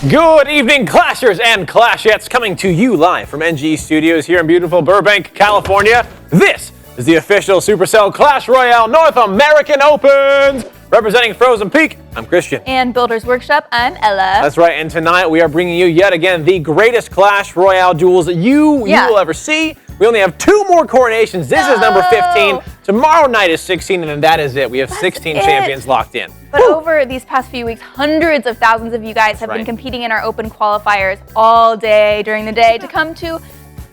Good evening, Clashers and Clashettes, coming to you live from NG Studios here in beautiful Burbank, California. This is the official Supercell Clash Royale North American Opens. Representing Frozen Peak, I'm Christian. And Builders Workshop, I'm Ella. That's right, and tonight we are bringing you yet again the greatest Clash Royale duels you will ever see. We only have 2 more coronations. This is number 15. Tomorrow night is 16, and then that is it. We have 16 champions locked in. But over these past few weeks, hundreds of thousands of you guys have been competing in our open qualifiers all day during the day to come to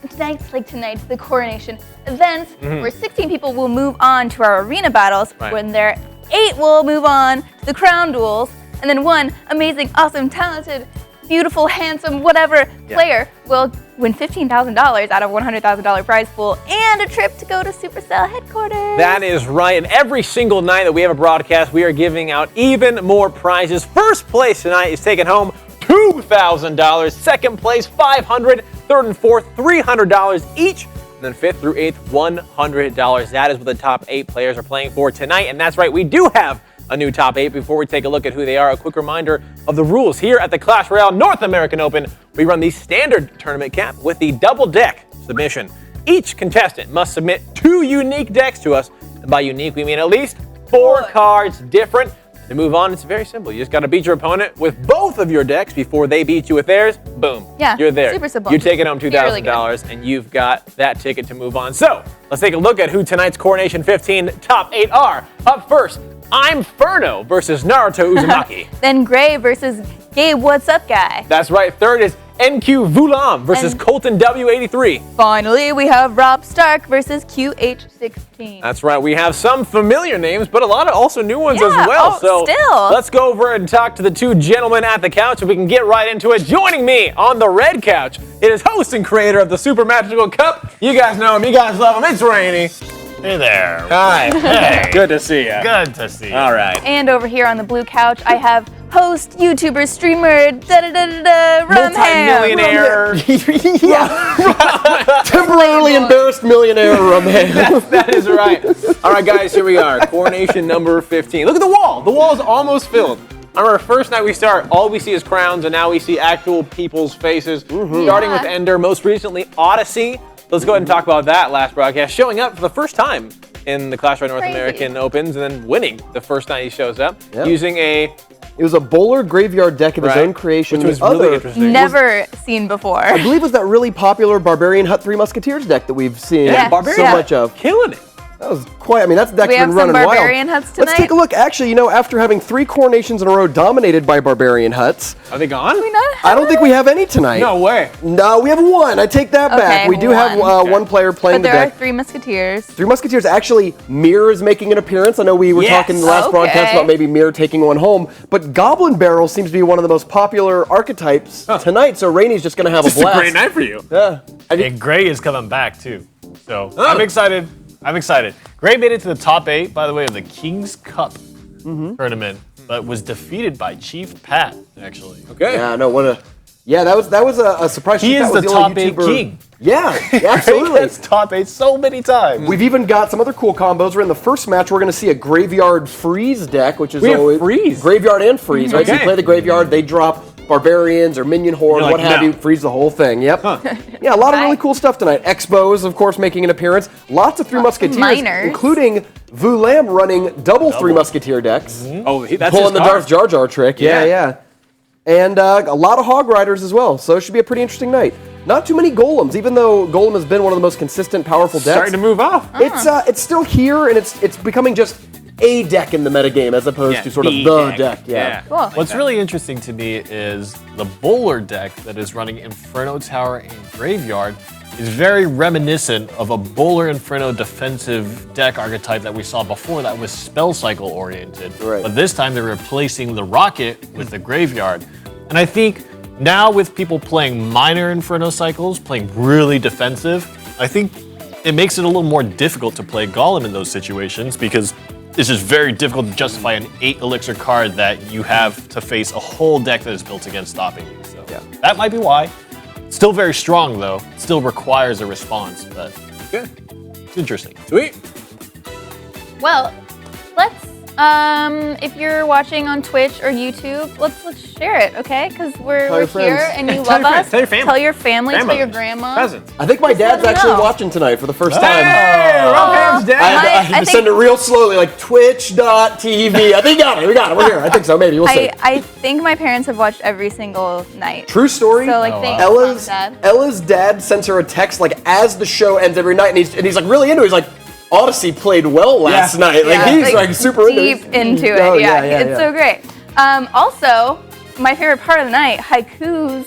tonight's the Coronation event, where 16 people will move on to our arena battles, when their 8 will move on to the crown duels, and then 1 amazing, awesome, talented, beautiful, handsome, whatever player will win $15,000 out of a $100,000 prize pool and a trip to go to Supercell headquarters. That is right, and every single night that we have a broadcast, we are giving out even more prizes. First place tonight is taking home $2,000. Second place, $500. Third and fourth, $300 each. And then 5th through 8th, $100. That is what the top 8 players are playing for tonight. And that's right, we do have a new top 8. Before we take a look at who they are, a quick reminder of the rules. Here at the Clash Royale North American Open, we run the standard tournament cap with the double deck submission. Each contestant must submit 2 unique decks to us. And by unique, we mean at least 4 cards different. To move on, it's very simple. You just got to beat your opponent with both of your decks before they beat you with theirs. Boom. Yeah, you're there. Super simple. You're taking home $2,000, and you've got that ticket to move on. So let's take a look at who tonight's Coronation 15 top 8 are. Up first, Inferno versus Naruto Uzumaki. Then Gray versus Gabe, what's up, guy? That's right. Third is NQ Vulam versus Colton W83. Finally, we have Rob Stark versus QH16. That's right. We have some familiar names, but a lot of also new ones as well. So let's go over and talk to the 2 gentlemen at the couch, and we can get right into it. Joining me on the red couch, it is host and creator of the Super Magical Cup. You guys know him. You guys love him. It's Rainy. Hey there. Hi. Hey. Good to see you. Good to see you. All right. And over here on the blue couch, I have host, YouTuber, streamer, multi-millionaire. Temporarily embarrassed millionaire Rumham. That is right. All right, guys, here we are. Coronation number 15. Look at the wall. The wall is almost filled. I remember first night we start, all we see is crowns, and now we see actual people's faces. Starting with Ender, most recently Odyssey. Let's go ahead and talk about that last broadcast. Showing up for the first time in the Clash Royale North American Opens, and then winning the first night he shows up. Using It was a bowler graveyard deck of his own creation. Which was really interesting. Never seen before. I believe it was that really popular Barbarian Hut 3 Musketeers deck that we've seen so much of. Killing it. That was quite, I mean, that's the deck's been running wild. We have some Barbarian Huts tonight. Let's take a look. Actually, you know, after having 3 Coronations in a row dominated by Barbarian Huts. Are they gone? I don't think we have any tonight. No way. No, we have 1. I take that back. We do have 1 player playing the deck. But there are 3 Musketeers. 3 Musketeers. Actually, Mir is making an appearance. I know we were talking in the last broadcast about maybe Mir taking 1 home, but Goblin Barrel seems to be one of the most popular archetypes tonight, so Rainey's just going to have a blast. It's a great night for you. Yeah. And Gray is coming back, too. So I'm excited. Gray made it to the top 8, by the way, of the King's Cup tournament, but was defeated by Chief Pat, actually. Okay. Yeah, no, that was a surprise. He is the top 8 king. Yeah, absolutely. That's top 8 so many times. We've even got some other cool combos. We're in the first match. We're going to see a Graveyard Freeze deck, which is always freeze. Graveyard and Freeze, right? So you play the Graveyard, they drop Barbarians or Minion Horde, what have you, freeze the whole thing. Yep. Yeah, a lot of really cool stuff tonight. Expos, of course, making an appearance. Lots of 3 Musketeers, including Vulam running double 3 Musketeer decks. Oh, that's pulling the Darth Jar Jar trick. Yeah. And a lot of Hog Riders as well. So it should be a pretty interesting night. Not too many Golems, even though Golem has been one of the most consistent, powerful decks. Starting to move off. It's still here, and it's becoming just a deck in the metagame as opposed to sort of the deck. Yeah. Cool. What's really interesting to me is the bowler deck that is running Inferno Tower and Graveyard is very reminiscent of a bowler Inferno defensive deck archetype that we saw before that was spell cycle oriented. Right. But this time they're replacing the Rocket with the Graveyard. And I think now with people playing minor Inferno cycles, playing really defensive, I think it makes it a little more difficult to play Golem in those situations because it's just very difficult to justify an 8 elixir card that you have to face a whole deck that is built against stopping you. So that might be why. Still very strong though. Still requires a response, but it's interesting. Sweet. Well, let's If you're watching on Twitch or YouTube, let's share it, okay? Because we're your here friends. and you Tell love your us. friends. Tell your family. Tell your family. Tell your Grandmothers. grandma. Cousins. I think my dad's let them actually know. watching tonight for the first time. Hey, Rob Ham's I dad. had I to think- send it real slowly, like twitch.tv. I think we got it. We got it. We're here. I think so. Maybe. We'll see. I think my parents have watched every single night. True story. So like, Oh, thanks, wow. Mom and Dad. Ella's dad sends her a text like as the show ends every night, and he's like really into it. He's like, Odyssey played well last night. Like Yeah, he's like super deep into it. Oh, Yeah, yeah, it's so great. Also, my favorite part of the night, haikus.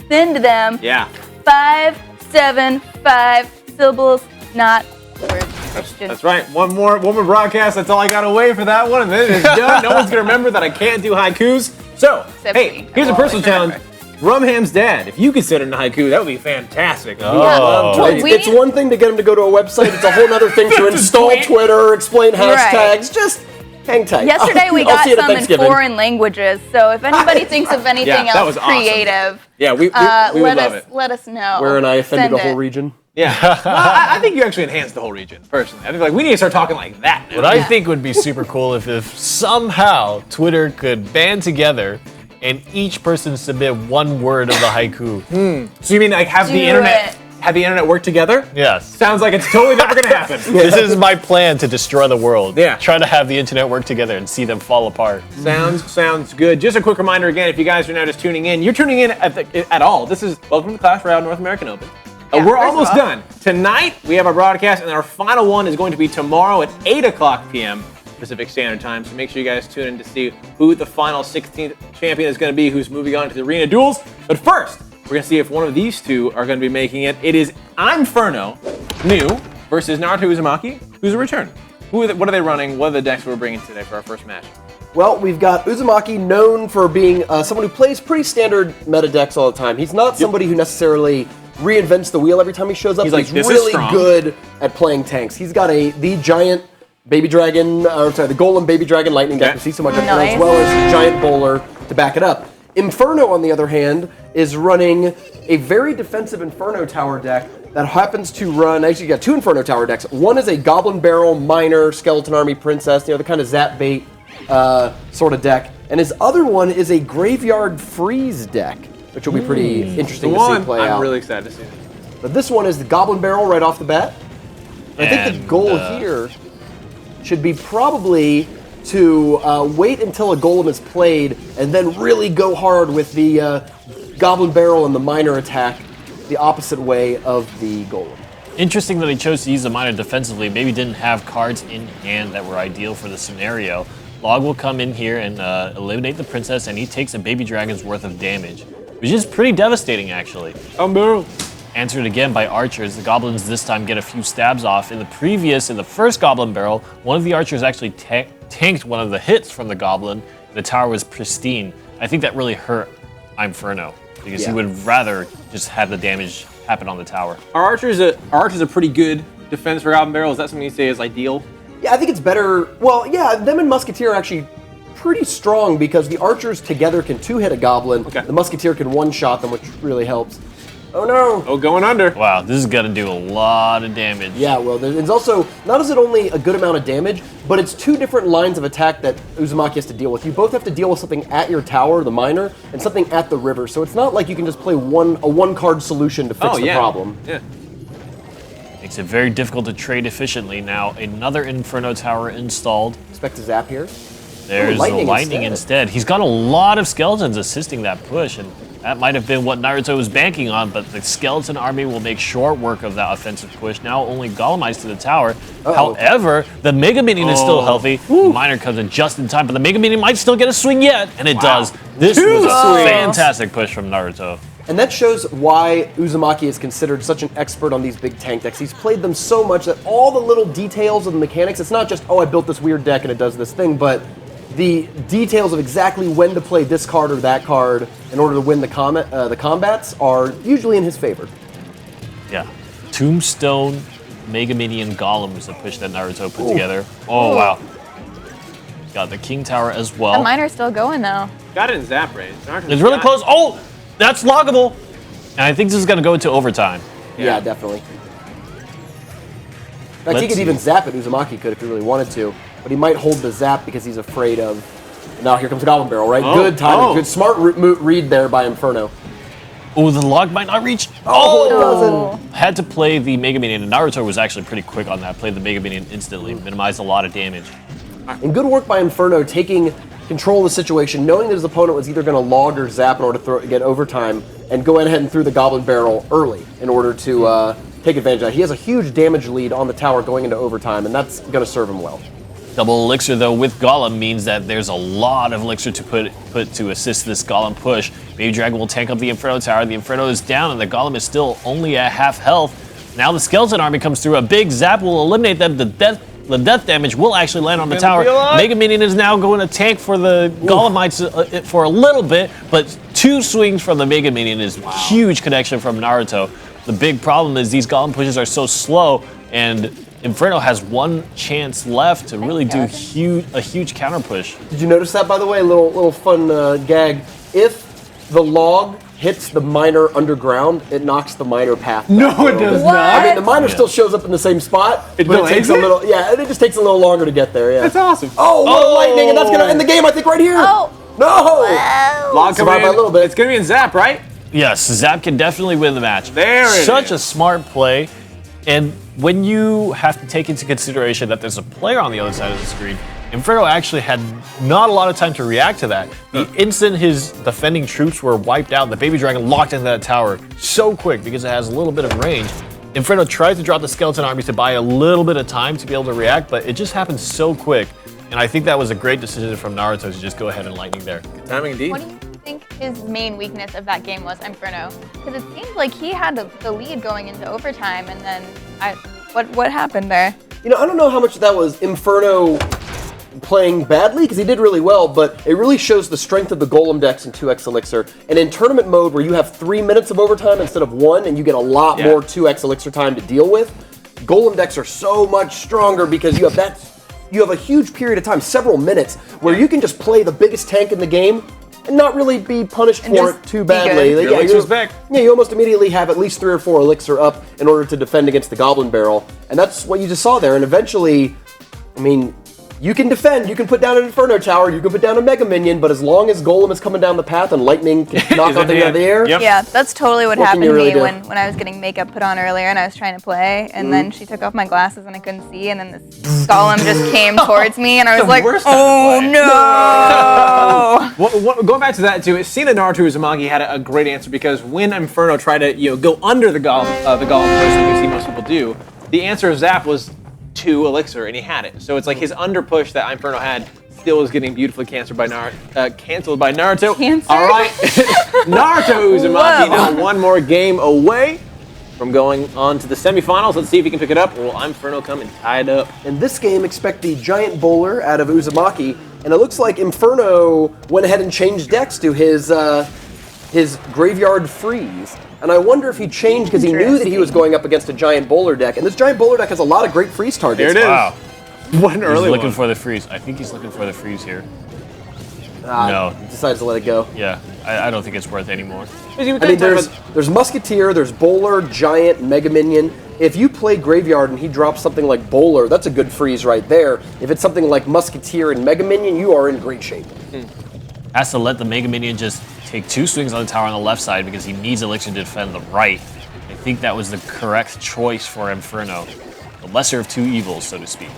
Send them. Yeah. 5, 7, 5 syllables, not words. Christian. That's right. One more broadcast. That's all I got away for that one, and then it's done. No one's gonna remember that I can't do haikus. So, Except hey, me. here's a I'll personal always challenge. remember. Rumham's dad. If you could send in a haiku, that would be fantastic. Oh. We would love to Well, read it. It's one thing to get him to go to a website. It's a whole other thing to install tweet. Twitter, explain hashtags. Right. Just hang tight. Yesterday we I'll got see you at some in Thanksgiving. foreign languages, so if anybody thinks of anything Yeah, that was else awesome. creative, Yeah, we would love it. let us know. Wherein I offended Send the whole it. region. Yeah. Well, I think you actually enhanced the whole region, personally. I think like we need to start talking like that now. What I think would be super cool if somehow Twitter could band together and each person submit one word of the haiku. So you mean like have Do the internet it. have the internet work together? Yes. Sounds like it's totally never gonna happen. This is my plan to destroy the world. Yeah. Try to have the internet work together and see them fall apart. Sounds good. Just a quick reminder again, if you guys are now just tuning in, you're tuning in at all. This is welcome to Clash Royale North American Open. Yeah, We're first of almost all. done. Tonight we have our broadcast, and our final one is going to be tomorrow at 8 o'clock p.m. Pacific Standard Time. So make sure you guys tune in to see who the final 16th champion is going to be, who's moving on to the arena duels. But first, we're going to see if one of these two are going to be making it. It is Inferno, new, versus Naruto Uzumaki, who's a return. What are they running? What are the decks we're bringing today for our first match? Well, we've got Uzumaki, known for being someone who plays pretty standard meta decks all the time. He's not somebody who necessarily reinvents the wheel every time he shows up. He's but like, he's "This is really strong." good at playing tanks. He's got the giant baby dragon, the golem baby dragon lightning deck Okay. we see so much of, Nice. as well as the giant bowler to back it up. Inferno, on the other hand, is running a very defensive Inferno tower deck that happens to run. Actually, you got two Inferno tower decks. One is a Goblin Barrel, Miner, Skeleton Army, Princess, the kind of zap bait sort of deck. And his other one is a Graveyard Freeze deck, which will be pretty interesting to see play I'm out. really excited to see it. But this one is the Goblin Barrel right off the bat. I think the And, goal here should be probably to wait until a golem is played and then really go hard with the Goblin Barrel and the Miner attack the opposite way of the golem. Interesting that he chose to use the miner defensively. Maybe didn't have cards in hand that were ideal for the scenario. Log will come in here and eliminate the princess, and he takes a baby dragon's worth of damage, which is pretty devastating, actually. Answered again by archers. The goblins this time get a few stabs off. In the first goblin barrel, one of the archers actually tanked one of the hits from the goblin. The tower was pristine. I think that really hurt Inferno because he would rather just have the damage happen on the tower. Are archers a pretty good defense for Goblin Barrel? Is that something you say is ideal? Yeah, I think it's better. Well, yeah, them and Musketeer are actually pretty strong because the archers together can two-hit a goblin. Okay. The Musketeer can one-shot them, which really helps. Oh no! Oh, going under. Wow, this is gonna do a lot of damage. Yeah, well, it's also, not is it only a good amount of damage, but it's two different lines of attack that Uzumaki has to deal with. You both have to deal with something at your tower, the miner, and something at the river. So it's not like you can just play a one-card solution to fix the problem. Yeah. Makes it very difficult to trade efficiently. Now, another Inferno tower installed. Expect a zap here. There's lightning the lightning instead. He's got a lot of skeletons assisting that push, and that might have been what Naruto was banking on, but the skeleton army will make short work of that offensive push. Now only golemized to the tower. However, the Mega Minion is still healthy. The Miner comes in just in time, but the Mega Minion might still get a swing yet, and it does. This Two was a swings. fantastic push from Naruto. And that shows why Uzumaki is considered such an expert on these big tank decks. He's played them so much that all the little details of the mechanics, it's not just, oh, I built this weird deck and it does this thing, but the details of exactly when to play this card or that card in order to win the combats are usually in his favor. Yeah. Tombstone, Mega Minion, Golem was the push that Naruto put together. Oh, wow. Got the King Tower as well. The miner's still going though. Got it in zap range. It's really close. Oh, that's loggable. And I think this is going to go into overtime. Yeah, definitely. In fact, he Let's could even see. zap it, Uzumaki could if he really wanted to. but he might hold the zap because he's afraid of... Now here comes the Goblin Barrel, right? Oh, Good timing. Good smart read there by Inferno. Oh, the log might not reach. Oh, it doesn't. Had to play the Mega Minion, and Naruto was actually pretty quick on that. Played the Mega Minion instantly, minimized a lot of damage. And good work by Inferno taking control of the situation, knowing that his opponent was either going to log or zap in order to get overtime, and go ahead and threw the Goblin Barrel early in order to take advantage of that. He has a huge damage lead on the tower going into overtime, and that's going to serve him well. Double elixir, though, with Golem means that there's a lot of elixir to put to assist this Golem push. Baby Dragon will tank up the Inferno tower. The Inferno is down, and the Golem is still only at half health. Now the Skeleton Army comes through. A big zap will eliminate them. The death damage will actually land on the tower. Mega Minion is now going to tank for the Golemites for a little bit, but 2 swings from the Mega Minion is huge connection from Naruto. The big problem is these Golem pushes are so slow, and Inferno has 1 chance left to really do a huge counter push. Did you notice that, by the way? A little fun gag. If the log hits the miner underground, it knocks the miner path back. No, it does not. I mean, the miner still shows up in the same spot, but it takes a little. Yeah, it just takes a little longer to get there. Yeah, that's awesome. Oh, what a lightning, and that's gonna end the game. I think right here. Oh no! Wow. Log coming in by a little bit. It's gonna be in Zap, right? Yes, Zap can definitely win the match. There it Such is. a smart play. And when you have to take into consideration that there's a player on the other side of the screen, Inferno actually had not a lot of time to react to that. The instant his defending troops were wiped out, the Baby Dragon locked into that tower so quick because it has a little bit of range. Inferno tried to drop the Skeleton Armies to buy a little bit of time to be able to react, but it just happened so quick. And I think that was a great decision from Naruto to just go ahead and lightning there. Good timing indeed. What do you think his main weakness of that game was, Inferno? Because it seemed like he had the lead going into overtime, and then what happened there? You know, I don't know how much that was Inferno playing badly, because he did really well, but it really shows the strength of the Golem decks in 2x Elixir. And in tournament mode, where you have 3 minutes of overtime instead of 1, and you get a lot more 2x Elixir time to deal with, Golem decks are so much stronger because you have a huge period of time, several minutes, where you can just play the biggest tank in the game and not really be punished for it too badly. Your elixir's back. Yeah, you almost immediately have at least 3 or 4 elixir up in order to defend against the Goblin Barrel. And that's what you just saw there. And eventually, I mean, you can defend, you can put down an Inferno Tower, you can put down a Mega Minion, but as long as Golem is coming down the path and Lightning can knock out things out of the air. Yep. Yeah, that's totally what happened to really me when I was getting makeup put on earlier and I was trying to play, and then she took off my glasses and I couldn't see, and then this Golem just came towards me, and I was like, oh no! Going back to that too, it seemed that Naruto Uzumaki had a great answer, because when Inferno tried to go under the Golem push, like we see most people do, the answer of Zap was 2 elixir, and he had it. So it's like his under push that Inferno had still was getting beautifully canceled by Naruto. Cancer? All right, Naruto Uzumaki now 1 more game away from going on to the semifinals. Let's see if he can pick it up, or will Inferno come and tie it up? In this game, expect the Giant Bowler out of Uzumaki, and it looks like Inferno went ahead and changed decks to his Graveyard Freeze. And I wonder if he changed because he knew that he was going up against a Giant Bowler deck. And this Giant Bowler deck has a lot of great freeze targets. There it is. Wow. What an early He's looking one. for the freeze. I think he's looking for the freeze here. No. Decides to let it go. Yeah, I don't think it's worth anymore. I mean, there's Musketeer, there's Bowler, Giant, Mega Minion. If you play Graveyard and he drops something like Bowler, that's a good freeze right there. If it's something like Musketeer and Mega Minion, you are in great shape. Has to let the Mega Minion just take 2 swings on the tower on the left side because he needs Elixir to defend the right. I think that was the correct choice for Inferno. The lesser of 2 evils, so to speak.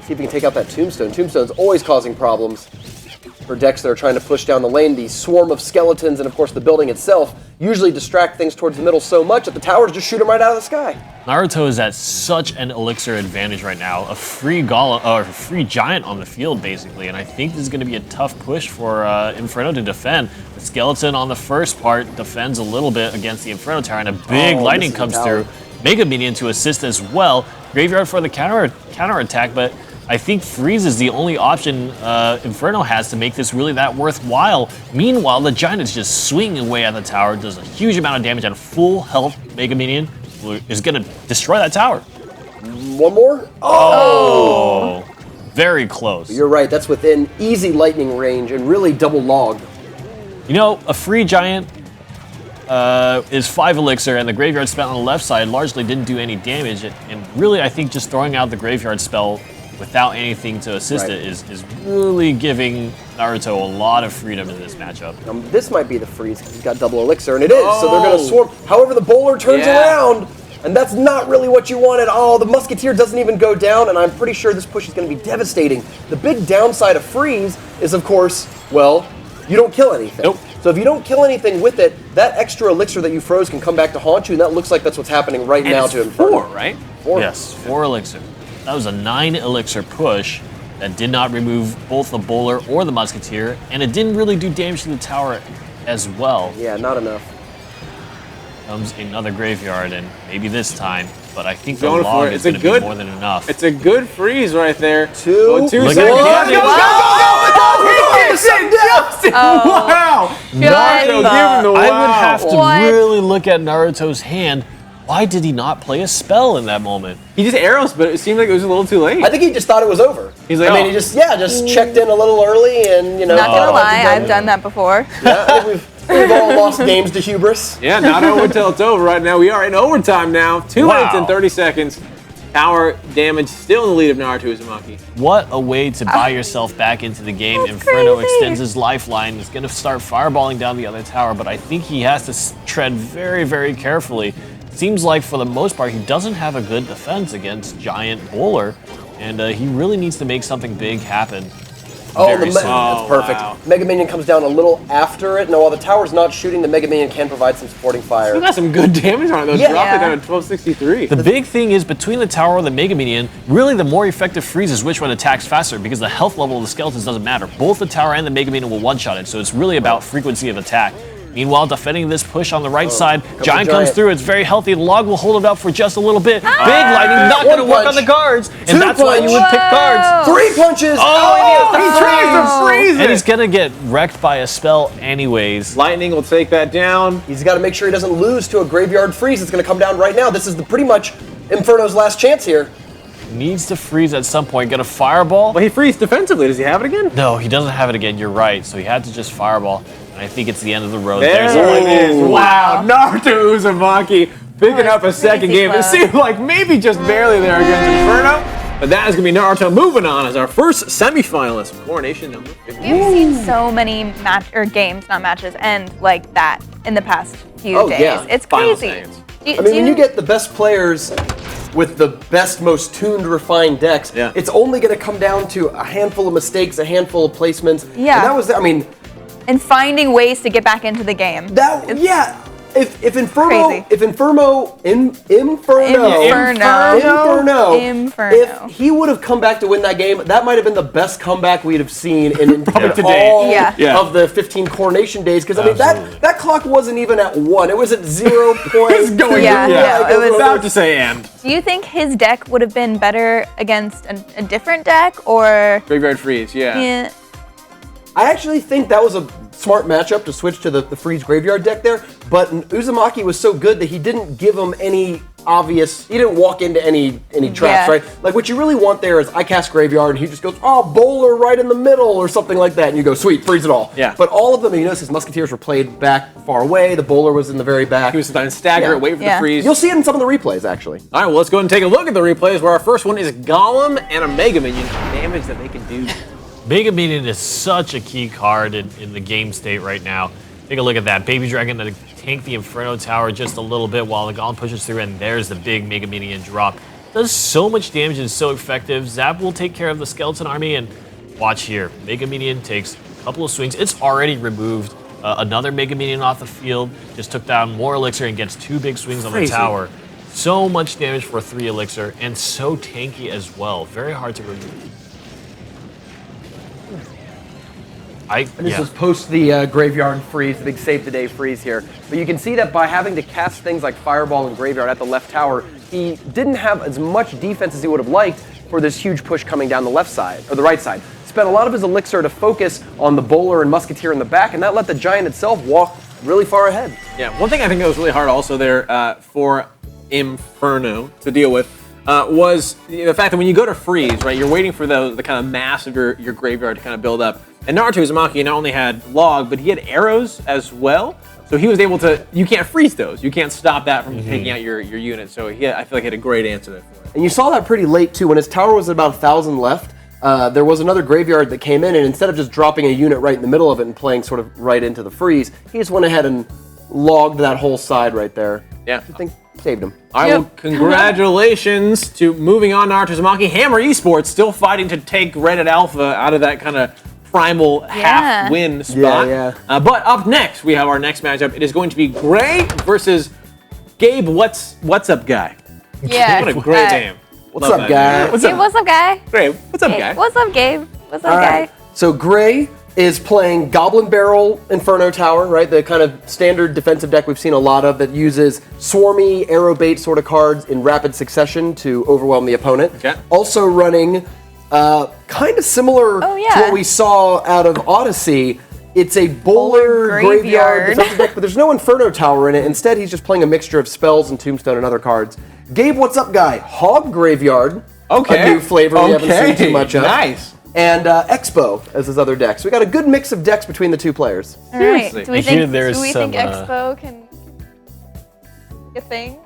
See if we can take out that Tombstone. Tombstone's always causing problems for decks that are trying to push down the lane. The swarm of skeletons and, of course, the building itself usually distract things towards the middle so much that the towers just shoot them right out of the sky. Naruto is at such an Elixir advantage right now. A free Golem, or free Giant on the field, basically. And I think this is going to be a tough push for Inferno to defend. The Skeleton on the first part defends a little bit against the Inferno Tower, and a big lightning comes through. Mega Minion to assist as well. Graveyard for the counter attack, but I think Freeze is the only option Inferno has to make this really that worthwhile. Meanwhile, the Giant is just swinging away at the tower, does a huge amount of damage, and full health Mega Minion is going to destroy that tower. 1 more? Oh! Very close. You're right, that's within easy lightning range and really double logged. You know, a free Giant is 5 Elixir, and the Graveyard spell on the left side largely didn't do any damage. And really, I think just throwing out the Graveyard spell without anything to assist it is really giving Naruto a lot of freedom in this matchup. This might be the freeze because he's got double elixir, and it is, so they're going to swarm. However, the bowler turns around, and that's not really what you wanted. Oh, the musketeer doesn't even go down, and I'm pretty sure this push is going to be devastating. The big downside of freeze is, of course, well, you don't kill anything. Nope. So if you don't kill anything with it, that extra elixir that you froze can come back to haunt you, and that looks like that's what's happening right now to Inferno. 4, right? 4. Yes, 4 elixir. That was a 9 elixir push that did not remove both the bowler or the musketeer, and it didn't really do damage to the tower as well. Yeah, not enough. Comes another graveyard, and maybe this time, but I think the Going for log it. is going to be more than enough. It's a good freeze right there. 2. Well, 2 Look seconds. at Go, it. Wow! Naruto, give him the wow. I would have to really look at Naruto's hand. Why did he not play a spell in that moment? He just arrows, but it seemed like it was a little too late. I think he just thought it was over. He's like, I mean, he just checked in a little early, and Not gonna lie, I've done that before. Yeah, I think we've all lost games to hubris. Yeah, not over until it's over. Right now, we are in overtime now. 2 minutes and 30 seconds. Tower damage still in the lead of Naruto Uzumaki. What a way to buy yourself back into the game. That's Inferno crazy. extends his lifeline. He's going to start fireballing down the other tower, but I think he has to tread very, very carefully. Seems like for the most part, he doesn't have a good defense against Giant Bowler, and he really needs to make something big happen. That's perfect. Wow. Mega Minion comes down a little after it. Now, while the tower's not shooting, the Mega Minion can provide some supporting fire. Still got some good damage on it, though. Yeah. Dropped it down at 1263. The big thing is between the tower and the Mega Minion, really the more effective freeze is which one attacks faster because the health level of the skeletons doesn't matter. Both the tower and the Mega Minion will one-shot it, so it's really about frequency of attack. Meanwhile, defending this push on the right side, Giant comes through. It's very healthy. The log will hold it up for just a little bit. Big lightning, not going to work on the guards. And that's why you would pick guards. 3 punches. He tries to freeze it. And he's going to get wrecked by a spell anyways. Lightning will take that down. He's got to make sure he doesn't lose to a graveyard freeze. It's going to come down right now. This is pretty much Inferno's last chance here. Needs to freeze at some point. Get a fireball. Well, he freezed defensively. Does he have it again? No, he doesn't have it again. You're right. So he had to just fireball. And I think it's the end of the road. There it is. Wow. Naruto Uzumaki picking up a second game. It seemed like maybe just barely there against Inferno. But that is going to be Naruto moving on as our first semifinalist for Coronation number 15. We've seen so many games, not matches, end like that in the past few days. Yeah. It's Final crazy. seconds. I mean, when you get the best players with the best, most tuned, refined decks, it's only going to come down to a handful of mistakes, a handful of placements. Yeah. And that was, I mean... And finding ways to get back into the game. If Inferno, if he would have come back to win that game, that might have been the best comeback we'd have seen in all of the 15 Coronation days. Because I mean, that clock wasn't even at 1; it was at 0 points. It was about to say end. Do you think his deck would have been better against a different deck, or Graveyard Freeze? Yeah. I actually think that was a smart matchup to switch to the Freeze Graveyard deck there, but Uzumaki was so good that he didn't give him any obvious, he didn't walk into any traps, right? Like what you really want there is I cast Graveyard and he just goes, oh, Bowler right in the middle or something like that, and you go, sweet, freeze it all. Yeah. But all of them, you notice his Musketeers were played back far away, the Bowler was in the very back. He was trying to stagger it, wait for the freeze. You'll see it in some of the replays, actually. All right, well, let's go ahead and take a look at the replays where our first one is Golem and a Mega Minion. Damage that they can do. Mega Minion is such a key card in the game state right now. Take a look at that. Baby Dragon to tank the Inferno Tower just a little bit while the Golem pushes through, and there's the big Mega Minion drop. Does so much damage and is so effective. Zap will take care of the Skeleton Army, and watch here. Mega Minion takes a couple of swings. It's already removed another Mega Minion off the field. Just took down more Elixir and gets 2 big swings on the tower. So much damage for 3 Elixir, and so tanky as well. Very hard to remove. This is post the Graveyard freeze, the big save the day freeze here. But you can see that by having to cast things like Fireball and Graveyard at the left tower, he didn't have as much defense as he would have liked for this huge push coming down the left side, or the right side. Spent a lot of his Elixir to focus on the Bowler and Musketeer in the back, and that let the Giant itself walk really far ahead. Yeah, one thing I think that was really hard also there for Inferno to deal with was the fact that when you go to freeze, right, you're waiting for the kind of mass of your graveyard to kind of build up. And Naruto Uzumaki not only had log, but he had arrows as well. So he was able to, you can't freeze those. You can't stop that from taking out your unit. So I feel like he had a great answer there for it. And you saw that pretty late too. When his tower was at about 1,000 left, there was another graveyard that came in, and instead of just dropping a unit right in the middle of it and playing sort of right into the freeze, he just went ahead and logged that whole side right there. Yeah. I think saved him. All right, well, congratulations to moving on to our Uzumaki. Hammer Esports still fighting to take Red at Alpha out of that kind of primal half-win spot. But up next, we have our next matchup. It is going to be Gray versus Gabe. What's up, guy? Yeah. What a great name. What's up, guy? What's up, guy? Gabe, what's up, guy? What's up, Gabe? What's up, guy? So Gray is playing Goblin Barrel Inferno Tower, right? The kind of standard defensive deck we've seen a lot of that uses swarmy, arrow bait sort of cards in rapid succession to overwhelm the opponent. Okay. Also running kind of similar to what we saw out of Odyssey. It's a bowler graveyard defensive deck, but there's no Inferno Tower in it. Instead, he's just playing a mixture of spells and Tombstone and other cards. Gabe, what's up, guy? Hog Graveyard. Okay. A new flavor we haven't seen too much of. Nice. And Expo as his other deck. So we got a good mix of decks between the two players. All right. Seriously. Do we think Expo can be a thing?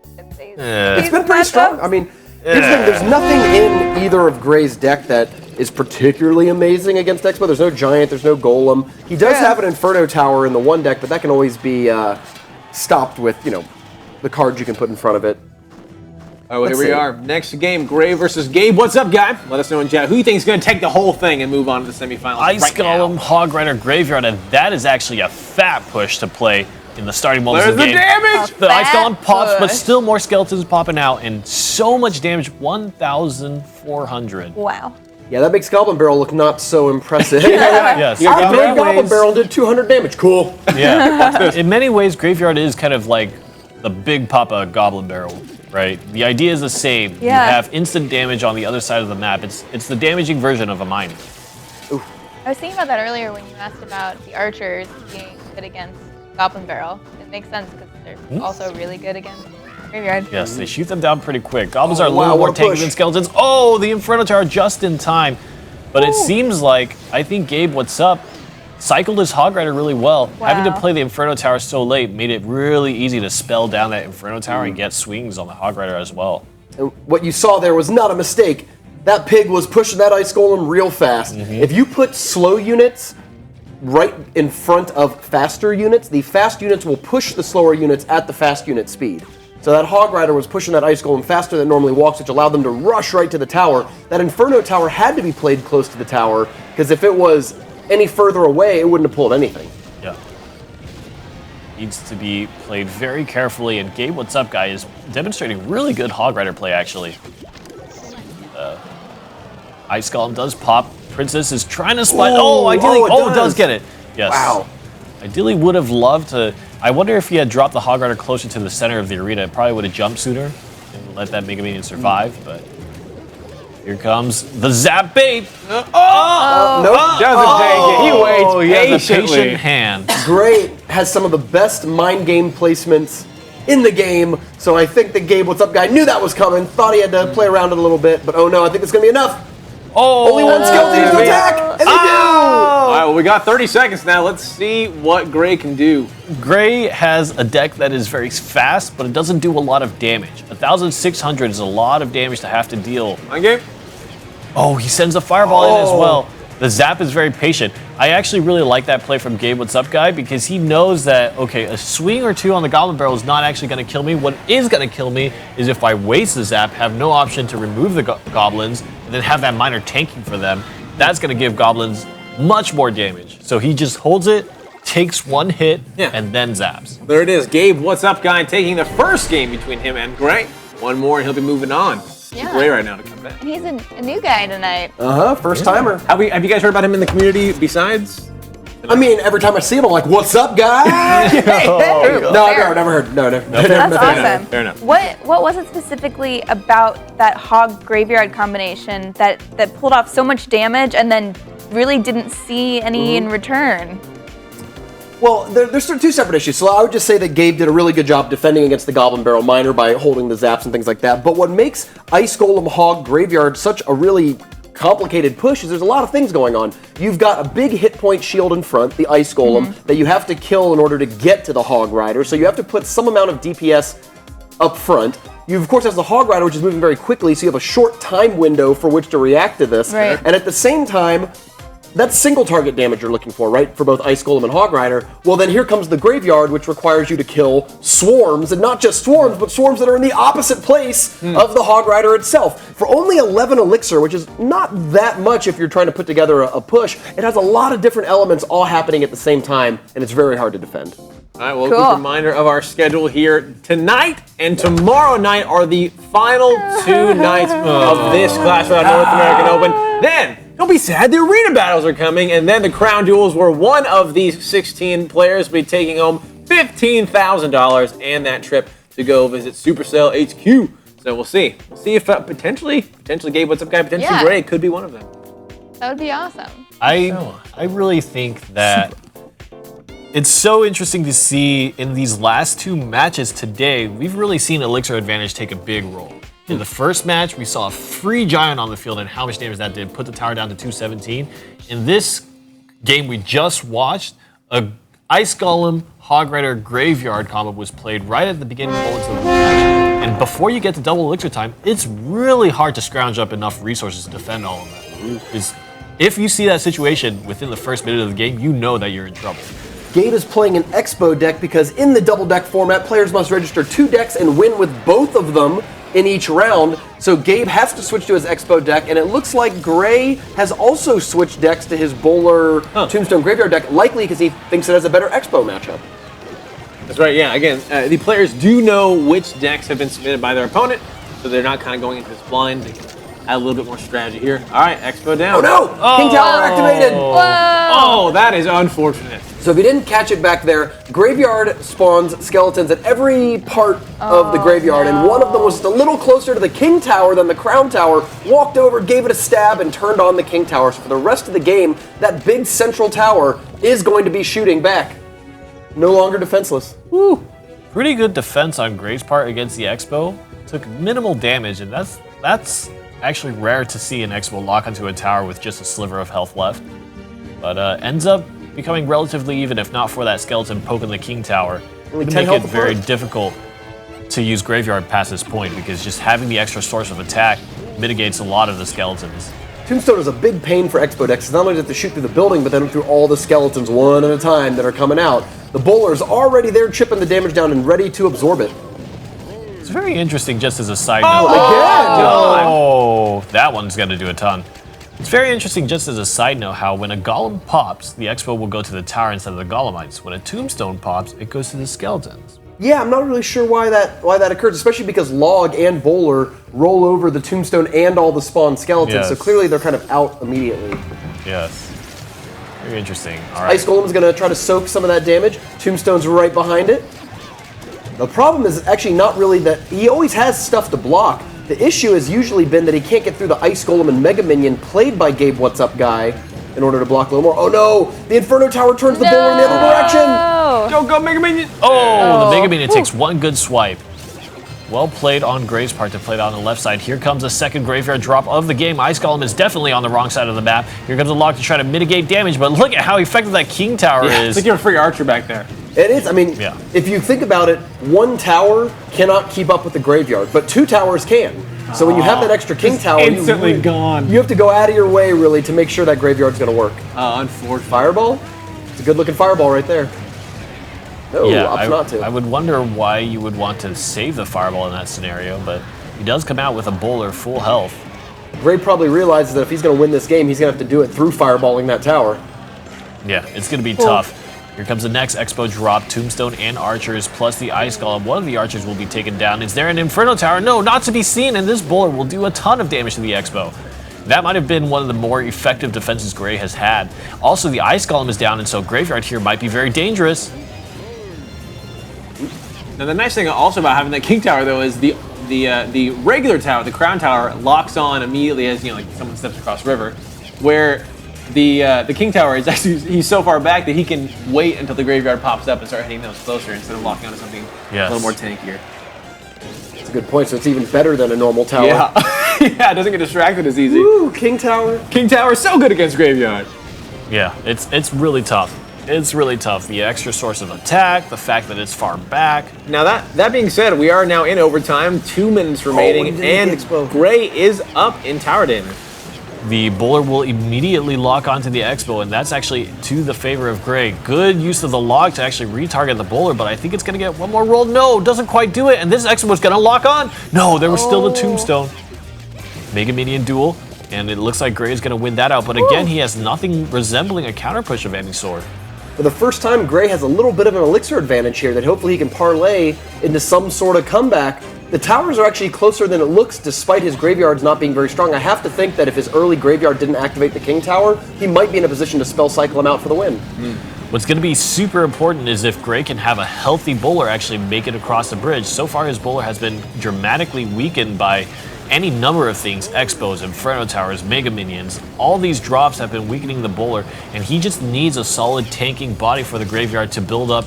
It's been pretty strong. I mean, here's the thing, there's nothing in either of Gray's deck that is particularly amazing against Expo. There's no Giant, there's no Golem. He does have an Inferno Tower in the one deck, but that can always be stopped with, the cards you can put in front of it. Oh, well, here we are. Next game, Gray versus Gabe. What's up, guy? Let us know in chat. Who you think is going to take the whole thing and move on to the semifinals Ice Golem, Hog Rider, Graveyard, and that is actually a fat push to play in the starting moments of the game. There's the damage! The Ice Golem pops, but still more skeletons popping out, and so much damage, 1,400. Wow. Yeah, that makes Goblin Barrel look not so impressive. Yes. I played Goblin Barrel and did 200 damage. Cool. Yeah. In many ways, Graveyard is kind of like the big papa Goblin Barrel, right? The idea is the same. Yeah. You have instant damage on the other side of the map. It's the damaging version of a mine. I was thinking about that earlier when you asked about the archers being good against Goblin Barrel. It makes sense because they're also really good against Graveyard. Yes, they shoot them down pretty quick. Goblins are a little more tanky than skeletons. Oh, the Inferno Tower just in time. But it seems like, I think Gabe, what's up, cycled his Hog Rider really well. Having to play the Inferno Tower so late made it really easy to spell down that Inferno Tower and get swings on the Hog Rider as well. And what you saw there was not a mistake. That pig was pushing that Ice Golem real fast. If you put slow units right in front of faster units, the fast units will push the slower units at the fast unit speed. So that Hog Rider was pushing that Ice Golem faster than it normally walks, which allowed them to rush right to the tower. That Inferno Tower had to be played close to the tower, because if it was any further away, it wouldn't have pulled anything. Yeah. Needs to be played very carefully, and Gabe, what's up, guy, is demonstrating really good Hog Rider play, actually. Ice Golem does pop. Princess is trying to split. Ideally, it does get it. Yes. Wow. Ideally would have loved to. I wonder if he had dropped the Hog Rider closer to the center of the arena, it probably would have jumped sooner and let that Mega Minion survive, but here comes the Zap Bait. Nope, doesn't take it. He waits patiently. Patient hand. Gray has some of the best mind game placements in the game, so I think that Gabe, what's up, guy, knew that was coming, thought he had to play around it a little bit, but oh no, I think it's going to be enough. Only one skeleton to attack, and they do! All right, well, we got 30 seconds now. Let's see what Gray can do. Gray has a deck that is very fast, but it doesn't do a lot of damage. 1,600 is a lot of damage to have to deal. On game? Oh, he sends a fireball in as well. The Zap is very patient. I actually really like that play from Gabe, what's up, guy, because he knows that, okay, a swing or two on the Goblin Barrel is not actually going to kill me. What is going to kill me is if I waste the Zap, have no option to remove the Goblins, and then have that miner tanking for them. That's going to give Goblins much more damage. So he just holds it, takes one hit, and then zaps. There it is. Gabe, what's up, guy, taking the first game between him and Gray. One more, and he'll be moving on. Gray right now to come back. And he's a new guy tonight. First timer. Have you guys heard about him in the community besides? I mean, every time I see him, I'm like, what's up, guy? No, never heard. No. That's awesome. Fair enough. What was it specifically about that Hog Graveyard combination that pulled off so much damage and then really didn't see any in return? Well, there's sort of two separate issues. So I would just say that Gabe did a really good job defending against the Goblin Barrel Miner by holding the zaps and things like that. But what makes Ice Golem Hog Graveyard such a really complicated push is there's a lot of things going on. You've got a big hit point shield in front, the Ice Golem, that you have to kill in order to get to the Hog Rider. So you have to put some amount of DPS up front. You, of course, have the Hog Rider, which is moving very quickly, so you have a short time window for which to react to this. Right. And at the same time, that's single target damage you're looking for, right? For both Ice Golem and Hog Rider. Well, then here comes the Graveyard, which requires you to kill swarms, and not just swarms, but swarms that are in the opposite place of the Hog Rider itself. For only 11 Elixir, which is not that much if you're trying to put together a push, it has a lot of different elements all happening at the same time, and it's very hard to defend. All right, well, a quick reminder of our schedule here. Tonight and tomorrow night are the final 2 nights of this Clash Royale North American Open. Then, don't be sad, the arena battles are coming, and then the crown duels where one of these 16 players will be taking home $15,000 and that trip to go visit Supercell HQ. So we'll see. We'll see if potentially Gabe, what's up, guy? Potentially Gray could be one of them. That would be awesome. I really think that it's so interesting to see in these last 2 matches today, we've really seen Elixir Advantage take a big role. In the first match, we saw a free Giant on the field and how much damage that did, put the tower down to 217. In this game we just watched, a Ice Golem, Hog Rider, Graveyard combo was played right at the beginning moments of the match. And before you get to double Elixir time, it's really hard to scrounge up enough resources to defend all of that. If you see that situation within the first minute of the game, you know that you're in trouble. Gabe is playing an Expo deck because in the double deck format, players must register 2 decks and win with both of them in each round. So Gabe has to switch to his Expo deck, and it looks like Gray has also switched decks to his Bowler Tombstone Graveyard deck, likely because he thinks it has a better Expo matchup. That's right, yeah. Again, the players do know which decks have been submitted by their opponent, so they're not kind of going into this blind. They can add a little bit more strategy here. All right, Expo down. Oh no! King Tower activated! Oh, that is unfortunate. So if you didn't catch it back there, Graveyard spawns skeletons at every part of the Graveyard, and one of them was just a little closer to the King Tower than the Crown Tower, walked over, gave it a stab, and turned on the King Tower. So for the rest of the game, that big central tower is going to be shooting back. No longer defenseless. Woo! Pretty good defense on Gray's part against the Expo. Took minimal damage, and that's actually rare to see an Expo lock onto a tower with just a sliver of health left. But ends up becoming relatively even, if not for that skeleton poking the King Tower. It would make it very difficult to use Graveyard past this point, because just having the extra source of attack mitigates a lot of the skeletons. Tombstone is a big pain for Expo decks. Not only do they have to shoot through the building, but then through all the skeletons one at a time that are coming out. The Bowler's already there chipping the damage down and ready to absorb it. It's very interesting, just as a side note. Oh, again! That one's going to do a ton. It's very interesting, just as a side note, how when a Golem pops, the Expo will go to the tower instead of the Golemites. When a Tombstone pops, it goes to the skeletons. Yeah, I'm not really sure why that occurs, especially because Log and Bowler roll over the Tombstone and all the spawn skeletons, so clearly they're kind of out immediately. Yes. Very interesting. All right. Ice Golem's going to try to soak some of that damage. Tombstone's right behind it. The problem is actually not really that he always has stuff to block. The issue has usually been that he can't get through the Ice Golem and Mega Minion played by Gabe What's Up Guy in order to block a little more. Oh no! The Inferno Tower turns the Bowler in the other direction! Go Mega Minion! Oh, the Mega Minion takes one good swipe. Well played on Gray's part to play that on the left side. Here comes a second Graveyard drop of the game. Ice Golem is definitely on the wrong side of the map. Here comes a Log to try to mitigate damage, but look at how effective that King Tower is. It's like you're a free archer back there. It is. I mean, if you think about it, one tower cannot keep up with the Graveyard, but 2 towers can. So when you have that extra King Tower, instantly gone. You have to go out of your way, really, to make sure that Graveyard's going to work. Unfortunately. Fireball? It's a good-looking Fireball right there. No, opts not to. I would wonder why you would want to save the Fireball in that scenario, but he does come out with a Bowler full health. Gray probably realizes that if he's going to win this game, he's going to have to do it through fireballing that tower. Yeah, it's going to be tough. Here comes the next Expo drop, Tombstone and Archers, plus the Ice Golem. One of the Archers will be taken down. Is there an Inferno Tower? No, not to be seen, and this Bowler will do a ton of damage to the Expo. That might have been one of the more effective defenses Gray has had. Also, the Ice Golem is down, and so Graveyard here might be very dangerous. Now, the nice thing also about having that King Tower, though, is the regular tower, the Crown Tower, locks on immediately as, like someone steps across river, where the King Tower is actually, he's so far back that he can wait until the Graveyard pops up and start hitting those closer instead of locking onto something a little more tankier. That's a good point. So it's even better than a normal tower. Yeah. Yeah, it doesn't get distracted as easy. Ooh, King Tower. King Tower is so good against Graveyard. Yeah, it's really tough. It's really tough. The extra source of attack, the fact that it's far back. Now that being said, we are now in overtime, 2 minutes remaining, and Gray is up in tower damage. The bowler will immediately lock onto the Expo, and that's actually to the favor of Gray. Good use of the log to actually retarget the bowler, but I think it's going to get one more roll. No, doesn't quite do it, and this Expo is going to lock on. No, there was still the Tombstone. Mega Minion duel, and it looks like Gray is going to win that out, but again, he has nothing resembling a counter push of any sort. For the first time, Gray has a little bit of an elixir advantage here that hopefully he can parlay into some sort of comeback. The towers are actually closer than it looks, despite his graveyards not being very strong. I have to think that if his early graveyard didn't activate the King Tower, he might be in a position to spell cycle him out for the win. What's going to be super important is if Gray can have a healthy bowler actually make it across the bridge. So far, his bowler has been dramatically weakened by any number of things, Expos, Inferno Towers, Mega Minions. All these drops have been weakening the bowler, and he just needs a solid tanking body for the graveyard to build up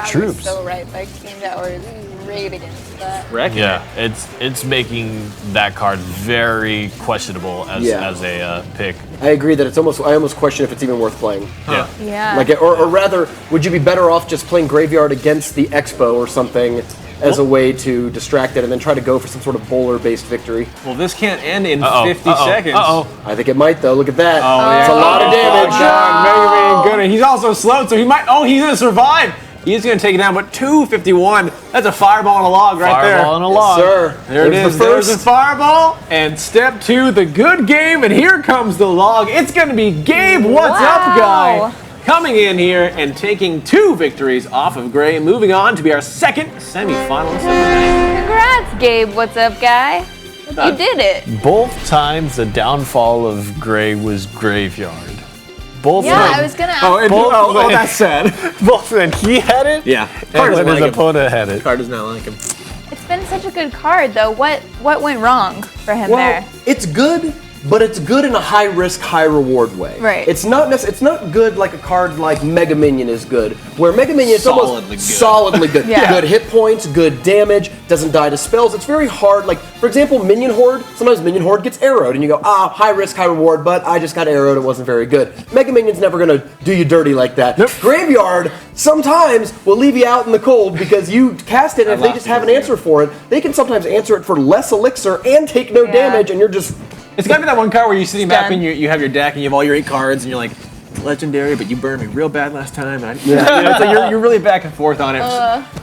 troops. You're so right. Like King Tower is great against that. Yeah, it's making that card very questionable as a pick. I agree that I almost question if it's even worth playing. Yeah. Like, or rather, would you be better off just playing graveyard against the Expo or something as a way to distract it and then try to go for some sort of bowler-based victory? Well, this can't end in 50 seconds. I think it might, though. Look at that. Yeah. It's a lot of damage. Mega Minion good. He's also slowed, so he's going to survive. He's going to take it down, but 251. That's a fireball and a log right there. Fireball and a log. Yes, sir. There it is. There's the fireball. And step 2, the good game. And here comes the log. It's going to be Gabe, what's up, guy? Coming in here and taking 2 victories off of Gray, moving on to be our second semifinalist of the night. Congrats, Gabe. What's up, guy? You did it. Both times the downfall of Gray was graveyard. Both I was gonna ask. That's sad. Both when he had it, and when his opponent had it. Card does not like him. It's been such a good card, though. What went wrong for him there? It's good, but it's good in a high risk, high reward way. Right. It's not good like a card like Mega Minion is good, where Mega Minion is almost solidly good. Good hit points, good damage, doesn't die to spells. It's very hard. Like, for example, Minion Horde, sometimes Minion Horde gets arrowed, and you go, high risk, high reward, but I just got arrowed, it wasn't very good. Mega Minion's never gonna do you dirty like that. Nope. Graveyard sometimes will leave you out in the cold because you cast it, and if they just have an answer for it, they can sometimes answer it for less elixir and take no damage, and you're just... It's gotta be that one card where you're sitting back and you have your deck and you have all your 8 cards and you're like, legendary, but you burned me real bad last time. You're really back and forth on it.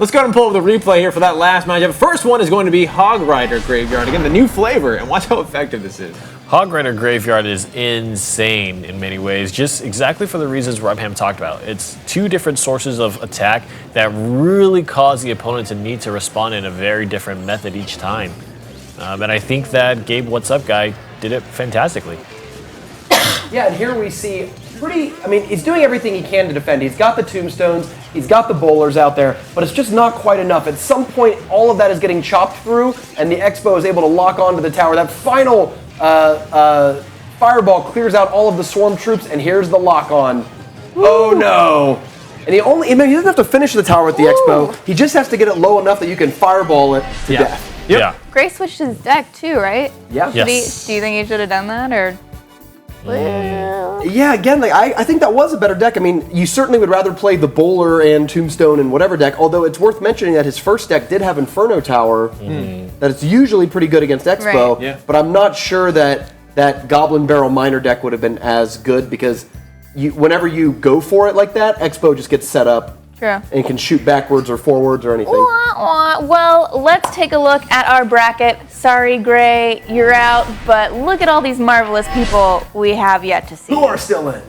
Let's go ahead and pull up the replay here for that last matchup. First one is going to be Hog Rider Graveyard. Again, the new flavor, and watch how effective this is. Hog Rider Graveyard is insane in many ways, just exactly for the reasons Robham talked about. It's 2 different sources of attack that really cause the opponent to need to respond in a very different method each time. And I think that Gabe, what's up, guy, did it fantastically. Yeah, and here we see he's doing everything he can to defend. He's got the tombstones, he's got the bowlers out there, but it's just not quite enough. At some point, all of that is getting chopped through, and the Expo is able to lock onto the tower. That final fireball clears out all of the swarm troops, and here's the lock on. Oh no! And he doesn't have to finish the tower with the Expo. He just has to get it low enough that you can fireball it to death. Yep. Yeah. Gray switched his deck too, right? Yeah. Yes. Do you think he should have done that, or? Yeah, again, I think that was a better deck. I mean, you certainly would rather play the Bowler and Tombstone and whatever deck, although it's worth mentioning that his first deck did have Inferno Tower, that it's usually pretty good against Expo, right. Yeah. But I'm not sure that Goblin Barrel Miner deck would have been as good because whenever you go for it like that, Expo just gets set up. True. And can shoot backwards or forwards or anything. Well, let's take a look at our bracket. Sorry, Gray, you're out, but look at all these marvelous people we have yet to see. Who are still in?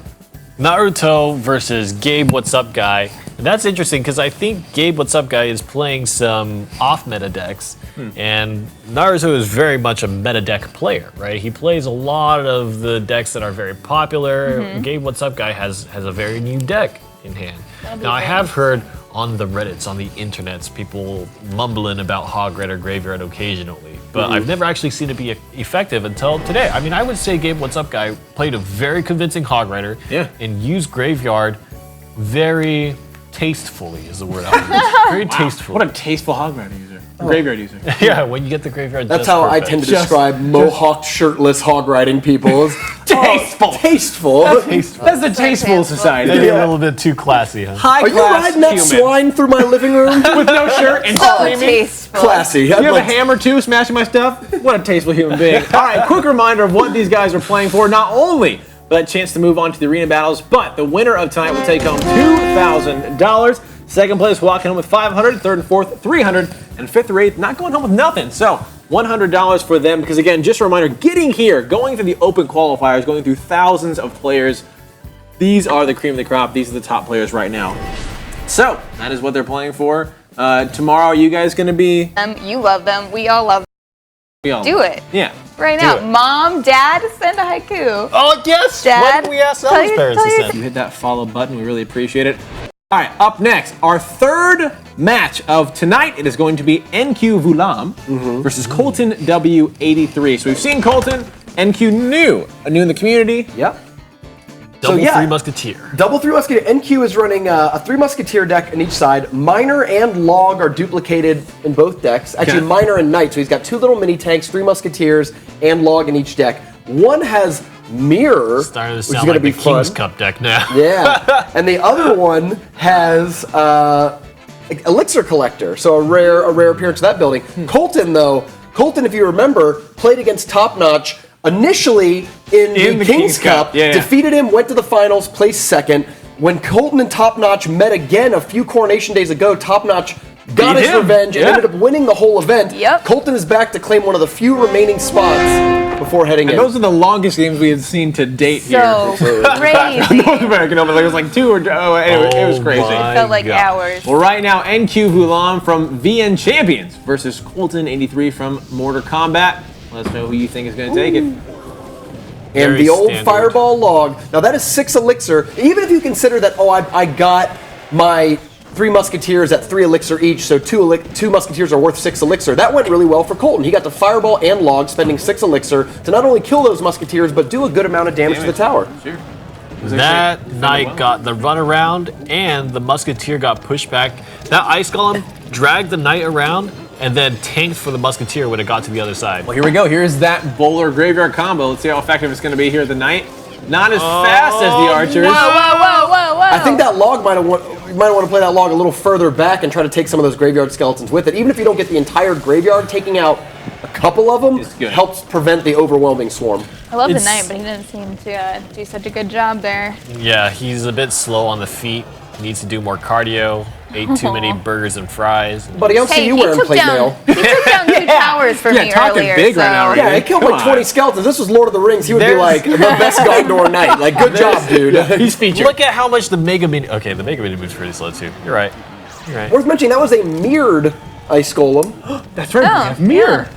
Naruto versus Gabe, what's up, guy. And that's interesting because I think Gabe, what's up, guy is playing some off-meta decks, and Naruto is very much a meta deck player, right? He plays a lot of the decks that are very popular. Gabe, what's up, guy has a very new deck in hand. Now, I have heard on the Reddits, on the internets, people mumbling about Hog Rider Graveyard occasionally, but I've never actually seen it be effective until today. I mean, I would say Gabe, what's up, guy, played a very convincing Hog Rider and used Graveyard very Tastefully is the word I would use. Very tasteful. What a tasteful hog-rider user. Graveyard user. Yeah, when you get the graveyard. That's how I tend to describe mohawked, shirtless hog riding people. Tasteful. Tasteful. That's the tasteful society. Maybe a little bit too classy, huh? High Are you class riding that human. swine through my living room? With no shirt and So screaming? tasteful. Classy. You have a hammer too, smashing my stuff? What a tasteful human being. All right, quick reminder of what these guys are playing for. Not only that chance to move on to the arena battles, but the winner of tonight will take home $2,000. Second place walking home with $500, third and fourth, $300, and fifth or eighth not going home with nothing. So $100 for them because, again, just a reminder, getting here, going through the open qualifiers, going through thousands of players, these are the cream of the crop. These are the top players right now. So that is what they're playing for. Tomorrow, are you guys going to be? You love them. We all love them. We all Do it. Yeah. Right Do now. it. Mom, Dad, send a haiku. Oh, yes! Dad, When can we ask tell Sally's your- parents to tell your- send? You hit that follow button. We really appreciate it. All right, up next, our third match of tonight. It is going to be NQ Vulam versus Colton W83. So we've seen Colton, NQ new in the community. Yep. Double yeah. Three Musketeer. Double Three Musketeer. NQ is running a Three Musketeer deck on each side. Miner and Log are duplicated in both decks. Actually, Okay. Miner and Knight. So he's got two little mini tanks, Three Musketeers, and Log in each deck. One has Mirror, Starting to which is sound going to like be the King's fun. Cup deck now. Yeah. And the other one has Elixir Collector, so a rare appearance of that building. Colton, though, if you remember, played against Top Notch initially in the King's Cup, Yeah. defeated him, went to the finals, placed second. When Colton and Top Notch met again a few Coronation days ago, Top Notch got Beat his him. revenge and Yeah. ended up winning the whole event. Yep. Colton is back to claim one of the few remaining spots before heading And in. those are the longest games we had seen to date So here. crazy. North American Open, like, it was like two or anyway, it was Oh crazy. my Felt like God. hours. Well, right now, NQ Vulam from VN Champions versus Colton 83 from Mortar Combat. Let us know who you think is going to take it. And Very the old standard. Fireball Log. Now that is 6 Elixir. Even if you consider that, I got my 3 Musketeers at 3 Elixir each, so two Musketeers are worth 6 Elixir. That went really well for Colton. He got to Fireball and Log, spending 6 Elixir to not only kill those Musketeers, but do a good amount of damage to the tower. Sure. That knight got the runaround, and the Musketeer got pushed back. That Ice Golem dragged the knight around, and then tanked for the Musketeer when it got to the other side. Well, here we go. Here's that bowler graveyard combo. Let's see how effective it's going to be here tonight. Not as fast as the archers. Whoa. I think that Log you might want to play that Log a little further back and try to take some of those graveyard skeletons with it. Even if you don't get the entire graveyard, taking out a couple of them It's good. helps prevent the overwhelming swarm. I love the It's- knight, but he doesn't seem to do such a good job there. Yeah, he's a bit slow on the feet. Needs to do more cardio. Ate too many burgers and fries. Buddy, I don't see you wearing plate mail. He took down 2 towers for Yeah, me talking earlier. big right now, so- right? Yeah, he killed Come like on. 20 skeletons. This was Lord of the Rings. He would be There's- like the best Gondor knight. Like, good job, dude. He's featured. Look at how much the Mega Mini. Okay, the Mega Mini moves pretty slow too. You're right. You're right. Worth mentioning, that was a mirrored Ice Golem. That's right. Oh, we have Mirror.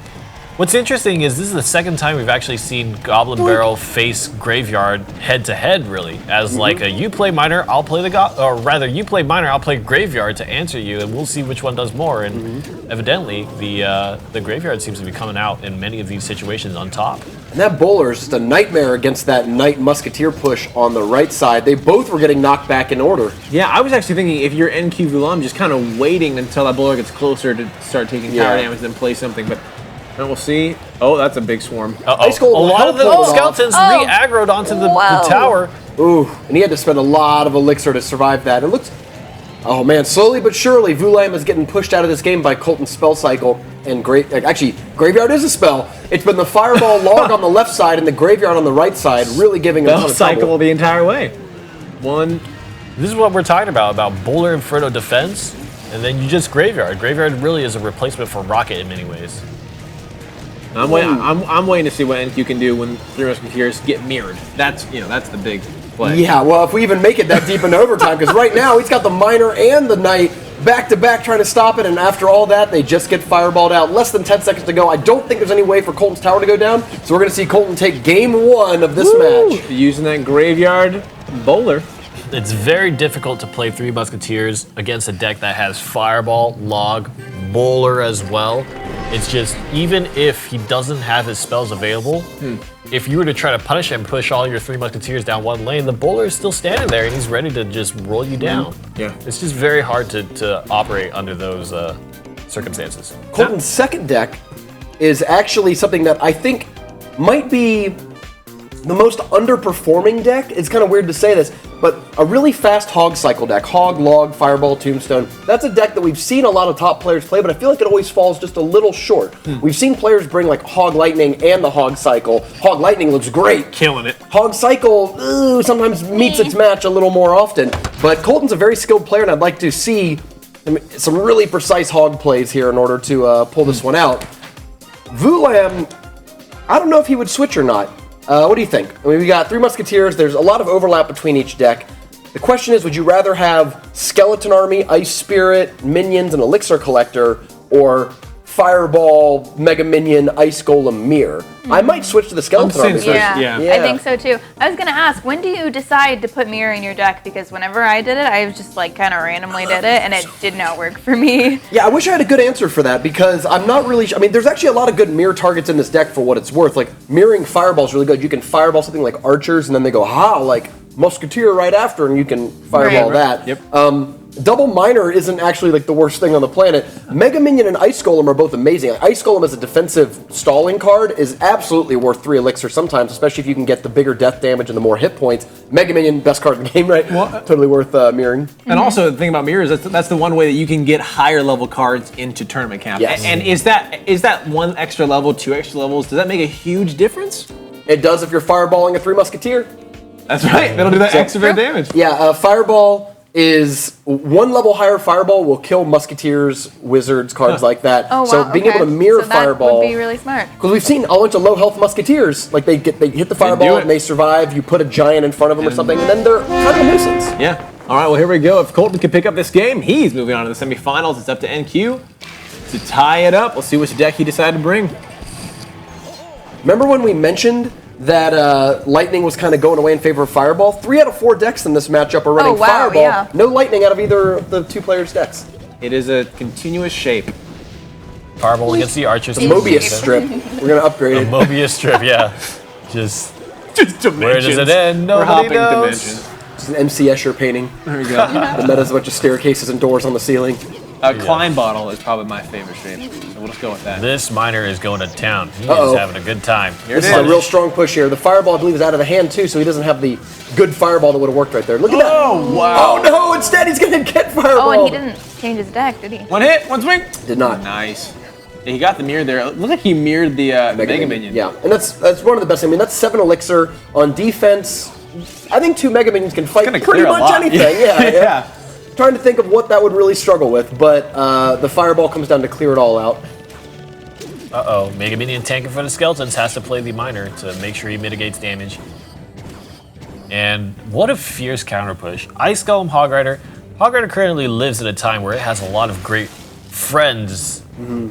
What's interesting is this is the second time we've actually seen Goblin Barrel face Graveyard head to head, really. As like a you play Miner, I'll play or rather you play Miner, I'll play Graveyard to answer you, and we'll see which one does more. And evidently, the Graveyard seems to be coming out in many of these situations on top. And that bowler is just a nightmare against that Knight Musketeer push on the right side. They both were getting knocked back in order. Yeah, I was actually thinking if you're NQ Vulam, just kind of waiting until that bowler gets closer to start taking tower Yeah. damage, then play something. But then we'll see. Oh, that's a big swarm. Ice Golem A lot of the helped pull it off. skeletons re-aggroed onto the Whoa. tower. Ooh, and he had to spend a lot of elixir to survive that. It looks, oh man, slowly but surely, Vulam is getting pushed out of this game by Colton's spell cycle. And actually, Graveyard is a spell. It's been the Fireball Log on the left side and the Graveyard on the right side, really giving him a Spell ton of cycle trouble. the entire way. One. This is what we're talking about Bowler Inferno defense, and then you just Graveyard. Graveyard really is a replacement for Rocket in many ways. I'm waiting to see what NQ can do when 3 Musketeers get mirrored. That's the big play. Yeah, well, if we even make it that deep in overtime, because right now he's got the Miner and the Knight back to back trying to stop it, and after all that, they just get fireballed out. Less than 10 seconds to go. I don't think there's any way for Colton's tower to go down, so we're going to see Colton take game 1 of this match. Using that Graveyard bowler. It's very difficult to play 3 Musketeers against a deck that has Fireball, Log, Bowler as well. It's just, even if he doesn't have his spells available, if you were to try to punish him, push all your 3 Musketeers down one lane, the bowler is still standing there and he's ready to just roll you down. Yeah. It's just very hard to operate under those circumstances. Colton's second deck is actually something that I think might be the most underperforming deck. It's kind of weird to say this, but a really fast Hog Cycle deck. Hog, Log, Fireball, Tombstone. That's a deck that we've seen a lot of top players play, but I feel like it always falls just a little short. We've seen players bring like Hog Lightning and the Hog Cycle. Hog Lightning looks great. Killing it. Hog Cycle sometimes meets its match a little more often, but Colton's a very skilled player, and I'd like to see some really precise Hog plays here in order to pull this one out. Vulam, I don't know if he would switch or not. What do you think? I mean, we got 3 Musketeers. There's a lot of overlap between each deck. The question is, would you rather have Skeleton Army, Ice Spirit, Minions, and Elixir Collector, or Fireball, Mega Minion, Ice Golem, Mirror? I might switch to the Skeleton Army. Yeah, I think so too. I was gonna ask, when do you decide to put Mirror in your deck? Because whenever I did it, I was just like kind of randomly did it, and it did not work for me. Yeah, I wish I had a good answer for that, because I'm not really I mean, there's actually a lot of good mirror targets in this deck for what it's worth. Like, mirroring Fireball is really good. You can Fireball something like Archers, and then they go, like Musketeer right after, and you can Fireball that. Yep. Double Miner isn't actually like the worst thing on the planet. Mega Minion and Ice Golem are both amazing. Like, Ice Golem as a defensive stalling card is absolutely worth 3 Elixir sometimes, especially if you can get the bigger death damage and the more hit points. Mega Minion, best card in the game, right? Totally worth mirroring. And also, the thing about mirrors, that's the one way that you can get higher level cards into tournament camp. Yes. And is that 1 extra level, 2 extra levels, does that make a huge difference? It does if you're fireballing a 3 Musketeer. That's right. That'll do that extra bit of damage. Yeah, Fireball is 1 level higher. Fireball will kill Musketeers, Wizards, cards like that. Oh, wow. So being able to mirror so that Fireball would be really smart. Because we've seen a bunch of low health Musketeers. Like they hit the Fireball and they survive. You put a giant in front of them or something, and then they're kind of a nuisance. Yeah. All right. Well, here we go. If Colton can pick up this game, he's moving on to the semifinals. It's up to NQ to tie it up. We'll see which deck he decided to bring. Remember when we mentioned that Lightning was kind of going away in favor of Fireball? 3 out of 4 decks in this matchup are running Fireball. Yeah. No Lightning out of either of the 2 players' decks. It is a continuous shape. Fireball against the Archers. The Mobius strip. We're going to upgrade it. Mobius strip, yeah. Just dimensions. Where does it end? We're Nobody hopping knows. dimensions. It's an MC Escher painting. There we go. The meta's a bunch of staircases and doors on the ceiling. Klein bottle is probably my favorite shape, so we'll just go with that. This miner is going to town. He Uh-oh. is having a good time. This is a real strong push here. The Fireball, I believe, is out of the hand, too, so he doesn't have the good Fireball that would have worked right there. Look at that. Oh, wow. Oh, no, instead he's going to get Fireball. Oh, and he didn't change his deck, did he? 1 hit, 1 swing. Did not. Nice. Yeah, he got the mirror there. It looks like he mirrored the Mega Minion. Yeah, and that's one of the best. I mean, that's 7 Elixir on defense. I think 2 Mega Minions can fight pretty much anything. Yeah. Trying to think of what that would really struggle with, but the Fireball comes down to clear it all out. Uh-oh, Mega Minion tanking for the Skeletons has to play the miner to make sure he mitigates damage. And what a fierce counter push. Ice Golem, Hog Rider. Hog Rider currently lives at a time where it has a lot of great friends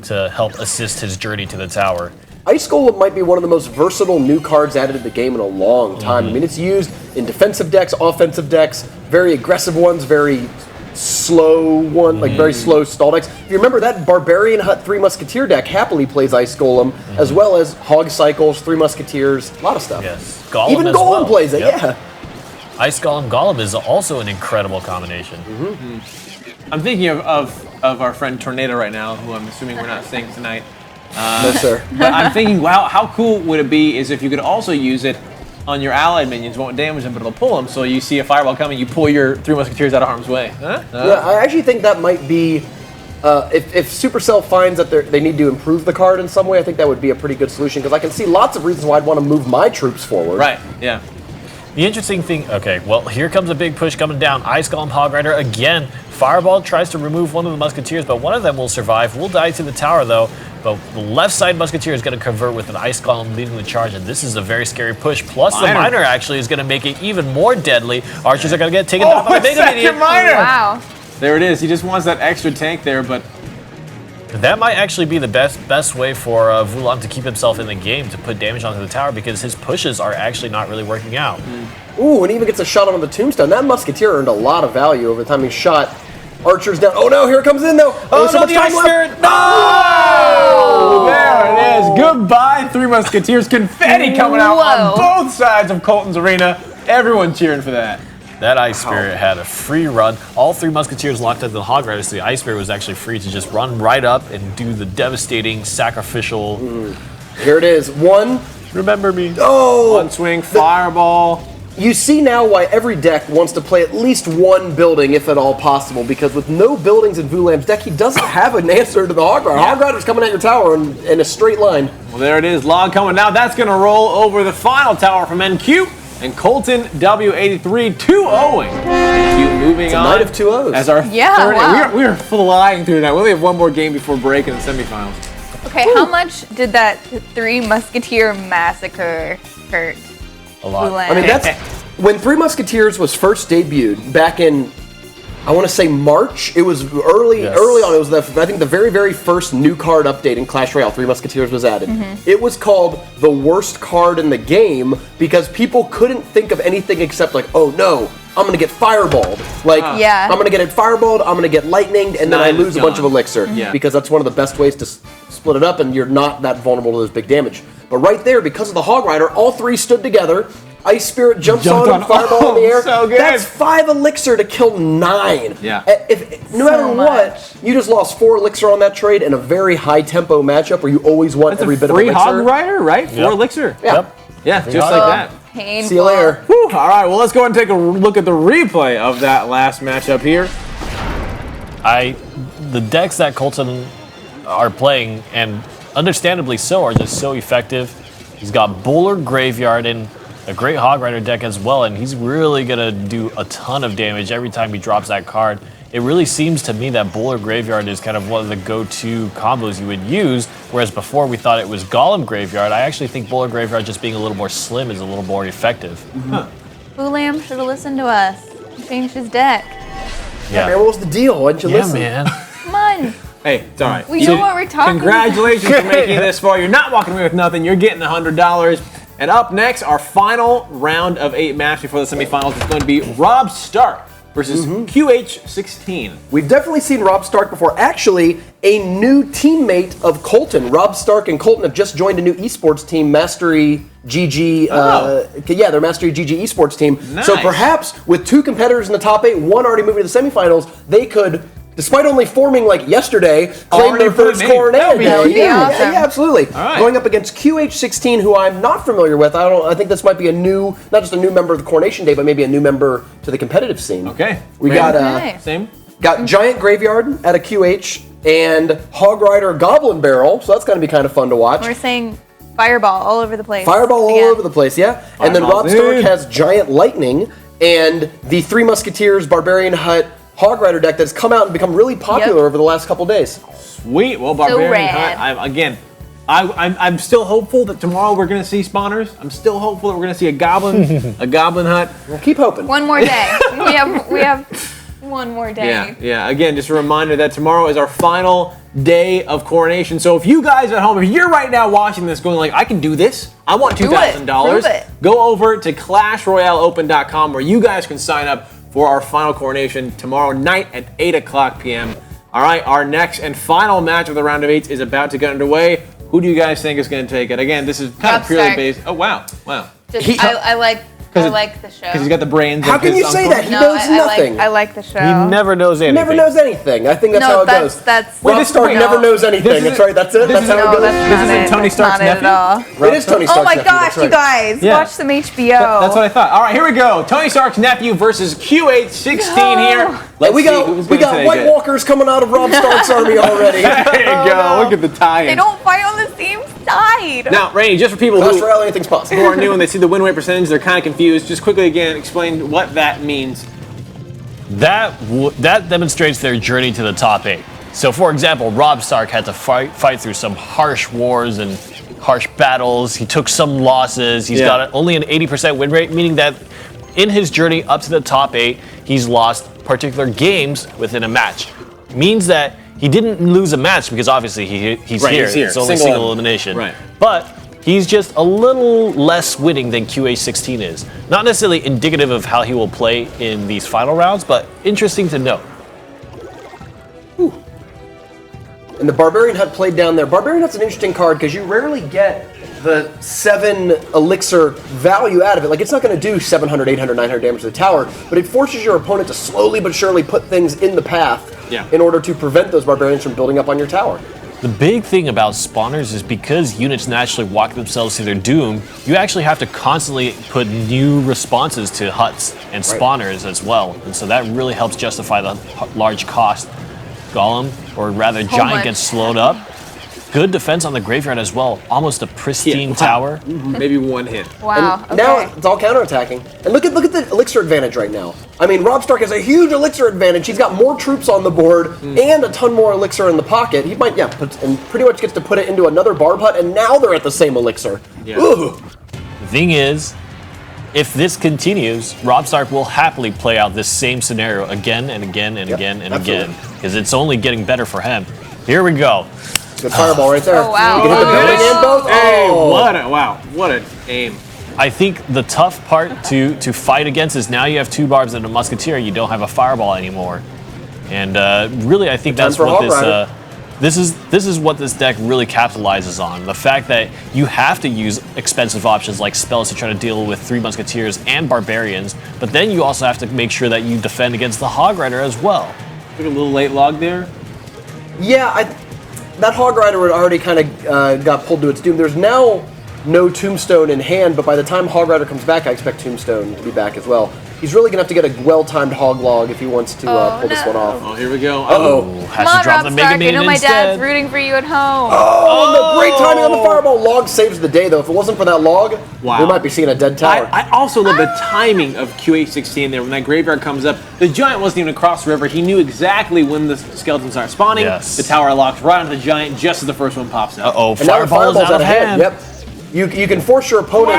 to help assist his journey to the tower. Ice Golem might be one of the most versatile new cards added to the game in a long time. I mean, it's used in defensive decks, offensive decks, very aggressive ones, very slow one, like very slow stall decks. If you remember, that Barbarian Hut 3 Musketeer deck happily plays Ice Golem, as well as Hog Cycles, 3 Musketeers, a lot of stuff. Yes, Golem Even as Golem well. plays it, Yep. yeah. Ice Golem is also an incredible combination. I'm thinking of our friend Tornado right now, who I'm assuming we're not seeing tonight. No, sir. But I'm thinking, wow, how cool would it be is if you could also use it on your allied minions. Won't damage them, but it'll pull them. So you see a Fireball coming, you pull your 3 Musketeers out of harm's way. Huh? Yeah, I actually think that might be, if Supercell finds that they need to improve the card in some way, I think that would be a pretty good solution, because I can see lots of reasons why I'd want to move my troops forward. Right, yeah. The interesting thing, okay, well, here comes a big push coming down. Ice Golem, Hog Rider again. Fireball tries to remove one of the Musketeers, but one of them will survive. Will die to the tower, though. But the left side Musketeer is going to convert with an Ice Golem leading the charge, and this is a very scary push. Plus, the Miner actually is going to make it even more deadly. Archers are going to get taken down by the Mega Minion. Miner! Wow. There it is. He just wants that extra tank there, but that might actually be the best way for Vulam to keep himself in the game, to put damage onto the tower, because his pushes are actually not really working out. Ooh, and he even gets a shot on the Tombstone. That Musketeer earned a lot of value over the time he shot. Archer's down. Oh no, here it comes in though. Oh so no, much the time Ice left. Spirit! No! Goodbye, Three Musketeers. Confetti coming out on both sides of Colton's arena. Everyone cheering for that. That Ice Spirit had a free run. All Three Musketeers locked into the Hog Rider, so the Ice Spirit was actually free to just run right up and do the devastating sacrificial. Here it is. One. Remember me. Oh! One swing, fireball. You see now why every deck wants to play at least one building, if at all possible, because with no buildings in Vulam's deck, he doesn't have an answer to the Hog Rider. Hog Rider's coming at your tower in a straight line. Well, there it is. Log coming now. That's going to roll over the final tower from NQ. And Colton W83 2-0. NQ moving on. Night of 2-0s. As our third. Wow. We are flying through tonight. We only have one more game before break in the semifinals. Okay, how much did that Three Musketeer massacre hurt? A lot. Duel? I mean, that's when Three Musketeers was first debuted back in, I want to say March. It was early on. It was I think the very, very first new card update in Clash Royale. Three Musketeers was added. It was called the worst card in the game because people couldn't think of anything except like, oh no, I'm gonna get fireballed. Like, I'm gonna get it fireballed. I'm gonna get lightninged, and then I lose a bunch of elixir because that's one of the best ways to split it up, and you're not that vulnerable to those big damage. But right there, because of the Hog Rider, all three stood together. Ice Spirit jumps on and fireball in the air. So good. That's 5 elixir to kill 9. Yeah. No matter what, you just lost 4 elixir on that trade in a very high tempo matchup where you always want every bit of elixir. Free Hog Rider, right? 4 elixir. Yeah. Yeah, just like that. Painful. See you later. Whew. All right, well, let's go ahead and take a look at the replay of that last matchup here. The decks that Colton are playing, and understandably so, are just so effective. He's got Bowler Graveyard and a great Hog Rider deck as well, and he's really gonna do a ton of damage every time he drops that card. It really seems to me that Bowler Graveyard is kind of one of the go-to combos you would use, whereas before we thought it was Golem Graveyard. I actually think Bowler Graveyard just being a little more slim is a little more effective. Vulam should have listened to us. He changed his deck. Yeah, man, what was the deal? Why didn't you listen? Man. Come on. Hey, it's all right. We know what we're talking Congratulations for making it this far. You're not walking away with nothing. You're getting $100. And up next, our final round of 8 match before the semifinals is going to be Rob Stark versus QH16. We've definitely seen Rob Stark before. Actually, a new teammate of Colton. Rob Stark and Colton have just joined a new esports team, Mastery GG. Their Mastery GG esports team. Nice. So perhaps with 2 competitors in the top 8, one already moving to the semifinals, they could, despite only forming like yesterday, claim their first Coronation. That would be awesome. Yeah, absolutely. right. Going up against QH16, who I'm not familiar with. I think this might be a new, not just a new member of the Coronation Day, but maybe a new member to the competitive scene. Okay. We got Same. got Giant Graveyard at a QH and Hog Rider Goblin Barrel, so that's going to be kind of fun to watch. We're saying Fireball all over the place. Fireball all over the place, yeah. And then Rob Fireball's Stark in. has Giant Lightning and the Three Musketeers Barbarian Hut Hog Rider deck that's come out and become really popular over the last couple days. Sweet. Well, Barbarian rad. Hut, I'm still hopeful that tomorrow we're going to see spawners. I'm still hopeful that we're going to see a goblin hut. Well, keep hoping. One more day. we have one more day. Yeah. Again, just a reminder that tomorrow is our final day of Coronation. So if you guys at home, if you're right now watching this going like, I can do this, I want $2,000, Prove it. go over to ClashRoyaleOpen.com where you guys can sign up for our final Coronation tomorrow night at 8 o'clock p.m. All right, our next and final match of the round of 8 is about to get underway. Who do you guys think is going to take it? Again, this is kind Rob of purely Stark. based. Oh, wow. I like the show. Because he's got the brains. How of can his you say uncle. that? He knows nothing. I like the show. He never knows anything. Never knows anything. I think that's how it goes. Rob Stark never knows anything. That's right. That's it. That's how it goes. This isn't Tony Stark's nephew? At all. It is Tony Stark's Oh my nephew, gosh, that's right. you guys, Yeah. watch some HBO. That's what I thought. All right, here we go. Tony Stark's nephew versus QH16 here. Let's we see who's got gonna take White it. Walkers coming out of Rob Stark's army already. There you go. no. Look at the tie-in. They don't fight on the same side. Now, Rainey, just for people Clash who Royale, anything's possible. are new and they see the win rate percentage, they're kind of confused. Just quickly again, explain what that means. That demonstrates their journey to the top 8. So, for example, Rob Stark had to fight through some harsh wars and harsh battles. He took some losses. He's got only an 80% win rate, meaning that in his journey up to the top 8, he's lost particular games within a match. Means that he didn't lose a match because obviously he's here. It's only single elimination. Right. But he's just a little less winning than QH16 is. Not necessarily indicative of how he will play in these final rounds, but interesting to note. and the Barbarian Hut played down there. Barbarian Hut's an interesting card because you rarely get the 7 elixir value out of it. Like, it's not going to do 700, 800, 900 damage to the tower, but it forces your opponent to slowly but surely put things in the path in order to prevent those Barbarians from building up on your tower. The big thing about spawners is because units naturally walk themselves to their doom, you actually have to constantly put new responses to huts and spawners as well. And so that really helps justify the large cost. Golem, or rather Giant, gets slowed up. Good defense on the graveyard as well. Almost a pristine tower. Maybe one hit. Wow. And now it's all counterattacking. And look at the elixir advantage right now. I mean, Rob Stark has a huge elixir advantage. He's got more troops on the board and a ton more elixir in the pocket. He might, and pretty much gets to put it into another Barb Hut, and now they're at the same elixir. Ooh. The thing is, if this continues, Rob Stark will happily play out this same scenario again and again and again and again, because it's only getting better for him. Here we go. Good fireball right there. Oh, wow. You can hit the building and both. Hey, what an aim. I think the tough part to fight against is now you have 2 barbs and a musketeer. You don't have a fireball anymore, and really I think that's what this is what this deck really capitalizes on. The fact that you have to use expensive options like spells to try to deal with 3 musketeers and barbarians, but then you also have to make sure that you defend against the Hog Rider as well. Took a little late log there. Yeah, that Hog Rider had already kind of got pulled to its doom. There's now no Tombstone in hand, but by the time Hog Rider comes back, I expect Tombstone to be back as well. He's really going to have to get a well-timed Hog Log if he wants to pull this one off. Oh, here we go. Has to drop the Mega Minion I know my instead. dad's rooting for you at home. And the great timing on the fireball. Log saves the day, though. If it wasn't for that log, we might be seeing a dead tower. I also love the timing of QH16 there. When that graveyard comes up, the Giant wasn't even across the river. He knew exactly when the skeletons start spawning. Yes. The tower locks right onto the Giant just as the first one pops up. Uh-oh, And now the Fireball is fireball's out of hand. Yep. You can force your opponent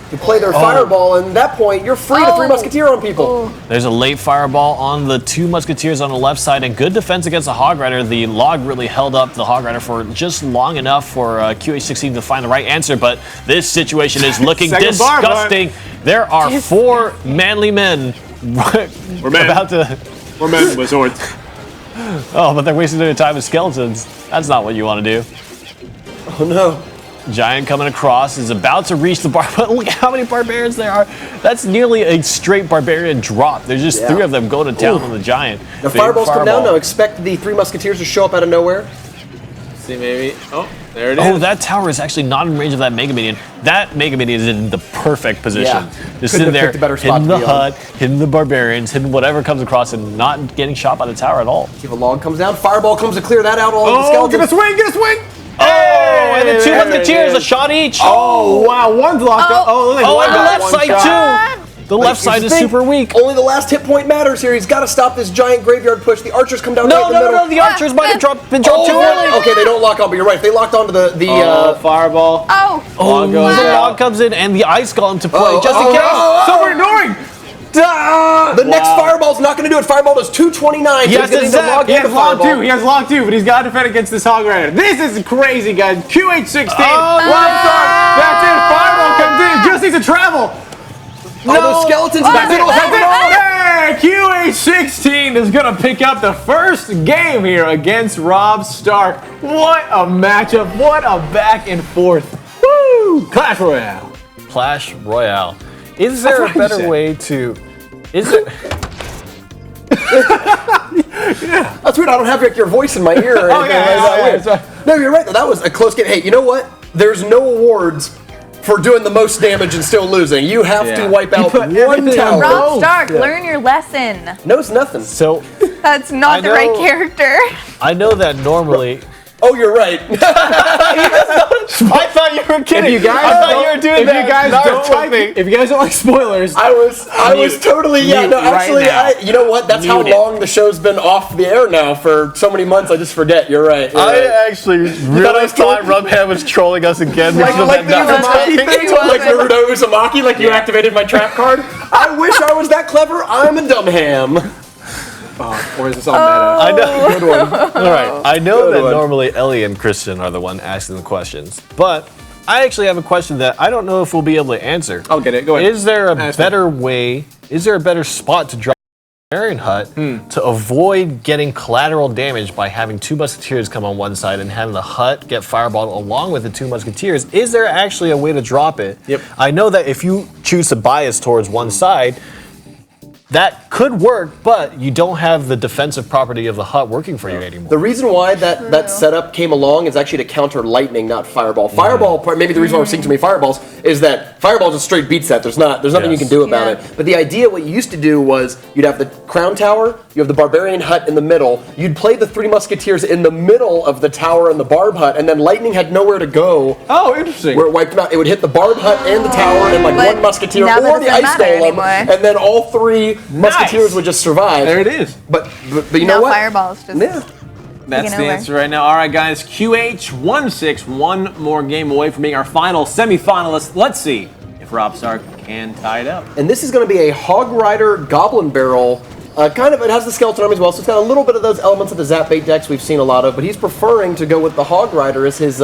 to play their fireball, and at that point, you're free to 3 Musketeer on people. There's a late fireball on the 2 Musketeers on the left side, and good defense against the Hog Rider. The log really held up the Hog Rider for just long enough for QH16 to find the right answer, but this situation is looking disgusting. There are 4 manly men about to... We're men with swords. Oh, but they're wasting their time with skeletons. That's not what you want to do. Oh, no. Giant coming across is about to reach the bar, but look at how many barbarians there are. That's nearly a straight barbarian drop. There's just 3 of them going to town on the Giant. The fireballs come down now. Expect the 3 Musketeers to show up out of nowhere. See, maybe. Oh, there it is. Oh, that tower is actually not in range of that Mega Minion. That Mega Minion is in the perfect position. Just sitting there, hitting the hut, hitting the barbarians, hitting whatever comes across, and not getting shot by the tower at all. See if a log comes down. Fireball comes to clear that out. All the skeletons. Get a swing, get a swing! Oh, and the 2 Musketeers, a shot each. Oh, wow, one's locked up. Oh, look like one and the got left one side shot. too. The left side is super weak. Only the last hit point matters here. He's got to stop this Giant graveyard push. The archers come down right in the middle. No, the archers might have been dropped too early. Okay, they don't lock on, but you're right. If they locked onto the fireball. The log comes in, and the ice golem to play just in case. So we're ignoring. The next fireball's not going to do it. Fireball does 229. He has log too, but he's got to defend against this Hog Rider. This is crazy, guys. QH16. That's it. Fireball comes in. Just needs to travel. The skeletons. Hey, QH16 is going to pick up the first game here against Rob Stark. What a matchup. What a back and forth. Woo! Clash Royale. Clash Royale. Is there a better way to... Is there... That's weird. I don't have like, your voice in my ear. Or No, you're right. That was a close game. Hey, you know what? There's no awards for doing the most damage and still losing. You have to wipe out one tower. Rob Stark, learn your lesson. No, it's nothing. So... That's not the right character. I know that normally... Oh, you're right. I thought you were kidding. If you guys don't like spoilers, I was totally you know what? That's how long the show's been off the air now for so many months. I just forget. You're right. I actually really thought Rubham was trolling us again. Like the Uzumaki thing, like Naruto Uzumaki, like you activated my trap card. I wish I was that clever. I'm a dumb ham. Or is this all meta? I know. Good one. All right. I know that normally Ellie and Christian are the one asking the questions, but I actually have a question that I don't know if we'll be able to answer. I'll get it. Go ahead. Is there a better way? Is there a better spot to drop Barbarian Hut to avoid getting collateral damage by having 2 Musketeers come on one side and having the Hut get fireballed along with the 2 Musketeers. Is there actually a way to drop it? Yep. I know that if you choose to bias towards one side, that could work, but you don't have the defensive property of the Hut working for you anymore. The reason why that setup came along is actually to counter lightning, not fireball. Fireball, maybe the reason why we're seeing so many fireballs is that fireball just straight beats that. There's nothing you can do about it. But the idea, what you used to do was you'd have the crown tower, you have the barbarian hut in the middle, you'd play the 3 musketeers in the middle of the tower and the barb hut, and then lightning had nowhere to go. Oh, interesting. Where it wiped them out. It would hit the barb hut and the tower and like one musketeer or the ice golem, and then all 3 musketeers would just survive. There it is. But you know what? Fireballs just. Yeah. That's the answer right now. All right, guys. QH16, one more game away from being our final semifinalist. Let's see if Rob Stark can tie it up. And this is going to be a Hog Rider Goblin Barrel. It has the Skeleton Army as well, so it's got a little bit of those elements of the Zap Bait decks we've seen a lot of, but he's preferring to go with the Hog Rider as his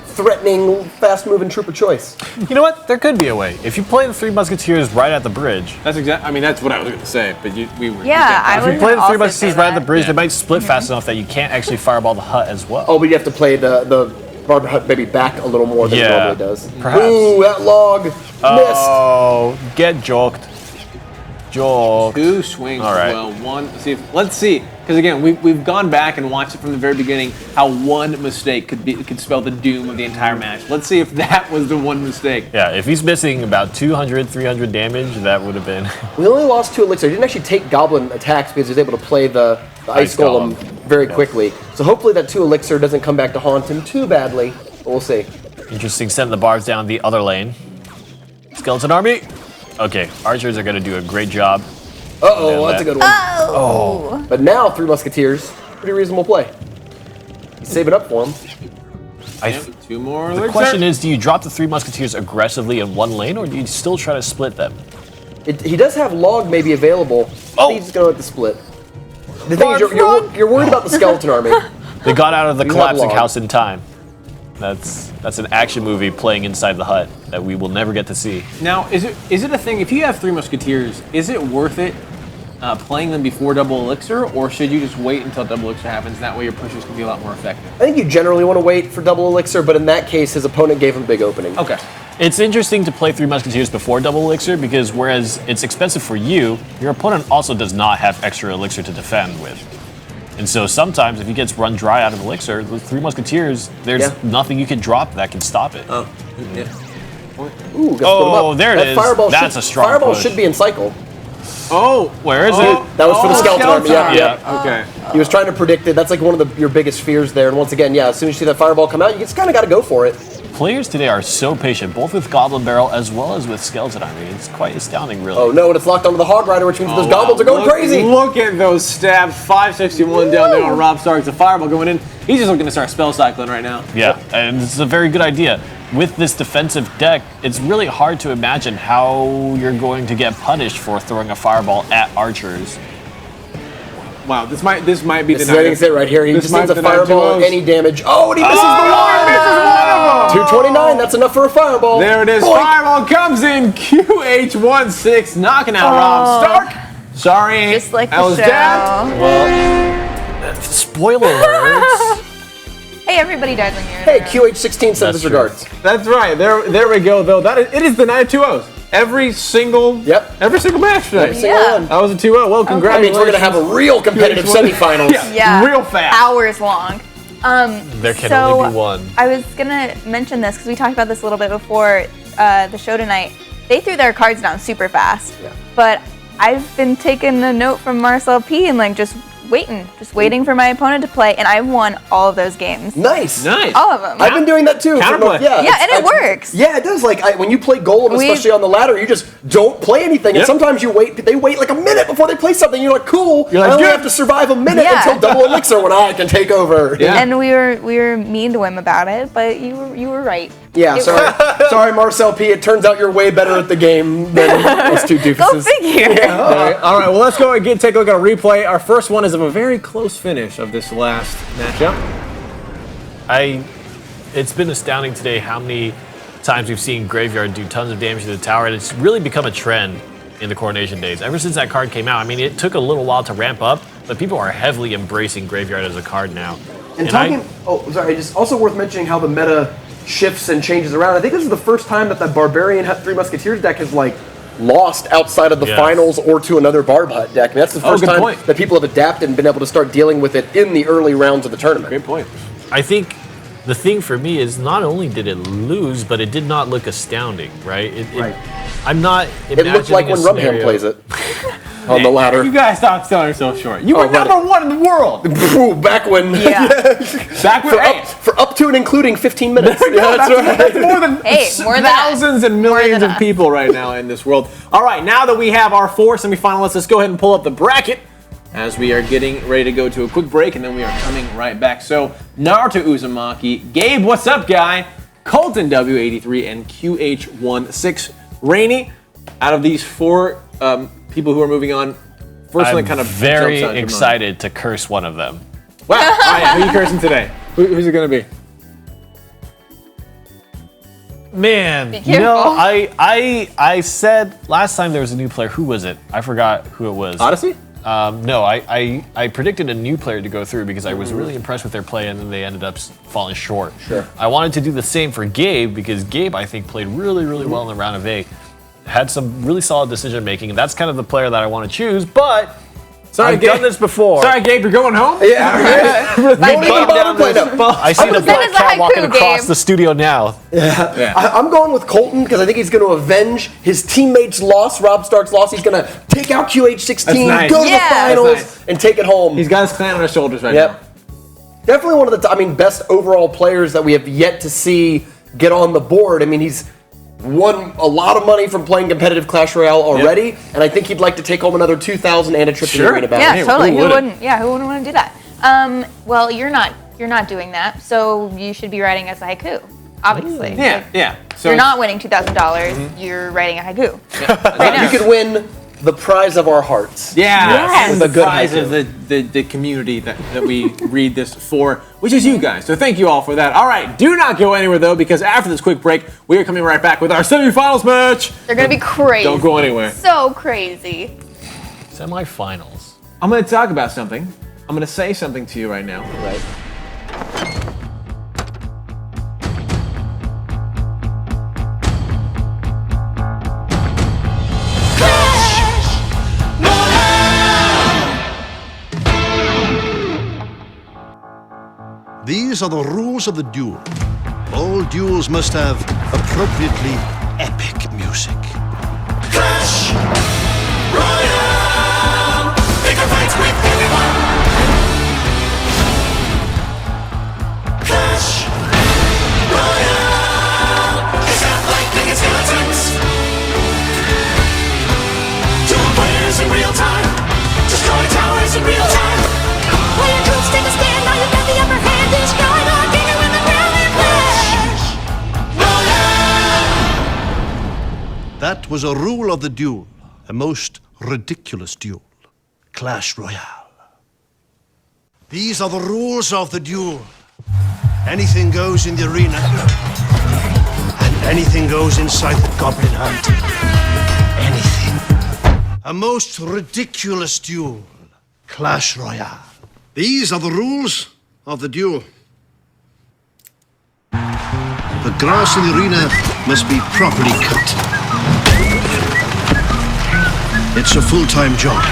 threatening, fast-moving troop of choice. You know what? There could be a way. If you play the 3 Musketeers right at the bridge. That's exactly. I mean, that's what I was going to say. But we were. Yeah, I If would. you play the 3 Musketeers right at the bridge, they might split fast enough that you can't actually fireball the Hut as well. Oh, but you have to play the Barb Hut maybe back a little more than it normally does. Perhaps. Ooh, that log missed. Oh, get joked. Joke. 2 swings. All right. Well, one. Let's see. Because again, we've gone back and watched it from the very beginning. How one mistake could spell the doom of the entire match. Let's see if that was the one mistake. Yeah, if he's missing about 200, 300 damage, that would have been. We only lost 2 elixir. He didn't actually take Goblin attacks because he was able to play the Ice Golem very quickly. So hopefully that 2 elixir doesn't come back to haunt him too badly. But we'll see. Interesting, sending the barbs down the other lane. Skeleton Army. Okay, archers are going to do a great job. Uh-oh, that's a good one. Oh. But now 3 Musketeers, pretty reasonable play. He's saving up for him. 2 more. The question is, do you drop the 3 Musketeers aggressively in one lane, or do you still try to split them? He does have log maybe available. I think he's going to let the split. The thing is, you're worried about the Skeleton Army. They got out of the You have collapsing log. house in time. That's an action movie playing inside the hut that we will never get to see. Now, is it a thing? If you have 3 Musketeers, is it worth it playing them before double elixir, or should you just wait until double elixir happens? That way your pushes can be a lot more effective. I think you generally want to wait for double elixir, but in that case, his opponent gave him a big opening. Okay. It's interesting to play 3 Musketeers before double elixir because whereas it's expensive for you, your opponent also does not have extra elixir to defend with. And so sometimes if he gets run dry out of elixir, with 3 Musketeers, there's nothing you can drop that can stop it. Oh, yeah. Ooh, got to put him up. There it is. Fireball That's a strong Fireball push. should be in cycle. Oh, Where is it? That was for the Skeleton Army. Yeah. Okay. He was trying to predict it. That's like one of your biggest fears there. And once again, as soon as you see that Fireball come out, you just kind of got to go for it. Players today are so patient, both with Goblin Barrel as well as with Skeleton Army. It's quite astounding, really. Oh no, and it's locked onto the Hog Rider, which means those goblins are going crazy. Look at those stabs. 561 down there on Rob Stark. The fireball going in. He's just looking to start spell cycling right now. Yeah, and it's a very good idea. With this defensive deck, it's really hard to imagine how you're going to get punished for throwing a fireball at archers. Wow, this might be the This is it right here. He just needs a fireball, any damage. Oh, and he misses the one! 229, that's enough for a fireball. There it is. Boink. Fireball comes in. QH16 knocking out Rob Stark. Sorry, Just like I was the show. daft. Well, spoiler alert. Hey, everybody dies when you're. Hey, QH16 sends his regards. That's right. There we go. Though it is the night of 2-0s. Every single match tonight. Every single one. That was a 2-0. Well, That congratulations. means we're going to have a real competitive semifinals. Yeah, real fast. hours long. There can only be one. I was gonna mention this because we talked about this a little bit before the show tonight. They threw their cards down super fast, but I've been taking a note from Marcel P and just waiting for my opponent to play, and I've won all of those games. Nice. All of them. I've been doing that too. Counterplay. Yeah, and it works. Yeah, it does. When you play Golem, especially on the ladder, you just don't play anything. And sometimes they wait like a minute before they play something. You're like, cool. I only have to survive a minute until double elixir when I can take over. Yeah. And we were mean to him about it, but you were right. Yeah, sorry, Marcel P. It turns out you're way better at the game than those two doofuses. Go figure. Yeah. All right, well, let's go and take a look at a replay. Our first one is of a very close finish of this last matchup. It's been astounding today how many times we've seen Graveyard do tons of damage to the tower, and it's really become a trend in the Coronation days. Ever since that card came out, I mean, it took a little while to ramp up, but people are heavily embracing Graveyard as a card now. And just also worth mentioning how the meta shifts and changes around. I think this is the first time that the Barbarian Three Musketeers deck has like lost outside of the finals or to another Barb Hut deck. I mean, that's the first time that people have adapted and been able to start dealing with it in the early rounds of the tournament. Great point. I think the thing for me is not only did it lose, but it did not look astounding, right? I'm not imagining it looked like when Rumham plays it on the ladder. You guys stop selling yourself short. You were number one in the world. Back when. Yeah. Back when. For up to and including 15 minutes. That's more than thousands and millions of people right now in this world. All right, now that we have our 4 semifinalists, let's go ahead and pull up the bracket as we are getting ready to go to a quick break, and then we are coming right back. So, Naruto Uzumaki, Gabe, what's up, guy? Colton W83 and QH16. Rainey, out of these 4 people who are moving on, first one kind of very excited to curse one of them. Wow! All right, who are you cursing today? Who's it going to be? Man, you know, I said last time there was a new player. Who was it? I forgot who it was. Odyssey? No, I predicted a new player to go through because I was really impressed with their play, and then they ended up falling short. Sure. I wanted to do the same for Gabe because Gabe, I think, played really, really well in the round of 8. Had some really solid decision making, and that's kind of the player that I want to choose. But I've done this before. Sorry, Gabe, you're going home? Yeah. I see the black cat walking across the studio now. Yeah. I'm going with Colton because I think he's going to avenge his teammates' loss, Rob Stark's loss. He's going to take out QH16, go to the finals, and take it home. He's got his clan on his shoulders right now. Definitely one of the best overall players that we have yet to see get on the board. I mean, he's won a lot of money from playing competitive Clash Royale already, and I think he'd like to take home another 2,000 and a trip to the arena battle. Yeah, totally. Who wouldn't? Yeah, who wouldn't want to do that? Well, you're not doing that, so you should be writing us a haiku, obviously. Yeah. So you're not winning $2,000. You're writing a haiku. You could win the prize of our hearts. Yes. The prize of the community that we read this for, which is you guys. So thank you all for that. All right, do not go anywhere though, because after this quick break, we are coming right back with our semifinals match. They're gonna be crazy. Don't go anywhere. So crazy. Semifinals. I'm gonna talk about something. I'm gonna say something to you right now. Right. These are the rules of the duel. All duels must have appropriately epic music. Clash Royale! Pick a fight with anyone! Clash Royale! It's not lightning, it's skeletons! Duel players in real time! Destroy towers in real time! While your troops take a stand, now you've got the upper hand! Destroy the king and win the crown and Clash Royale! That was a rule of the duel, a most ridiculous duel. Clash Royale. These are the rules of the duel. Anything goes in the arena, and anything goes inside the goblin hunt. Anything. A most ridiculous duel. Clash Royale. These are the rules of the duel. The grass in the arena must be properly cut. It's a full-time job.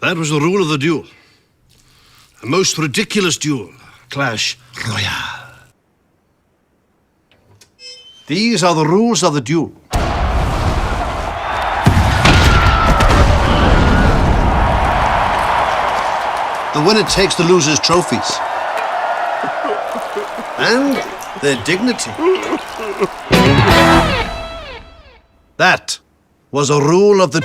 That was the rule of the duel. A most ridiculous duel. Clash Royale. These are the rules of the duel. The winner takes the loser's trophies. And their dignity. That was a rule of the...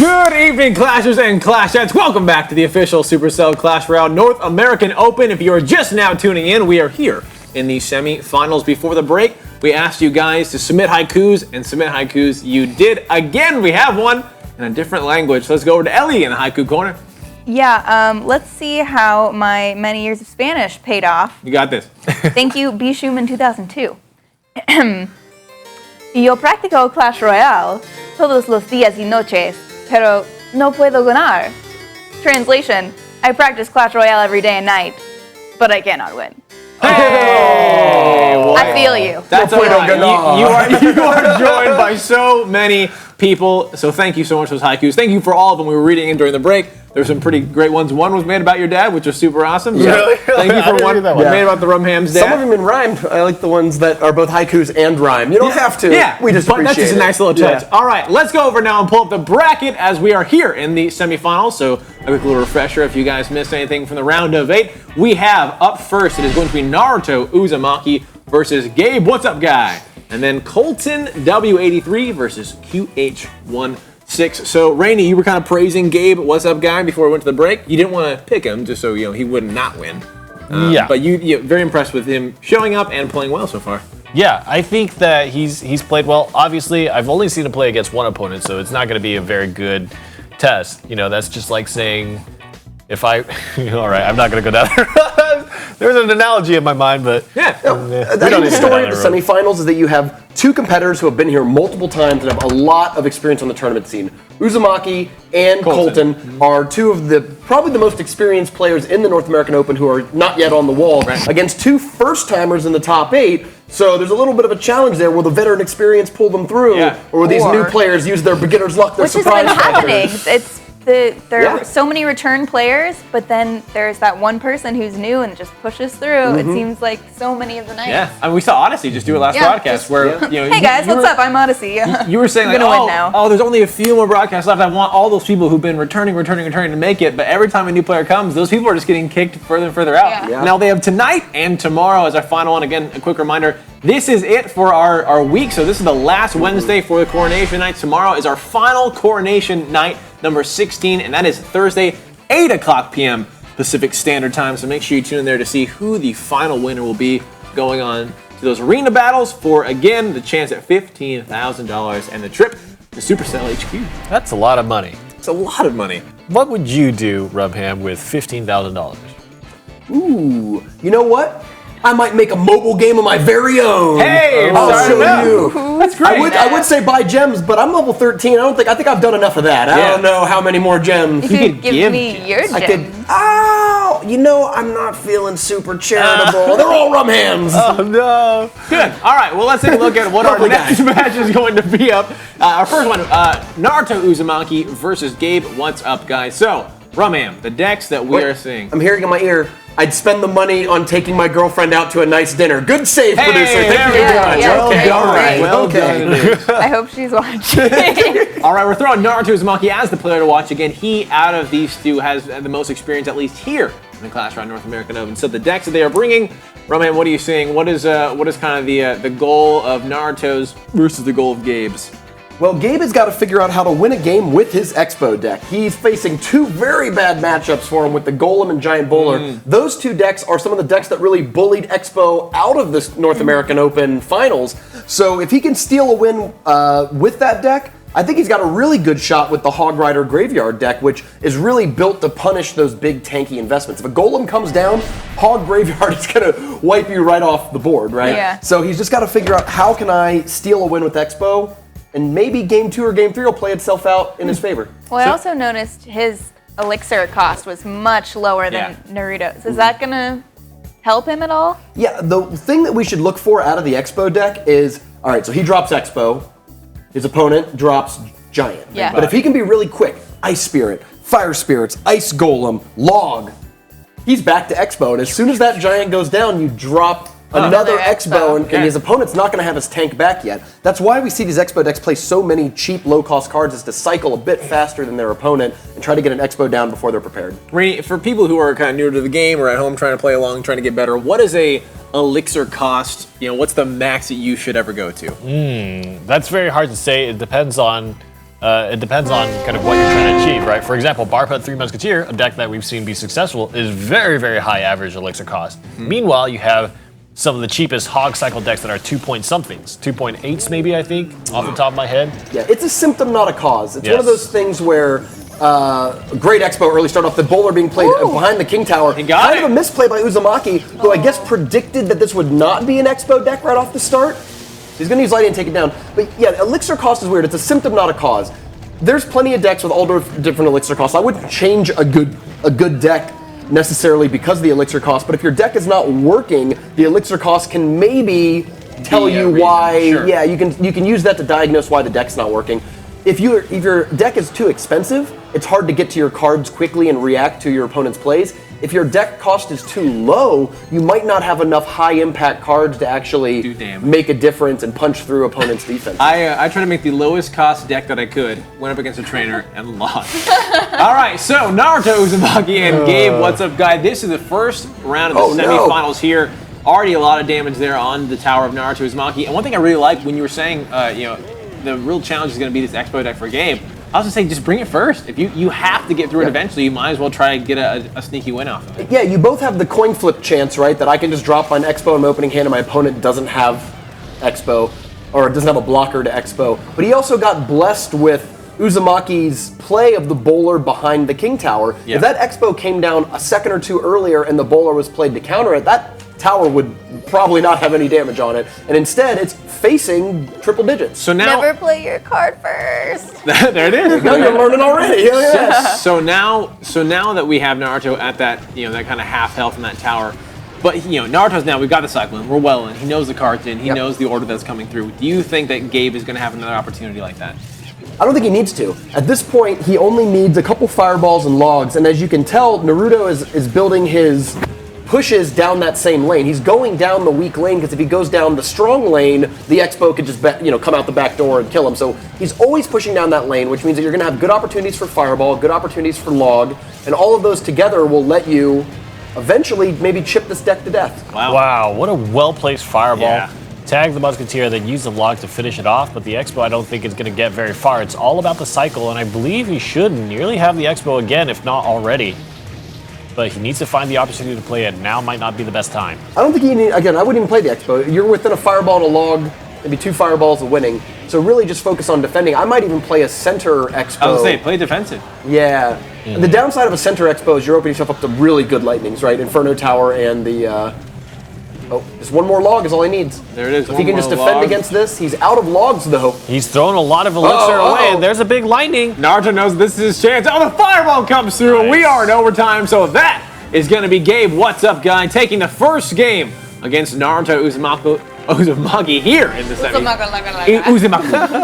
Good evening, Clashers and Clashettes. Welcome back to the official Supercell Clash Royale North American Open. If you are just now tuning in, we are here in the semifinals. Before the break, we asked you guys to submit haikus, and submit haikus you did. Again, we have one in a different language. So let's go over to Ellie in the haiku corner. Yeah, let's see how my many years of Spanish paid off. You got this. Thank you, Bishum in 2002. Yo practico Clash Royale todos los días y noches, pero no puedo ganar. Translation, I practice Clash Royale every day and night, but I cannot win. Hey, I feel you. That's all right. You are joined by so many people. So thank you so much for those haikus. Thank you for all of them. We were reading in during the break. There's some pretty great ones. One was made about your dad, which was super awesome. So Really? Thank you for one. Made about the Rumham's dad. Some of them in rhyme. I like the ones that are both haikus and rhyme. You don't have to. Yeah, We just but that's appreciate just a it. nice little touch. Yeah. All right, let's go over now and pull up the bracket as we are here in the semifinals. So a quick little refresher if you guys missed anything from the round of 8. We have up first, it is going to be Naruto Uzumaki versus Gabe. What's up, guy? And then Colton W83 versus QH16. So, Rainey, you were kind of praising Gabe, what's up, guy, before we went to the break. You didn't want to pick him just so he would not win. Yeah. But you're very impressed with him showing up and playing well so far. Yeah, I think that he's played well. Obviously, I've only seen him play against one opponent, so it's not going to be a very good test. That's just like saying, if I... all right, I'm not going to go down there. There's an analogy in my mind, but... Yeah. The end story of the semifinals is that you have two competitors who have been here multiple times and have a lot of experience on the tournament scene. Uzumaki and Colton are two of probably the most experienced players in the North American Open who are not yet on the wall against two first-timers in the top 8. So there's a little bit of a challenge there. Will the veteran experience pull them through, or will these new players use their beginner's luck, their surprise Which is what's happening. factor? There are so many return players, but then there's that one person who's new and just pushes through. It seems like so many of the nights. Yeah, I mean, we saw Odyssey just do it last broadcast where, hey guys, what's up? I'm Odyssey. You were saying, I'm gonna win now. there's only a few more broadcasts left. I want all those people who've been returning to make it, but every time a new player comes, those people are just getting kicked further and further out. Yeah. Now they have tonight and tomorrow as our final one. Again, a quick reminder, this is it for our week. So this is the last Wednesday for the Coronation night. Tomorrow is our final Coronation night, number 16, and that is Thursday, 8 o'clock p.m. Pacific Standard Time. So make sure you tune in there to see who the final winner will be going on to those arena battles for, again, the chance at $15,000 and the trip to Supercell HQ. That's a lot of money. It's a lot of money. What would you do, Rubham, with $15,000? Ooh, you know what? I might make a mobile game of my very own. Hey, I'll show you. That's great. I would say buy gems, but I'm level 13. I think I've done enough of that. I don't know how many more gems. You could give me your gems. I'm not feeling super charitable. They're all rum hams. Oh, no. Good. All right. Well, let's take a look at what our next match is going to be up. Our first one, Naruto Uzumaki versus Gabe. What's up, guys? So, Rumham, the decks that we are seeing. I'm hearing in my ear, I'd spend the money on taking my girlfriend out to a nice dinner. Good save, producer. Thank you very much. Well done. I hope she's watching. All right, we're throwing Naruto Uzumaki as the player to watch. Again, he, out of these two, has the most experience, at least here in the Clash Royale North American Open. So the decks that they are bringing, Roman, what are you seeing? What is kind of the goal of Naruto's versus the goal of Gabe's? Well, Gabe has got to figure out how to win a game with his Expo deck. He's facing two very bad matchups for him with the Golem and Giant Bowler. Those two decks are some of the decks that really bullied Expo out of this North American Open finals. So if he can steal a win with that deck, I think he's got a really good shot with the Hog Rider Graveyard deck, which is really built to punish those big tanky investments. If a Golem comes down, Hog Graveyard is going to wipe you right off the board, right? Yeah. So he's just got to figure out how can I steal a win with Expo, and maybe game 2 or game 3 will play itself out in his favor. Well, I also noticed his elixir cost was much lower than Naruto's. Is that going to help him at all? Yeah, the thing that we should look for out of the Expo deck is, all right, so he drops Expo, his opponent drops Giant. Yeah. But if he can be really quick, Ice Spirit, Fire Spirits, Ice Golem, Log, he's back to Expo, and as soon as that Giant goes down, you drop another Expo, and his opponent's not going to have his tank back yet. That's why we see these Expo decks play so many cheap, low-cost cards, is to cycle a bit faster than their opponent and try to get an Expo down before they're prepared. Rainey, for people who are kind of newer to the game or at home trying to play along, trying to get better, what is a elixir cost? What's the max that you should ever go to? That's very hard to say. It depends on It depends on kind of what you're trying to achieve, right? For example, Barput 3 Musketeer, a deck that we've seen be successful, is very, very high average elixir cost. Meanwhile, you have some of the cheapest Hog Cycle decks that are 2-point-somethings. 2.8s maybe, I think, off the top of my head. Yeah, it's a symptom, not a cause. It's one of those things where great Expo early start off, the bowler being played behind the King Tower. Kind of a misplay by Uzumaki, who I guess predicted that this would not be an Expo deck right off the start. He's going to use Lighting and take it down. But yeah, elixir cost is weird. It's a symptom, not a cause. There's plenty of decks with all different elixir costs. I wouldn't change a good deck necessarily because of the elixir cost, but if your deck is not working, the elixir cost can maybe tell you why. Sure. Yeah, you can use that to diagnose why the deck's not working. If your deck is too expensive, it's hard to get to your cards quickly and react to your opponent's plays. If your deck cost is too low, you might not have enough high impact cards to actually make a difference and punch through opponent's defense. I tried to make the lowest cost deck that I could, went up against a trainer, and lost. All right, so Naruto, Uzumaki, and Gabe, what's up, guys? This is the first round of the semifinals here. Already a lot of damage there on the tower of Naruto, Uzumaki. And one thing I really like when you were saying, the real challenge is going to be this Expo deck for Gabe. I was just saying, just bring it first. If you have to get through it eventually, you might as well try and get a sneaky win off of it. Yeah, you both have the coin flip chance, right? That I can just drop an Expo in my opening hand and my opponent doesn't have Expo, or doesn't have a blocker to Expo. But he also got blessed with Uzumaki's play of the bowler behind the King Tower. If that Expo came down a second or two earlier and the bowler was played to counter it, that tower would probably not have any damage on it. And instead, it's facing triple digits. So now, never play your card first. There it is. Now you're learning already. Yes. So now that we have Naruto at that, that kind of half health in that tower, but Naruto's now, we've got the cycle in, we're well in, he knows the cards in, he knows the order that's coming through. Do you think that Gabe is going to have another opportunity like that? I don't think he needs to. At this point, he only needs a couple fireballs and logs, and as you can tell, Naruto is building his pushes down that same lane. He's going down the weak lane because if he goes down the strong lane, the Expo could just come out the back door and kill him. So he's always pushing down that lane, which means that you're going to have good opportunities for fireball, good opportunities for log, and all of those together will let you eventually maybe chip this deck to death. Wow, what a well-placed fireball. Tag the Musketeer, then use the log to finish it off, but the Expo I don't think is going to get very far. It's all about the cycle, and I believe he should nearly have the Expo again, if not already. But he needs to find the opportunity to play it. Now might not be the best time. I don't think I wouldn't even play the Expo. You're within a fireball and a log, maybe 2 fireballs of winning. So really just focus on defending. I might even play a center Expo. I was going to say, play defensive. Yeah. The downside of a center Expo is you're opening yourself up to really good lightnings, right? Inferno Tower and the... just one more log is all he needs. There it is. If he can just defend against this, he's out of logs though. He's throwing a lot of elixir away, and there's a big lightning. Naruto knows this is his chance. Oh, the fireball comes through, and we are in overtime, so that is going to be Gabe. What's up, guy? Taking the first game against Naruto Uzumaki here in the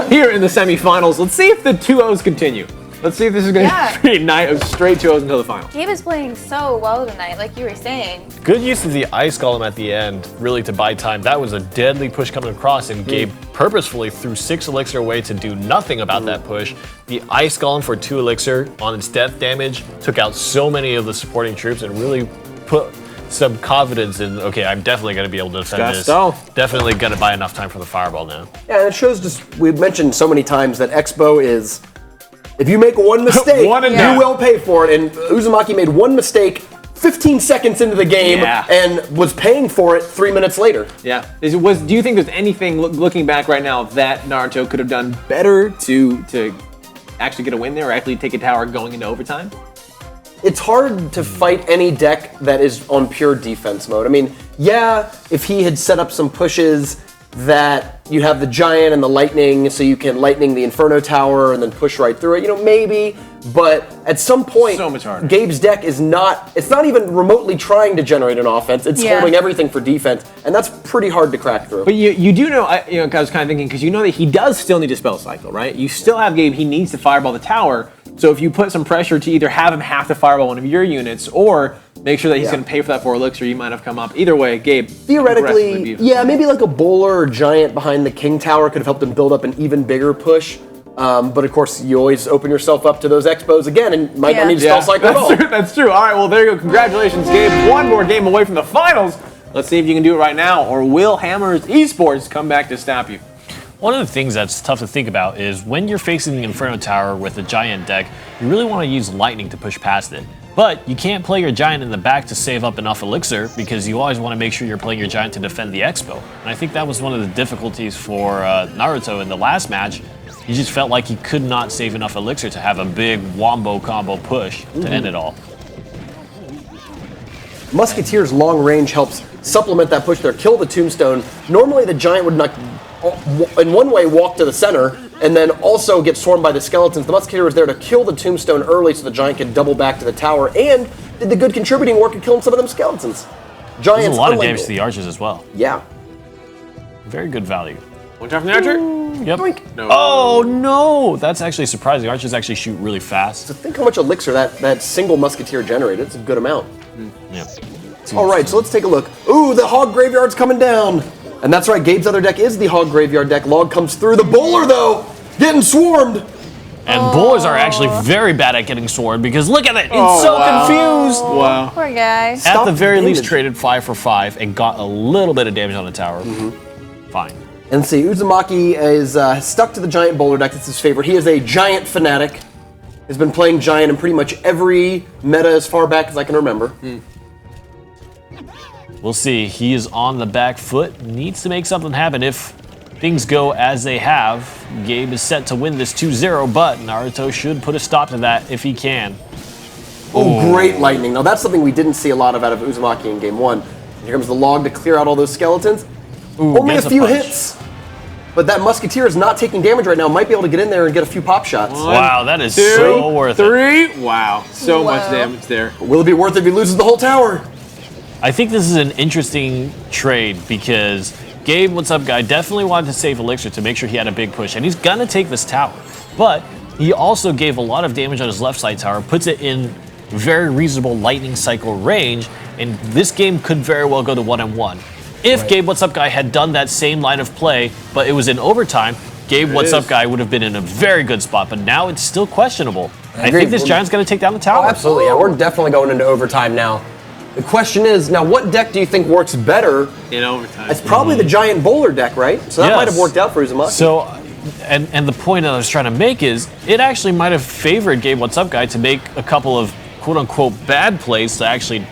here in the semifinals. Let's see if the 2-0s continue. Let's see if this is going to be a night of straight 2-0s until the final. Gabe is playing so well tonight, like you were saying. Good use of the Ice Golem at the end, really to buy time. That was a deadly push coming across, and Gabe purposefully threw 6 elixir away to do nothing about that push. The Ice Golem for 2 elixir on its death damage took out so many of the supporting troops and really put some confidence in, okay, I'm definitely going to be able to defend this. Definitely going to buy enough time for the fireball now. Yeah, and it shows just, we've mentioned so many times that Expo is... If you make one mistake, you will pay for it. And Uzumaki made one mistake 15 seconds into the game and was paying for it 3 minutes later. Yeah. Do you think there's anything, looking back right now, that Naruto could have done better to actually get a win there or actually take a tower going into overtime? It's hard to fight any deck that is on pure defense mode. I mean, if he had set up some pushes that you have the giant and the lightning, so you can lightning the Inferno Tower and then push right through it. Maybe, but at some point, so much harder. Gabe's deck is it's not even remotely trying to generate an offense. It's holding everything for defense, and that's pretty hard to crack through. But you do know, I was kind of thinking, because you know that he does still need to spell cycle, right? You still have Gabe, he needs to fireball the tower, so if you put some pressure to either have him have to fireball one of your units, or make sure that he's going to pay for that 4 elixir, you might have come up. Either way, Gabe, theoretically, maybe like a bowler or giant behind the King Tower could have helped him build up an even bigger push. But of course, you always open yourself up to those Expos again and might not need to spell cycle at all. That's true. All right, well, there you go. Congratulations, Gabe. One more game away from the finals. Let's see if you can do it right now, or will Hammers Esports come back to stop you? One of the things that's tough to think about is when you're facing the Inferno Tower with a giant deck, you really want to use lightning to push past it. But you can't play your giant in the back to save up enough elixir because you always want to make sure you're playing your giant to defend the expo. And I think that was one of the difficulties for Naruto in the last match. He just felt like he could not save enough elixir to have a big wombo combo push to end it all. Musketeer's long range helps supplement that push there, kill the tombstone. Normally the giant would not, in one way, walk to the center and then also get swarmed by the skeletons. The Musketeer was there to kill the tombstone early so the giant could double back to the tower and did the good contributing work of killing some of them skeletons. Giants, there's a lot of damage to the archers as well. Yeah. Very good value. One time from the archer? Yep. No. Oh no! That's actually surprising. Archers actually shoot really fast. So think how much elixir that single Musketeer generated. It's a good amount. Yeah. All right, so let's take a look. Ooh, the Hog Graveyard's coming down. And that's right, Gabe's other deck is the Hog Graveyard deck. Log comes through. The Bowler, though, getting swarmed. And bowlers are actually very bad at getting swarmed because look at it, it's so confused. Wow. Poor guy. At the very least, traded 5 for 5 and got a little bit of damage on the tower. Fine. And see, Uzumaki is stuck to the Giant Bowler deck. That's his favorite. He is a Giant fanatic. Has been playing Giant in pretty much every meta as far back as I can remember. We'll see. He is on the back foot. Needs to make something happen. If things go as they have, Gabe is set to win this 2-0, but Naruto should put a stop to that if he can. Oh, great lightning. Now, that's something we didn't see a lot of out of Uzumaki in Game 1. Here comes the Log to clear out all those skeletons. Only a few hits. But that Musketeer is not taking damage right now. Might be able to get in there and get a few pop shots. Wow, that is so worth it. 3. Wow. So much damage there. Will it be worth it if he loses the whole tower? I think this is an interesting trade because Gabe, what's up, guy, definitely wanted to save elixir to make sure he had a big push, and he's gonna take this tower. But he also gave a lot of damage on his left side tower, puts it in very reasonable lightning cycle range, and this game could very well go to 1-1. If Gabe, what's up, guy, had done that same line of play, but it was in overtime, Gabe, what's up, guy, would have been in a very good spot, but now it's still questionable. I think this Giant's gonna take down the tower. Oh, absolutely, yeah, we're definitely going into overtime now. The question is, now what deck do you think works better? In overtime. It's probably the Giant Bowler deck, right? So that might have worked out for Uzumaki. So, and the point that I was trying to make is, it actually might have favored Gabe What's Up Guy to make a couple of quote-unquote bad plays to actually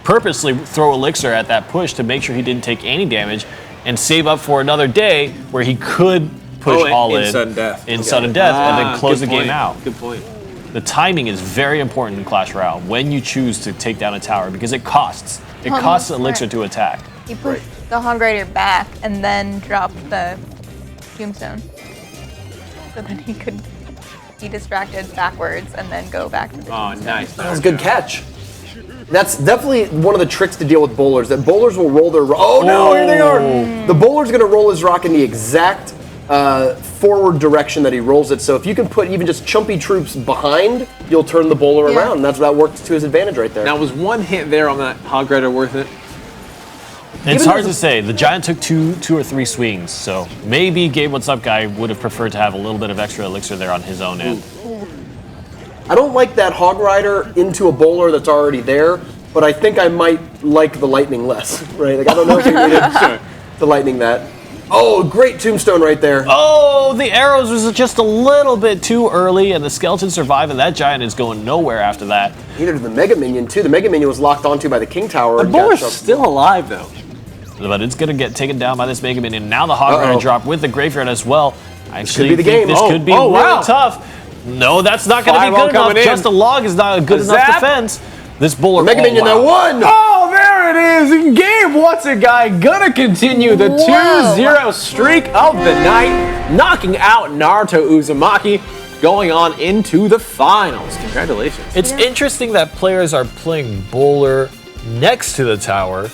purposely throw elixir at that push to make sure he didn't take any damage and save up for another day where he could push all in sudden death. In sudden death and then close the game out. Good point. The timing is very important in Clash Royale when you choose to take down a tower because it costs. It costs elixir to attack. He pushed the Hog Rider back and then dropped the tombstone. So then he could be distracted backwards and then go back to the tombstone. Nice. That was a good catch. That's definitely one of the tricks to deal with bowlers, that bowlers will roll their... Oh, no, here they are! The bowler's going to roll his rock in the exact forward direction that he rolls it. So if you can put even just chumpy troops behind, you'll turn the bowler around. And that works to his advantage right there. Now, was one hit there on that Hog Rider worth it? It's hard to say. The Giant took two or three swings, so maybe Gabe What's Up Guy would have preferred to have a little bit of extra elixir there on his own end. I don't like that Hog Rider into a bowler that's already there, but I think I might like the lightning less, right? Like, I don't know if you needed the lightning that. Oh, great tombstone right there. Oh, the arrows was just a little bit too early, and the skeleton survived, and that Giant is going nowhere after that. Neither did the Mega Minion, too. The Mega Minion was locked onto by the King Tower. The bowler's still alive, though. But it's going to get taken down by this Mega Minion. Now the Hog Rider drop with the Graveyard as well. I actually think this could be really tough. No, that's not going to be good enough. Just a log is not a good enough defense. This bowler... Mega Minion that won! Oh, there it is! And Gabe What's a Guy gonna continue the 2-0 streak of the night, knocking out Naruto Uzumaki, going on into the finals. Congratulations. It's interesting that players are playing bowler next to the tower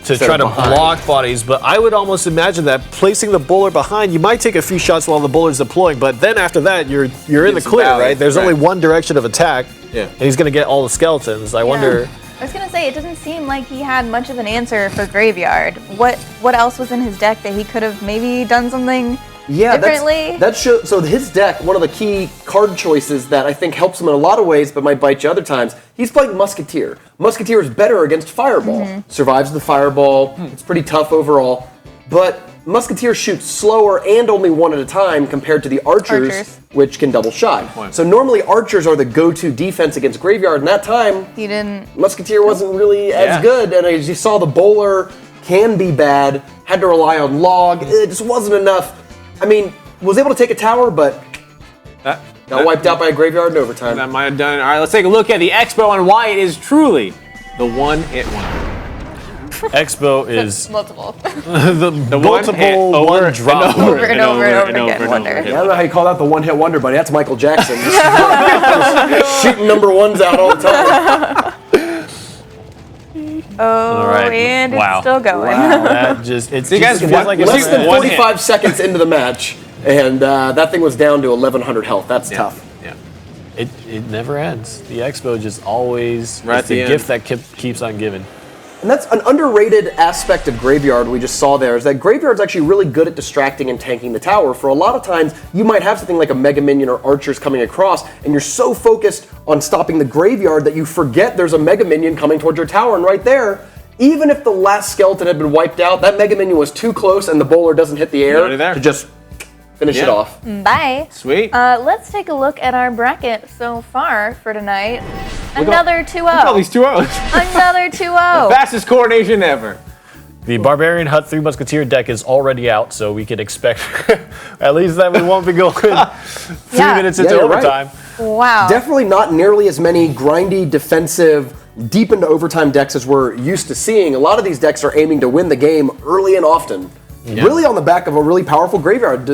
to try to block bodies, but I would almost imagine that placing the bowler behind, you might take a few shots while the bowler's deploying, but then after that, you're in the clear, right? There's only one direction of attack, and he's going to get all the skeletons. I wonder... I was going to say, it doesn't seem like he had much of an answer for Graveyard. What else was in his deck that he could have maybe done something differently? So his deck, one of the key card choices that I think helps him in a lot of ways, but might bite you other times, he's playing Musketeer. Musketeer is better against Fireball. Survives the Fireball. It's pretty tough overall. But Musketeers shoot slower and only one at a time compared to the archers. Which can double shot. So normally archers are the go-to defense against Graveyard, and that time he didn't. Musketeer wasn't really as good, and as you saw, the bowler can be bad, had to rely on log, it just wasn't enough. I mean, was able to take a tower, but got wiped out by a Graveyard in overtime. That might have done it. All right, let's take a look at the Expo and why it is truly the one-hit wonder. Expo is multiple. the multiple one drop over and over again wonder. I don't know how you call that the one-hit wonder, buddy. That's Michael Jackson. Just shooting number ones out all the time. Oh, right. And it's still going. Wow. That just, it you guys feels like less it's than 45 seconds into the match, and that thing was down to 1,100 health. That's tough. Yeah. It never ends. The Expo just always it's the gift that keeps on giving. And that's an underrated aspect of Graveyard we just saw there, is that Graveyard's actually really good at distracting and tanking the tower. For a lot of times, you might have something like a Mega Minion or Archers coming across, and you're so focused on stopping the Graveyard that you forget there's a Mega Minion coming towards your tower, and right there, even if the last skeleton had been wiped out, that Mega Minion was too close and the bowler doesn't hit the air to just finish it off. Bye. Sweet. Let's take a look at our bracket so far for tonight. Another 2-0. Look at all these 2-0s. Another 2-0. Fastest coronation ever. The Barbarian Hut 3 Musketeer deck is already out, so we can expect at least that we won't be going 3 minutes into overtime. Right. Wow. Definitely not nearly as many grindy, defensive, deep into overtime decks as we're used to seeing. A lot of these decks are aiming to win the game early and often. Really on the back of a really powerful Graveyard.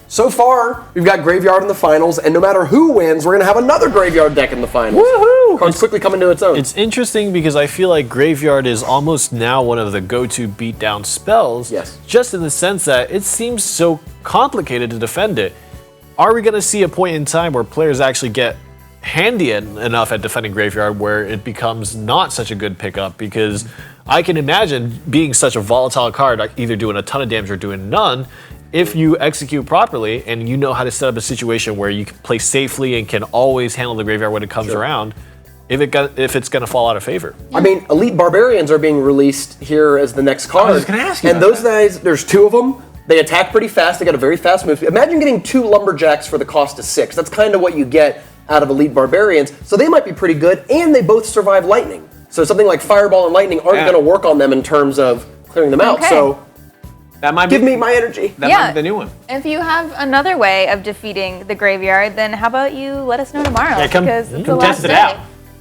So far, we've got Graveyard in the finals, and no matter who wins, we're going to have another Graveyard deck in the finals. Woohoo! Cards quickly coming to its own. It's interesting because I feel like Graveyard is almost now one of the go-to beatdown spells. Yes. Just in the sense that it seems so complicated to defend it. Are we going to see a point in time where players actually get handy enough at defending Graveyard where it becomes not such a good pickup? Because I can imagine being such a volatile card, like either doing a ton of damage or doing none. If you execute properly and you know how to set up a situation where you can play safely and can always handle the Graveyard when it comes around, if it's going to fall out of favor. I mean, Elite Barbarians are being released here as the next card. I was just going to ask you and those guys, there's 2 of them. They attack pretty fast. They got a very fast move. Imagine getting 2 Lumberjacks for the cost of 6. That's kind of what you get out of Elite Barbarians. So they might be pretty good, and they both survive lightning. So something like Fireball and Lightning aren't going to work on them in terms of clearing them out. So that might give me my energy. That might be the new one. If you have another way of defeating the Graveyard, then how about you let us know tomorrow? Because it's the last day.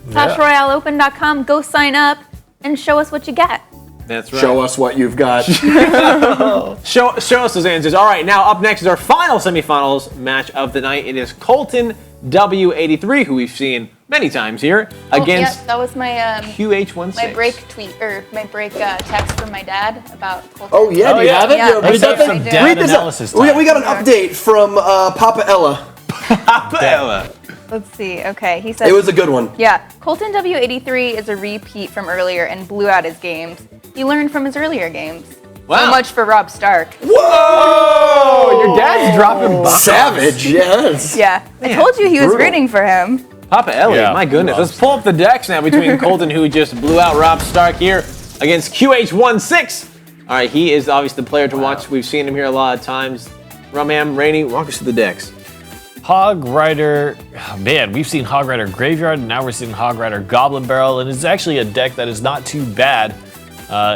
ClashRoyaleOpen.com. Go sign up and show us what you get. That's right. Show us what you've got. show us those answers. All right, now up next is our final semifinals match of the night. It is Colton W83, who we've seen many times here, against that was my QH16. my break tweet or my break text from my dad about Colton. Oh yeah, do you have it? Yeah, Let's have some dad Read this analysis up. We got an update from Papa Ella. Papa Ella. Let's see. Okay, he said It was a good one. Yeah, Colton W83 is a repeat from earlier and blew out his games. He learned from his earlier games. Wow. So much for Rob Stark. Whoa! Your dad's dropping bombs. Savage, yes. Yeah, I told you he was rooting for him. Papa Elliott, my goodness. Let's pull up the decks now between Colton, who just blew out Rob Stark here, against QH16. All right, he is obviously the player to watch. We've seen him here a lot of times. Rumham, Rainey, walk us through the decks. Hog Rider, man, we've seen Hog Rider Graveyard, and now we're seeing Hog Rider Goblin Barrel, and it's actually a deck that is not too bad.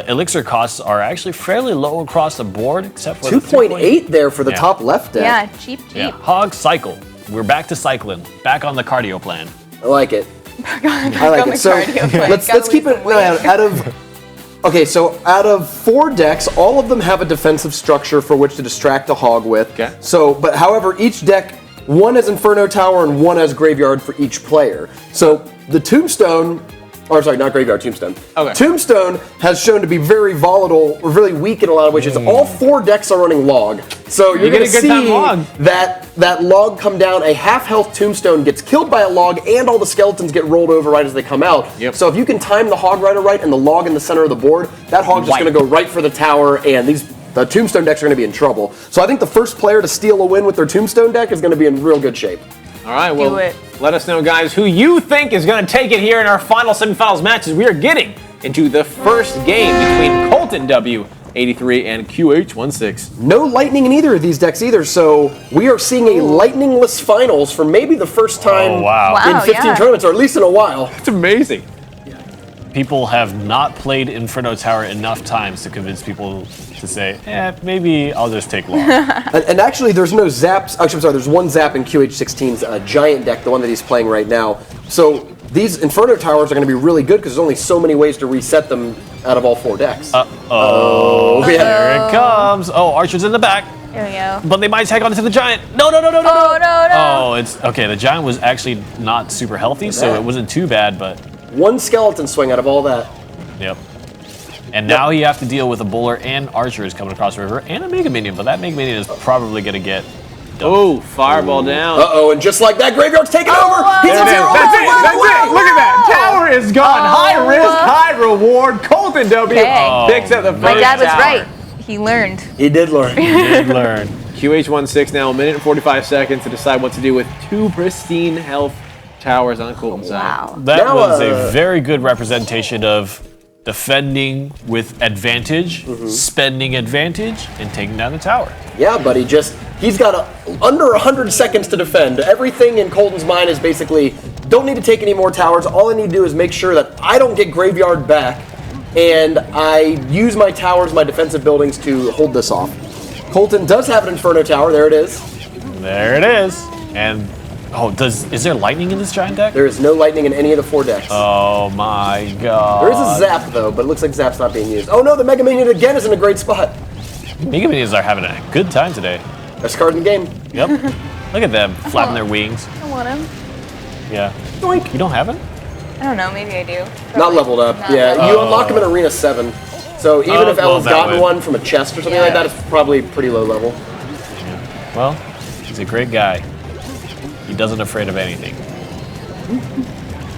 Elixir costs are actually fairly low across the board, except for 2.8 there for the top left deck. Yeah, cheap. Yeah. Hog Cycle. We're back to cycling, back on the cardio plan. I like it. I like it. So let's keep it out of. Okay, so out of 4 decks, all of them have a defensive structure for which to distract a hog with. Okay. So, but however, each deck, one has Inferno Tower and one has Graveyard for each player. So the Tombstone, or sorry, not Graveyard, Tombstone. Okay. Tombstone has shown to be very volatile or really weak in a lot of ways. All 4 decks are running log. So you're going to see that log come down. A half-health Tombstone gets killed by a log, and all the skeletons get rolled over right as they come out. Yep. So if you can time the Hog Rider right and the log in the center of the board, that hog's just going to go right for the tower, and the Tombstone decks are going to be in trouble. So I think the first player to steal a win with their Tombstone deck is going to be in real good shape. All right, well, let us know, guys, who you think is going to take it here in our final semifinals matches. We are getting into the first game between Colton W 83 and QH16. No lightning in either of these decks either, so we are seeing a lightningless finals for maybe the first time in 15 tournaments, or at least in a while. It's amazing. People have not played Inferno Tower enough times to convince people to say, maybe I'll just take long. and actually, there's no zaps. Actually, I'm sorry, there's one zap in QH16's giant deck, the one that he's playing right now. So these Inferno Towers are going to be really good because there's only so many ways to reset them out of all 4 decks. Oh, yeah. There it comes. Oh, Archer's in the back. There we go. But they might tag onto the giant. No. Oh, no. Oh, it's okay. The giant was actually not super healthy, so it wasn't too bad, but. One skeleton swing out of all that. Yep. And now you have to deal with a bowler and archers coming across the river and a Mega Minion, but that Mega Minion is probably going to get dumped. Oh, fireball down. Uh-oh, and just like that, Graveyard's taking over. That's it. Look at that. Tower is gone. High risk, high reward. Colton W picks up the first My dad was tower. right. He learned. He did learn. QH16 now, 1 minute and 45 seconds to decide what to do with 2 pristine health towers on Colton's side. Wow. That Now, was a very good representation of defending with advantage, spending advantage, and taking down the tower. Yeah, but he's got under 100 seconds to defend. Everything in Colton's mind is basically, don't need to take any more towers. All I need to do is make sure that I don't get Graveyard back, and I use my towers, my defensive buildings to hold this off. Colton does have an Inferno Tower. There it is. There it is. And is there lightning in this giant deck? There is no lightning in any of the 4 decks. Oh my god. There is a zap though, but it looks like zap's not being used. Oh no, the Mega Minion again is in a great spot. Mega Minions are having a good time today. Best card in the game. Yep. Look at them flapping their wings. I want him. Yeah. Doink. You don't have it? I don't know. Maybe I do. Not leveled up. You unlock him in Arena 7. So even if Ellen's gotten one from a chest or something like that, it's probably pretty low level. Yeah. Well, he's a great guy. He doesn't afraid of anything.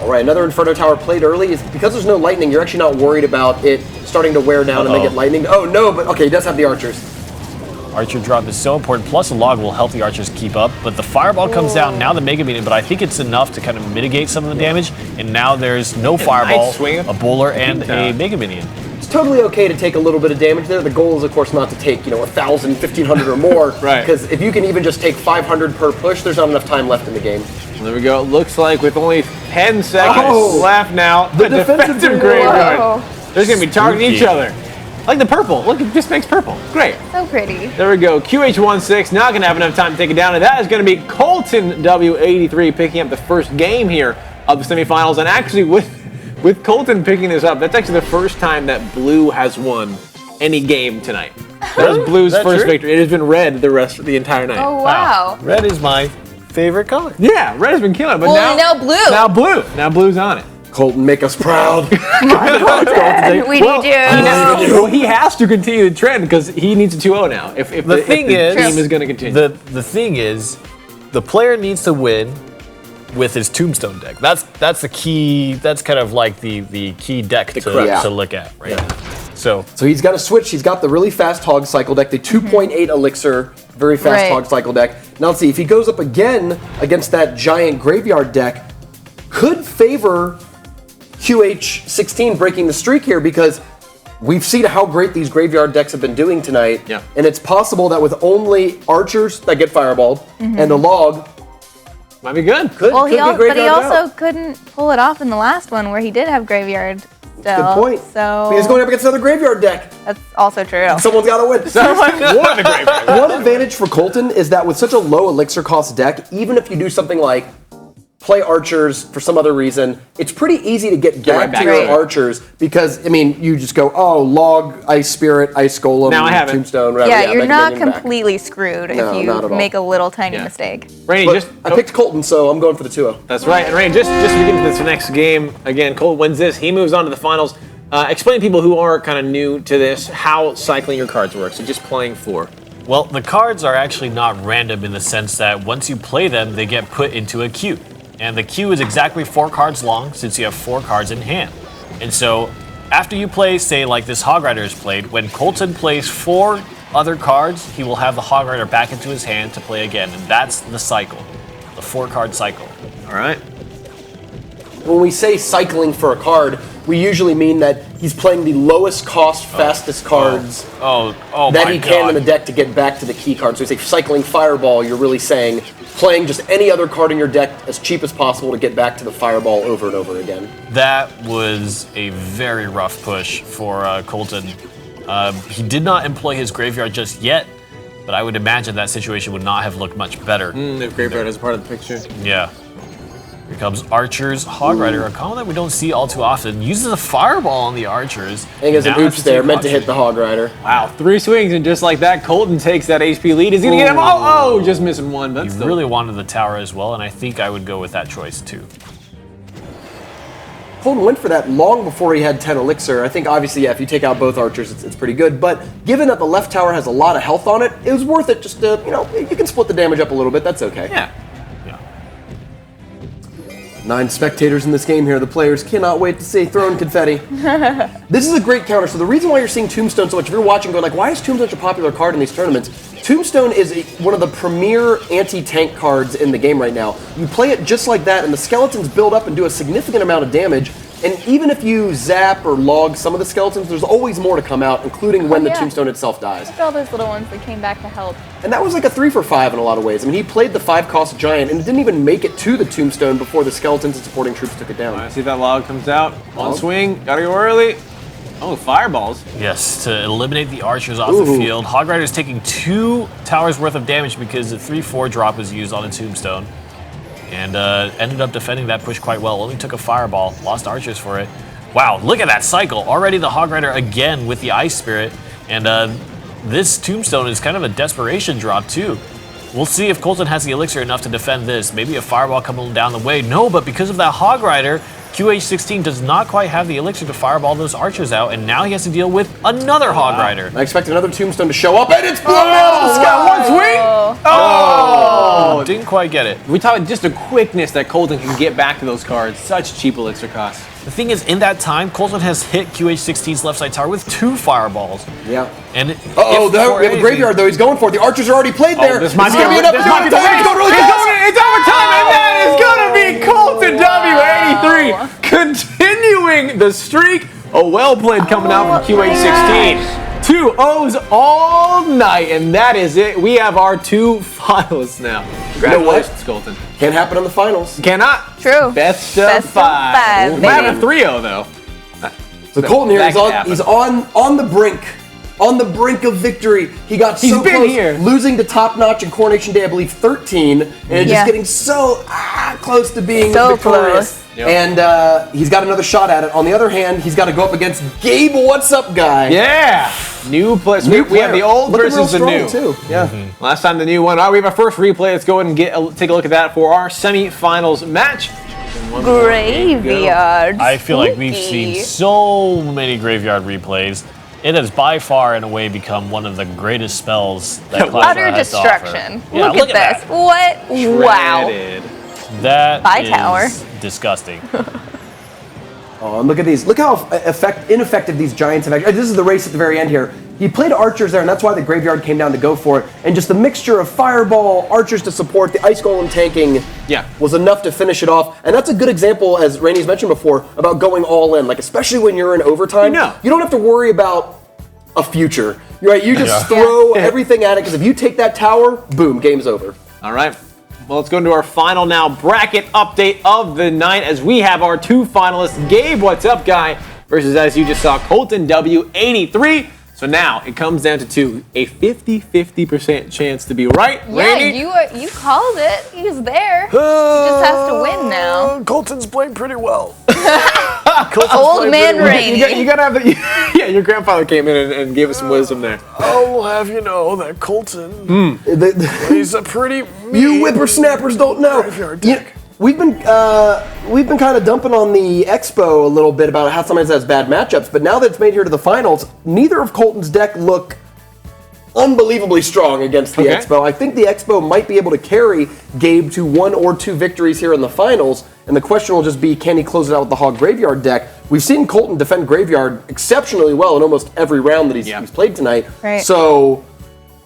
All right, another Inferno Tower played early. Because there's no lightning, you're actually not worried about it starting to wear down and they get lightning. Oh no, but okay, he does have the archers. Archer drop is so important, plus a log will help the archers keep up, but the fireball comes down, now the Mega Minion, but I think it's enough to kind of mitigate some of the damage, and now there's no fireball, a bowler, and a Mega Minion. It's totally okay to take a little bit of damage there. The goal is, of course, not to take, 1,000, 1,500 or more. Right. Because if you can even just take 500 per push, there's not enough time left in the game. Well, there we go. It looks like with only 10 seconds left now, the defensive graveyard. There's going to be targeting each other. Like the purple. Look, it just makes purple. Great. So pretty. There we go. QH16 not going to have enough time to take it down, and that is going to be Colton W83 picking up the first game here of the semifinals. And actually, with Colton picking this up, that's actually the first time that blue has won any game tonight. That was blue's first victory. It has been red the entire night. Oh wow. Red is my favorite color. Yeah, red has been killing it, but now blue. Now blue's on it. Colton, make us proud. We need you. Well, he has to continue the trend because he needs a 2-0 now. If the team is going to continue. The thing is, the player needs to win with his Tombstone deck. That's the key. That's kind of like the key deck to look at right now. So he's got to switch. He's got the really fast Hog Cycle deck, the 2.8 Elixir, very fast Hog Cycle deck. Now let's see, if he goes up again against that giant Graveyard deck, could favor QH16 breaking the streak here because we've seen how great these Graveyard decks have been doing tonight. Yeah. And it's possible that with only archers that get fireballed and a log, might be good. Well, he also couldn't pull it off in the last one where he did have Graveyard still. Good point. So he's going up against another Graveyard deck. That's also true. Someone's got to win. One advantage for Colton is that with such a low elixir cost deck, even if you do something like play archers for some other reason, it's pretty easy to get back to your archers because, you just go, log, Ice Spirit, Ice Golem, now I have Tombstone, whatever. Yeah, you're not completely screwed if you make a little tiny mistake. Rainey, I picked Colton, so I'm going for the 2-0. That's right. And Rainey, just to get into this next game, again, Colton wins this. He moves on to the finals. Explain to people who are kind of new to this how cycling your cards works. So just playing 4. Well, the cards are actually not random in the sense that once you play them, they get put into a queue. And the queue is exactly 4 cards long since you have 4 cards in hand. And so after you play, say like this Hog Rider is played, when Colton plays 4 other cards, he will have the Hog Rider back into his hand to play again. And that's the cycle, the 4-card cycle. All right. When we say cycling for a card, we usually mean that he's playing the lowest cost, fastest cards that he can in the deck to get back to the key card. So we say cycling Fireball, you're really saying playing just any other card in your deck as cheap as possible to get back to the Fireball over and over again. That was a very rough push for Colton. He did not employ his graveyard just yet, but I would imagine that situation would not have looked much better. The graveyard is part of the picture. Yeah. Here comes Archer's Hog Rider, a combo that we don't see all too often. Uses a Fireball on the Archers. I think it's an oops there, meant to hit the Hog Rider. Wow, 3 swings, and just like that, Colton takes that HP lead. He's going to get him. Just missing one. But he really wanted the tower as well, and I think I would go with that choice too. Colton went for that long before he had 10 Elixir. I think obviously, if you take out both Archers, it's pretty good. But given that the left tower has a lot of health on it, it was worth it just to, you can split the damage up a little bit. That's okay. Yeah. 9 spectators in this game here. The players cannot wait to see throwing confetti. This is a great counter. So the reason why you're seeing Tombstone so much, if you're watching going like, why is Tombstone such a popular card in these tournaments? Tombstone is one of the premier anti-tank cards in the game right now. You play it just like that, and the skeletons build up and do a significant amount of damage. And even if you zap or log some of the skeletons, there's always more to come out, including when the Tombstone itself dies. Look at all those little ones that came back to help. And that was like a 3 for 5 in a lot of ways. I mean, he played the 5-cost Giant and didn't even make it to the Tombstone before the skeletons and supporting troops took it down. I see that log comes out. On swing. Gotta go early. Oh, Fireballs. Yes, to eliminate the Archers off the field. Hog Rider's taking 2 towers worth of damage because the 3/4 drop was used on a Tombstone. And ended up defending that push quite well. Only took a Fireball. Lost Archers for it. Wow, look at that cycle. Already the Hog Rider again with the Ice Spirit. And this Tombstone is kind of a desperation drop too. We'll see if Colton has the Elixir enough to defend this. Maybe a Fireball coming down the way. No, but because of that Hog Rider, QH16 does not quite have the Elixir to Fireball those Archers out, and now he has to deal with another Hog Rider. I expect another Tombstone to show up, and it's blown out of the sky. One swing! Oh! Didn't quite get it. We talked just the quickness that Colton can get back to those cards. Such cheap Elixir costs. The thing is, in that time, Colton has hit QH16's left side tower with 2 Fireballs. Yeah. And we have a graveyard, though. He's going for it. The Archers are already played there. This might be an up and down time. It's going really fast. It's overtime, and that is going to be Colton W83. Continuing the streak. A well-played coming out from QH16. 2 O's all night, and that is it. We have our 2 finalists now. Congratulations, Colton. Can't happen in the finals. Cannot. True. Best of 5. We might have a 3-0 though. So Colton here he's on the brink. On the brink of victory. He got so close, here. losing to Top Notch in Coronation Day, I believe 13, and just getting so close to being victorious. Close. And he's got another shot at it. On the other hand, he's got to go up against Gabe What's Up Guy. Yeah. New players. We have the old versus the new. Too. Yeah. Last time the new one. All right, we have our first replay. Let's go ahead and take a look at that for our semifinals match. Graveyard. I feel like we've seen so many graveyard replays. It has by far, in a way, become one of the greatest spells that Clash Utter has to destruction. offer. Yeah, look at this. What? Wow. That Bye, is tower. disgusting. Oh, and look at these. Look how ineffective these Giants have actually. This is the race at the very end here. He played Archers there, and that's why the graveyard came down to go for it. And just the mixture of Fireball, Archers to support, the Ice Golem tanking was enough to finish it off. And that's a good example, as Rainey's mentioned before, about going all in. Like, especially when you're in overtime, you don't have to worry about a future. Right? You just throw everything at it, because if you take that tower, boom, game's over. All right. Well, let's go into our final now bracket update of the night as we have our 2 finalists, Gabe What's Up Guy versus, as you just saw, Colton W83. So now it comes down to a 50-50% chance to be right. Yeah, Randy? you called it. He was there. He just has to win now. Colton's playing pretty well. Old man Rainey. You gotta have the your grandfather came in and gave us some wisdom there. I will have you know that Colton plays a pretty You whippersnappers don't know. We've been kind of dumping on the Expo a little bit about how sometimes it has bad matchups, but now that it's made here to the finals, neither of Colton's deck look unbelievably strong against the Expo. I think the Expo might be able to carry Gabe to 1 or 2 victories here in the finals, and the question will just be, can he close it out with the Hog Graveyard deck? We've seen Colton defend Graveyard exceptionally well in almost every round that he's played tonight. Right. So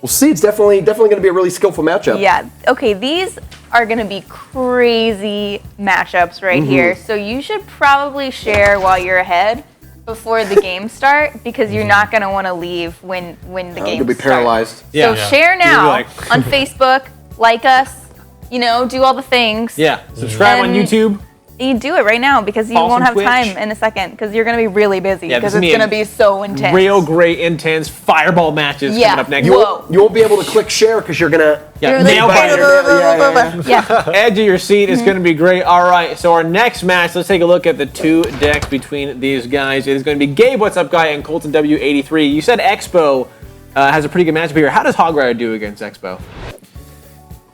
We'll see. It's definitely going to be a really skillful matchup. Yeah. Okay, these are going to be crazy matchups right here. So you should probably share while you're ahead before the games start because you're not going to want to leave when the games start. You'll be paralyzed. So share now on Facebook, like us, do all the things. Yeah. Subscribe on YouTube. You do it right now because you won't have time in a second because you're going to be really busy because it's going to be so intense. Real great, intense fireball matches coming up next. You won't be able to click share because you're going to nail biter. Yeah. Edge of your seat is going to be great. All right, so our next match, let's take a look at the two decks between these guys. It is going to be Gabe, What's Up Guy, and Colton W83. You said Expo has a pretty good matchup here. How does Hog Rider do against Expo?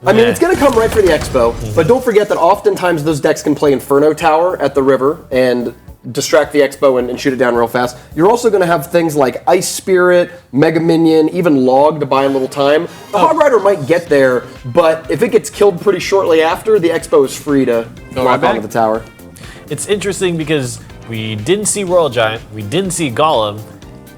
I mean, it's going to come right for the Expo, but don't forget that oftentimes those decks can play Inferno Tower at the river and distract the Expo and shoot it down real fast. You're also going to have things like Ice Spirit, Mega Minion, even Log to buy a little time. The Hog Rider might get there, but if it gets killed pretty shortly after, the Expo is free to lock onto the tower. It's interesting because we didn't see Royal Giant, we didn't see Golem,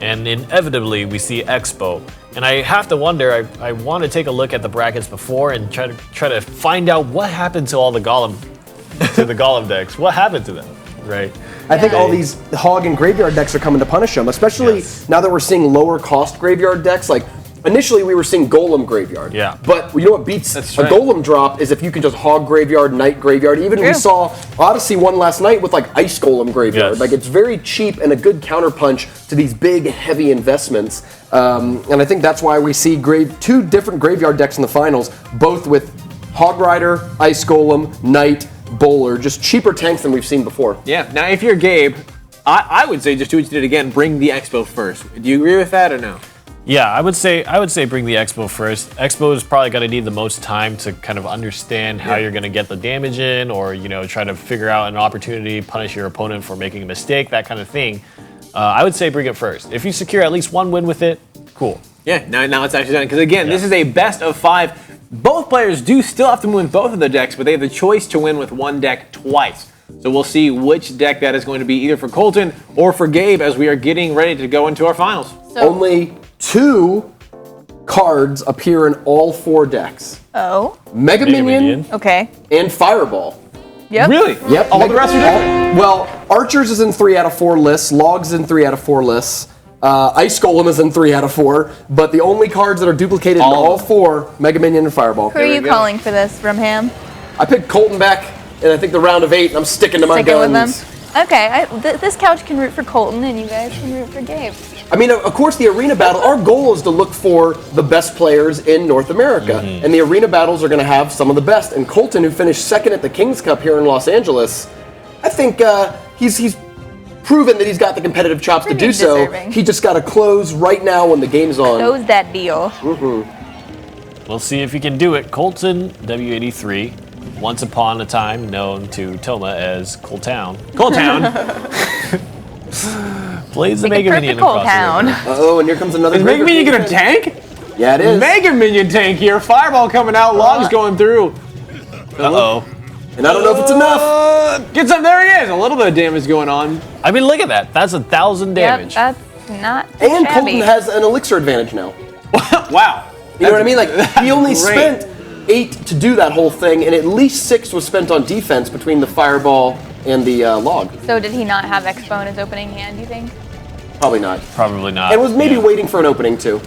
and inevitably we see Expo. And I have to wonder, I want to take a look at the brackets before and try to find out what happened to all the Golem decks. What happened to them, right? I think all these Hog and Graveyard decks are coming to punish them, especially now that we're seeing lower cost Graveyard decks. Like, initially we were seeing Golem Graveyard. Yeah. But you know what beats a Golem drop is if you can just Hog Graveyard, Knight Graveyard. Even we saw Odyssey one last night with like Ice Golem Graveyard. Yes. Like, it's very cheap and a good counterpunch to these big, heavy investments. And I think that's why we see two different Graveyard decks in the finals, both with Hog Rider, Ice Golem, Knight, Bowler, just cheaper tanks than we've seen before. Yeah. Now, if you're Gabe, I would say just do what you did again. Bring the Expo first. Do you agree with that or no? Yeah, I would say bring the Expo first. Expo is probably going to need the most time to kind of understand how you're going to get the damage in, or try to figure out an opportunity, punish your opponent for making a mistake, that kind of thing. I would say bring it first. If you secure at least one win with it, cool. Yeah, now it's actually done. Because again, this is a best of 5. Both players do still have to win with both of their decks, but they have the choice to win with one deck twice. So we'll see which deck that is going to be either for Colton or for Gabe as we are getting ready to go into our finals. Only 2 cards appear in all 4 decks. Oh. Mega Minion. Okay. And Fireball. Yep. Really? Yep. All the rest are different? Well, Archers is in 3 out of 4 lists. Logs in 3 out of 4 lists. Ice Golem is in 3 out of 4. But the only cards that are duplicated in all 4, Mega Minion and Fireball. Who are you calling for this, Rumham? I picked Colton back in, I think, the round of 8, and I'm sticking to my guns. With them? Okay, this couch can root for Colton, and you guys can root for Gabe. I mean, of course, the arena battle, our goal is to look for the best players in North America. And the arena battles are going to have some of the best. And Colton, who finished second at the King's Cup here in Los Angeles, I think he's proven that he's got the competitive chops to do so. He just got to close right now when the game's on. Close that deal. We'll see if he can do it. Colton, W83, once upon a time known to Toma as Coltown. Plays the Mega Minion across the river. Uh-oh, and here comes another. Is Mega Minion gonna tank? Yeah, it is. Mega Minion tank here. Fireball coming out. Logs going through. Uh-oh. And I don't know if it's enough. Gets up. There he is. A little bit of damage going on. I mean, look at that. That's 1,000 damage. Yep, that's not And shabby. Colton has an elixir advantage now. Wow. You know what I mean? Like, he only spent 8 to do that whole thing, and at least 6 was spent on defense between the Fireball and the Log. So did he not have Expo in his opening hand, you think? Probably not. Probably not. And was maybe waiting for an opening, too.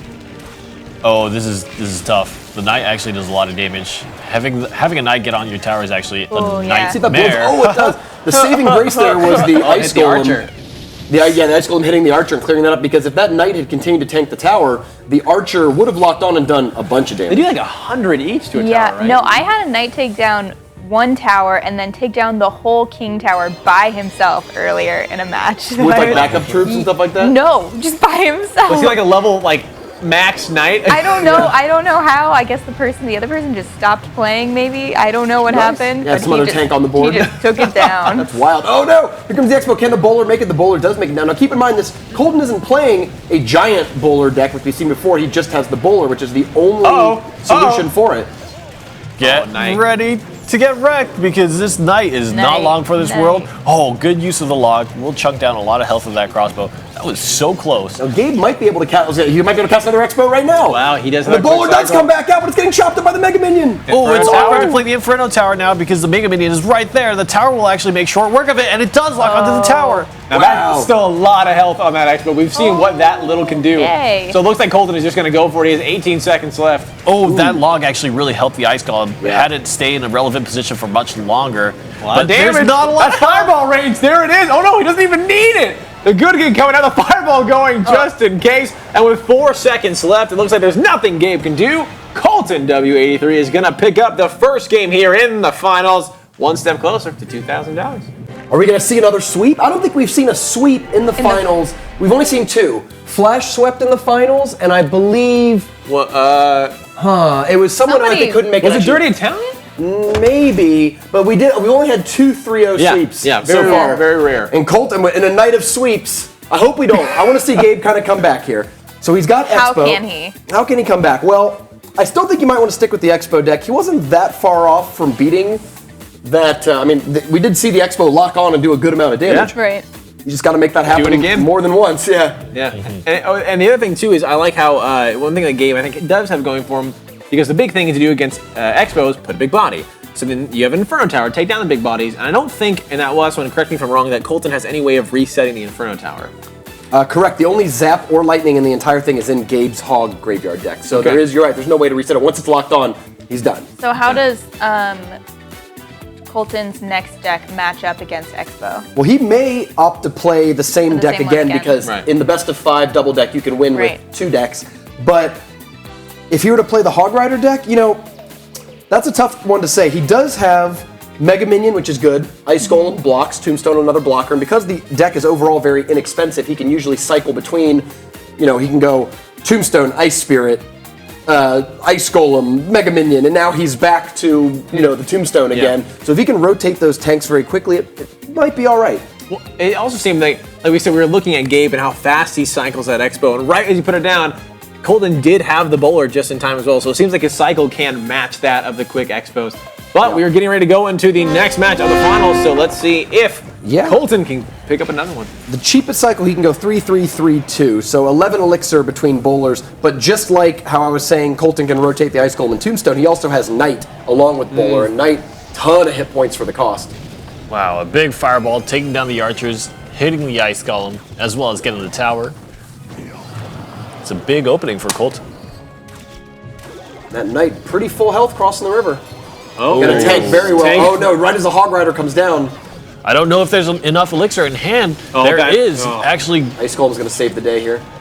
Oh, this is tough. The Knight actually does a lot of damage. Having a Knight get on your tower is actually a nightmare. See that blows? Oh, it does. The saving grace there was the Ice Golem. Archer. The Ice Golem hitting the Archer and clearing that up, because if that Knight had continued to tank the tower, the Archer would have locked on and done a bunch of damage. They do like 100 each to a Yeah, tower, right? no, I had a Knight take down one tower and then take down the whole King Tower by himself earlier in a match. With like backup troops and stuff like that? No, just by himself. Was he like a level max Knight? I don't know. I don't know how. I guess the other person just stopped playing. Maybe I don't know what happened. Yeah, but some other tank on the board. He just took it down. That's wild. Oh no! Here comes the Expo. Can the Bowler make it? The Bowler does make it down. Now keep in mind this: Colton isn't playing a giant Bowler deck like we've seen before. He just has the Bowler, which is the only solution for it. Get ready to get wrecked, because this Knight is not long for this world. Oh, good use of the Log. We'll chunk down a lot of health of that crossbow. That was so close. Now, Gabe might be able to cast. He might be able to cast another Expo right now. Wow, he does. And the bowler does come back out, but it's getting chopped up by the Mega Minion. Oh, it's awkward to play the Inferno Tower now because the Mega Minion is right there. The tower will actually make short work of it, and it does lock onto the tower. Now that's still a lot of health on that Expo. We've seen what that little can do. Yay. So it looks like Colton is just going to go for it. He has 18 seconds left. Oh, that log actually really helped the Ice Golem. Had it stay in a relevant position for much longer. But there's not a lot of fireball range. There it is. Oh no, he doesn't even need it. The good game coming out. The fireball going just in case. And with 4 seconds left, it looks like there's nothing Gabe can do. Colton W83 is going to pick up the first game here in the finals. One step closer to $2,000. Are we going to see another sweep? I don't think we've seen a sweep in the finals. We've only seen 2. Flash swept in the finals, and I believe... it was someone I think couldn't make it. Was it Dirty Italian? Maybe, but we only had 2 3-0 sweeps so far. Very rare. And Colton, in a night of sweeps, I hope we don't. I want to see Gabe kind of come back here. So he's got Expo. How can he? How can he come back? Well, I still think you might want to stick with the Expo deck. He wasn't that far off from beating that. We did see the Expo lock on and do a good amount of damage. Yeah. Right. You just got to make that happen again. More than once, yeah. And the other thing, too, is I like how one thing that Gabe, I think, it does have going for him, because the big thing to do against Expos, put a big body. So then you have an Inferno Tower, take down the big bodies, and I don't think, and that last one, correct me if I'm wrong, that Colton has any way of resetting the Inferno Tower. Correct. The only zap or lightning in the entire thing is in Gabe's Hog graveyard deck. So you're right, there's no way to reset it. Once it's locked on, he's done. So how does Colton's next deck match up against Expo? Well, he may opt to play the same deck again because in the best of 5 double deck, you can win with 2 decks. But if he were to play the Hog Rider deck, that's a tough one to say. He does have Mega Minion, which is good. Ice Golem blocks, Tombstone another blocker, and because the deck is overall very inexpensive, he can usually cycle between, he can go Tombstone, Ice Spirit, Ice Golem, Mega Minion, and now he's back to, the Tombstone again. So if he can rotate those tanks very quickly, it might be all right. Well, it also seemed like we said, we were looking at Gabe and how fast he cycles that Expo, and right as you put it down, Colton did have the bowler just in time as well, so it seems like his cycle can match that of the quick Expos. But we are getting ready to go into the next match of the finals, so let's see if Colton can pick up another one. The cheapest cycle, he can go 3-3-3-2, so 11 elixir between bowlers, but just like how I was saying Colton can rotate the Ice Golem and Tombstone, he also has Knight along with bowler, and Knight, ton of hit points for the cost. Wow, a big fireball taking down the archers, hitting the Ice Golem, as well as getting the tower. It's a big opening for Colton. That Knight, pretty full health crossing the river. Oh, gonna tank very well. Oh no, right as the Hog Rider comes down. I don't know if there's enough elixir in hand. There is actually. Ice Golem's gonna save the day here. Saved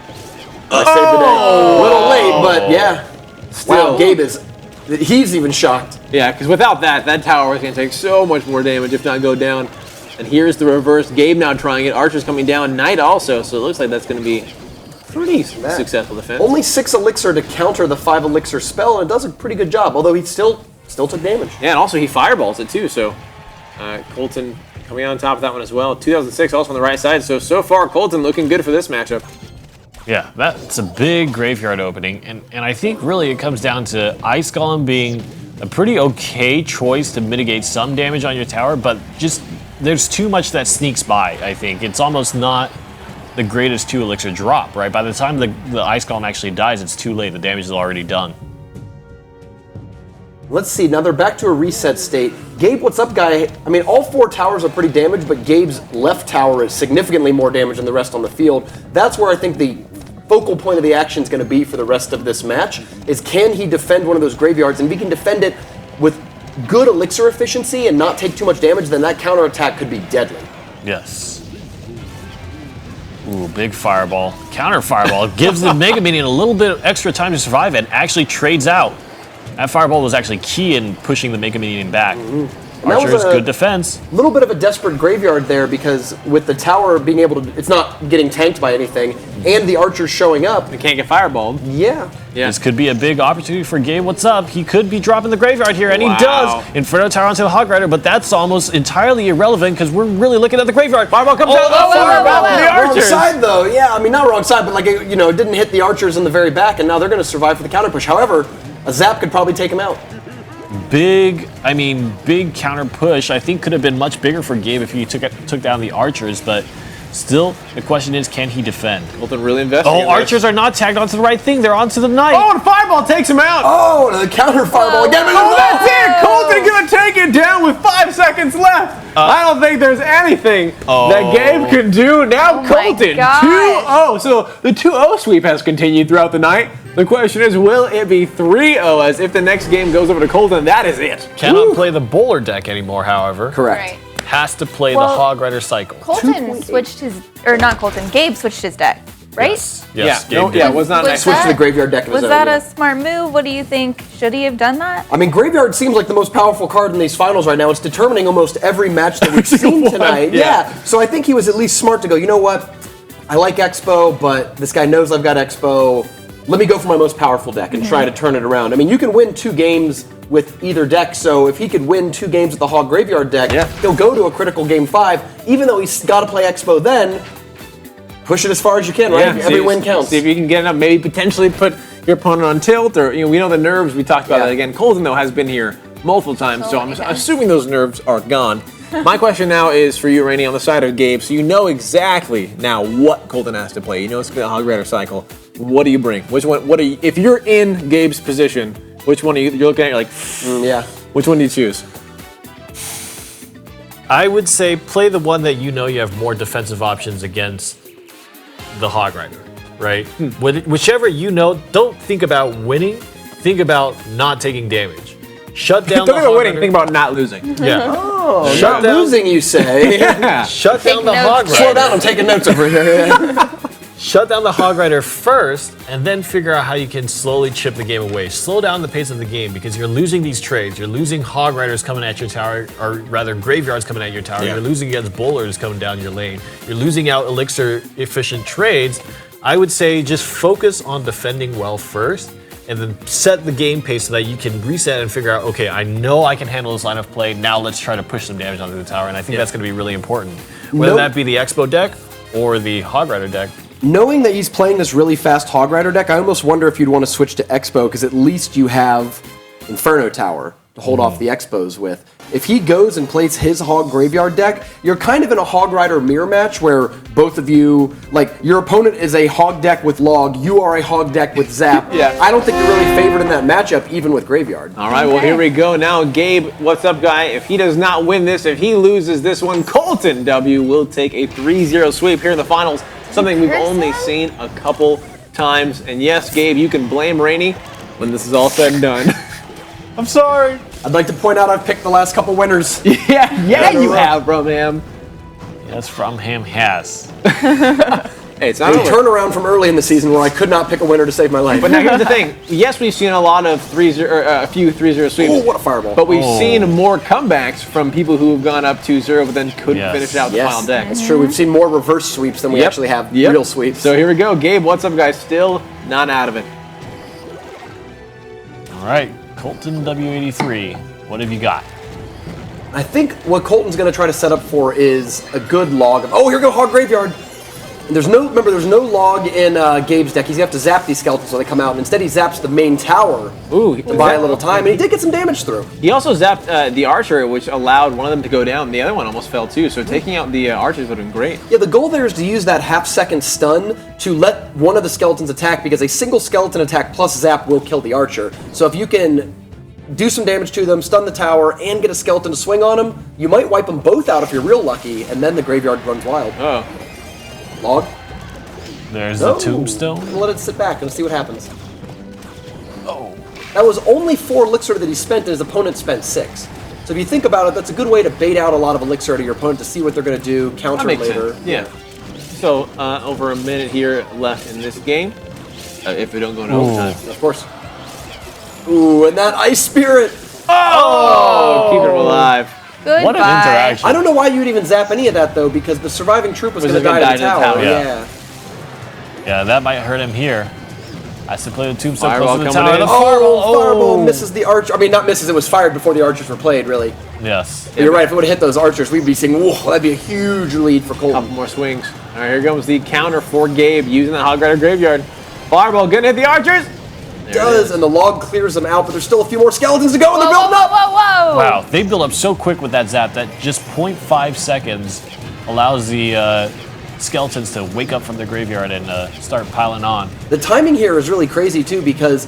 the day. A little late, but yeah. Still. Wow, Gabe he's even shocked. Yeah, because without that tower is gonna take so much more damage, if not go down. And here's the reverse. Gabe now trying it. Archer's coming down. Knight also, so it looks like that's gonna be pretty successful defense. Only 6 elixir to counter the 5 elixir spell, and it does a pretty good job, although he still took damage. Yeah, and also he fireballs it too, so Colton coming on top of that one as well. 2006 also on the right side, so far Colton looking good for this matchup. Yeah, that's a big graveyard opening, and I think really it comes down to Ice Golem being a pretty okay choice to mitigate some damage on your tower, but just there's too much that sneaks by, I think. It's almost not the greatest 2 elixir drop, right? By the time the Ice Golem actually dies, it's too late. The damage is already done. Let's see, now they're back to a reset state. Gabe, what's up, guy? I mean, all 4 towers are pretty damaged, but Gabe's left tower is significantly more damage than the rest on the field. That's where I think the focal point of the action is going to be for the rest of this match, is can he defend one of those graveyards? And if he can defend it with good elixir efficiency and not take too much damage, then that counterattack could be deadly. Yes. Ooh, big fireball. Counter fireball gives the Mega Minion a little bit of extra time to survive and actually trades out. That fireball was actually key in pushing the Mega Minion back. Archer's good defense. A little bit of a desperate graveyard there because with the tower being able to, it's not getting tanked by anything, and the archers showing up. They can't get fireballed. Yeah. This could be a big opportunity for Gabe. What's up? He could be dropping the graveyard here, and he does. Inferno Tower onto the Hog Rider, but that's almost entirely irrelevant because we're really looking at the graveyard. Fireball comes out. The archers. Wrong side though. Yeah, I mean not wrong side, but like it didn't hit the archers in the very back, and now they're going to survive for the counter push. However, a zap could probably take him out. Big counter push. I think could have been much bigger for Gabe if he took down the archers, but Still, the question is, can he defend? Colton really invested. Oh, archers are not tagged onto the right thing. They're onto the knight. Oh, and Fireball takes him out. Oh, the counter fireball again. Oh, that's it. Colton gonna take it down with 5 seconds left. I don't think there's anything that Gabe can do. Now Colton, 2-0. So the 2-0 sweep has continued throughout the night. The question is, will it be 3-0 as if the next game goes over to Colton? That is it. Cannot play the bowler deck anymore, however. Correct. Right. Has to play the Hog Rider cycle. Colton switched his, or not Colton, Gabe switched his deck, right? Yes, Gabe Gabe did. Yeah, was not Was next. Switch to that- the graveyard deck of Was his that own. a smart move? What do you think? Should he have done that? I mean, graveyard seems like the most powerful card in these finals right now. It's determining almost every match that we've seen tonight. Yeah. So I think he was at least smart to go, you know what? I like Expo, but this guy knows I've got Expo. Let me go for my most powerful deck and try to turn it around. I mean, you can win 2 games with either deck, so if he could win 2 games with the Hog Graveyard deck, he'll go to a critical game 5, even though he's got to play Expo then. Push it as far as you can, right? Every win counts. See if you can get enough, maybe potentially put your opponent on tilt, or we know the nerves, we talked about that again. Colton, though, has been here multiple times, so I'm assuming those nerves are gone. My question now is for you, Rainey, on the side of Gabe, so you know exactly now what Colton has to play. You know it's going to be a Hog Rider cycle. What do you bring? Which one, if you're in Gabe's position, which one are you're looking at, you're like, which one do you choose? I would say play the one that you know you have more defensive options against the Hog Rider, right? Whichever you know, don't think about winning, think about not taking damage. Shut down Don't the think about Hog winning, Rider. think about not losing. Yeah. Oh, Shut not down- losing, you say? Shut Take down the notes. Hog Rider. Slow down, I'm taking notes over here. Shut down the Hog Rider first, and then figure out how you can slowly chip the game away. Slow down the pace of the game because you're losing these trades. You're losing Hog Riders coming at your tower, or rather graveyards coming at your tower. You're losing against bowlers coming down your lane. You're losing out elixir efficient trades. I would say just focus on defending well first, and then set the game pace so that you can reset and figure out, okay, I know I can handle this line of play. Now let's try to push some damage onto the tower, and I think that's going to be really important. Whether that be the Expo deck or the Hog Rider deck. Knowing that he's playing this really fast Hog Rider deck, I almost wonder if you'd want to switch to Expo, because at least you have Inferno Tower to hold off the Expos with. If he goes and plays his Hog Graveyard deck, you're kind of in a Hog Rider mirror match where both of you, like, your opponent is a Hog deck with Log, you are a Hog deck with Zap. I don't think you're really favored in that matchup, even with Graveyard. All right, well, here we go. Now, Gabe, what's up, guy? If he does not win this, if he loses this one, Colton W will take a 3-0 sweep here in the finals. Something we've only seen a couple times. And yes, Gabe, you can blame Rainey when this is all said and done. I'm sorry. I'd like to point out I've picked the last couple winners. yeah, you have, bro, man. Yes, from him has. Hey, it's not A over. turnaround from early in the season where I could not pick a winner to save my life. But now here's the thing. Yes, we've seen a lot of 3-0, or a few 3-0 sweeps. Oh, what a fireball. But we've seen more comebacks from people who have gone up 2-0 but then couldn't finish out the final deck. That's true. We've seen more reverse sweeps than we actually have real sweeps. So here we go. Gabe, what's up, guys? Still not out of it. All right, Colton W83, what have you got? I think what Colton's going to try to set up for is a good log of. Oh, here we go, Hog Graveyard. And there's no log in Gabe's deck. He's going to have to zap these skeletons when they come out. And instead, he zaps the main tower to buy a little time. And he did get some damage through. He also zapped the archer, which allowed one of them to go down. The other one almost fell too. So taking out the archers would have been great. Yeah, the goal there is to use that half-second stun to let one of the skeletons attack, because a single skeleton attack plus zap will kill the archer. So if you can do some damage to them, stun the tower, and get a skeleton to swing on them, you might wipe them both out if you're real lucky, and then the graveyard runs wild. Oh. Log. There's the tombstone. Let it sit back and see what happens. Oh. That was only 4 elixir that he spent, and his opponent spent 6. So if you think about it, that's a good way to bait out a lot of elixir to your opponent to see what they're going to do, counter That makes later. sense. Yeah. So over a minute here left in this game, if we don't go into overtime. Of course. Ooh, and that Ice Spirit! Oh! Keep it alive. Goodbye. What an interaction. I don't know why you'd even zap any of that, though, because the surviving troop was going to die to the tower. Yeah. Yeah, that might hurt him here. Has to play the tombstone Fireball close to the coming tower. in. The Fireball misses the archer. I mean, not misses, it was fired before the archers were played, really. Yes. You're right, if it would have hit those archers, we'd be seeing, whoa, that'd be a huge lead for Colton. Couple more swings. All right, here comes the counter for Gabe using the Hog Rider Graveyard. Fireball gonna hit the archers. Does, and the log clears them out, but there's still a few more skeletons to go, and they're building up! Whoa. Wow, they build up so quick with that zap that just 0.5 seconds allows the skeletons to wake up from their graveyard and start piling on. The timing here is really crazy too, because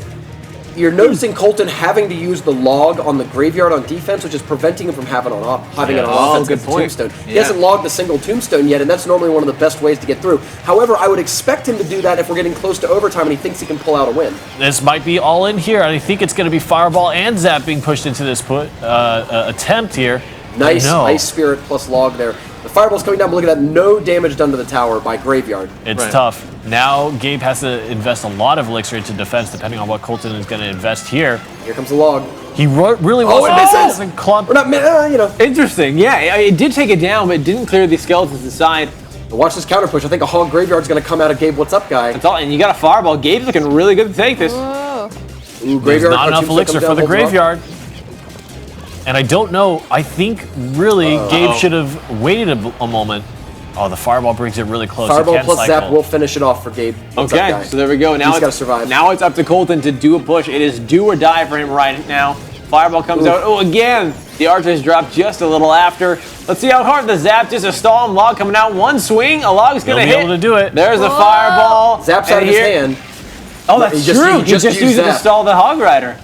you're noticing Colton having to use the log on the graveyard on defense, which is preventing him from having it on offense good against point. Tombstone. He hasn't logged a single Tombstone yet, and that's normally one of the best ways to get through. However, I would expect him to do that if we're getting close to overtime and he thinks he can pull out a win. This might be all in here. I think it's going to be Fireball and Zap being pushed into this attempt here. Nice Ice Spirit plus log there. The Fireball's coming down, but look at that. No damage done to the tower by Graveyard. It's tough. Now Gabe has to invest a lot of elixir into defense, depending on what Colton is going to invest here. Here comes the log. He really wants to clump. We're not, Interesting. Yeah, it did take it down, but it didn't clear the skeletons inside. Watch this counter push. I think a Hog Graveyard's going to come out of Gabe What's Up guy. That's all, and you got a Fireball. Gabe's looking really good to take this. Ooh, There's not enough elixir for the Graveyard. And I don't know. I think really Gabe should have waited a moment. Oh, the Fireball brings it really close. Fireball plus Zap will finish it off for Gabe. Okay, so there we go. Now he's got to survive. Now it's up to Colton to do a push. It is do or die for him right now. Fireball comes out. Oh, again. The Archers drop just a little after. Let's see how hard the Zap. Just a stall. Log coming out. One swing. A log's going to hit. He'll be able to do it. There's the Fireball. Zap's out of his hand. Oh, that's true. He just used it to stall the Hog Rider.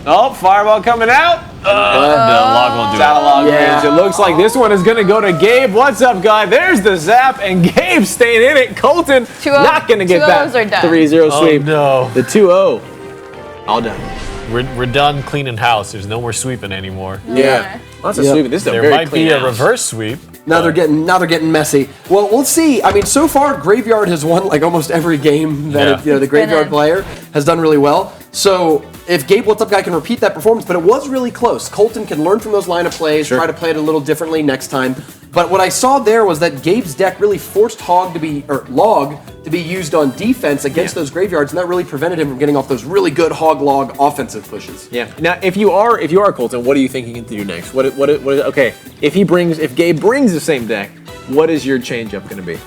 Oh, Fireball coming out. The log won't do it. Log range. It looks like this one is going to go to Gabe. What's up, guy? There's the Zap, and Gabe staying in it. Colton not going to get that 3-0 sweep. Oh, no. The 2-0. All done. We're done cleaning house. There's no more sweeping anymore. Yeah. Lots of sweeping. This is a There very might clean be a house. reverse sweep. Now they're getting messy. Well, we'll see. I mean, so far Graveyard has won like almost every game that the Graveyard player has done really well. So if Gabe What's Up guy can repeat that performance, but it was really close. Colton can learn from those line of plays, try to play it a little differently next time. But what I saw there was that Gabe's deck really forced Log to be used on defense against those Graveyards, and that really prevented him from getting off those really good Hog Log offensive pushes. Yeah. Now, if you are Colton, what are you thinking to do next? Okay, if Gabe brings the same deck, what is your change-up going to be?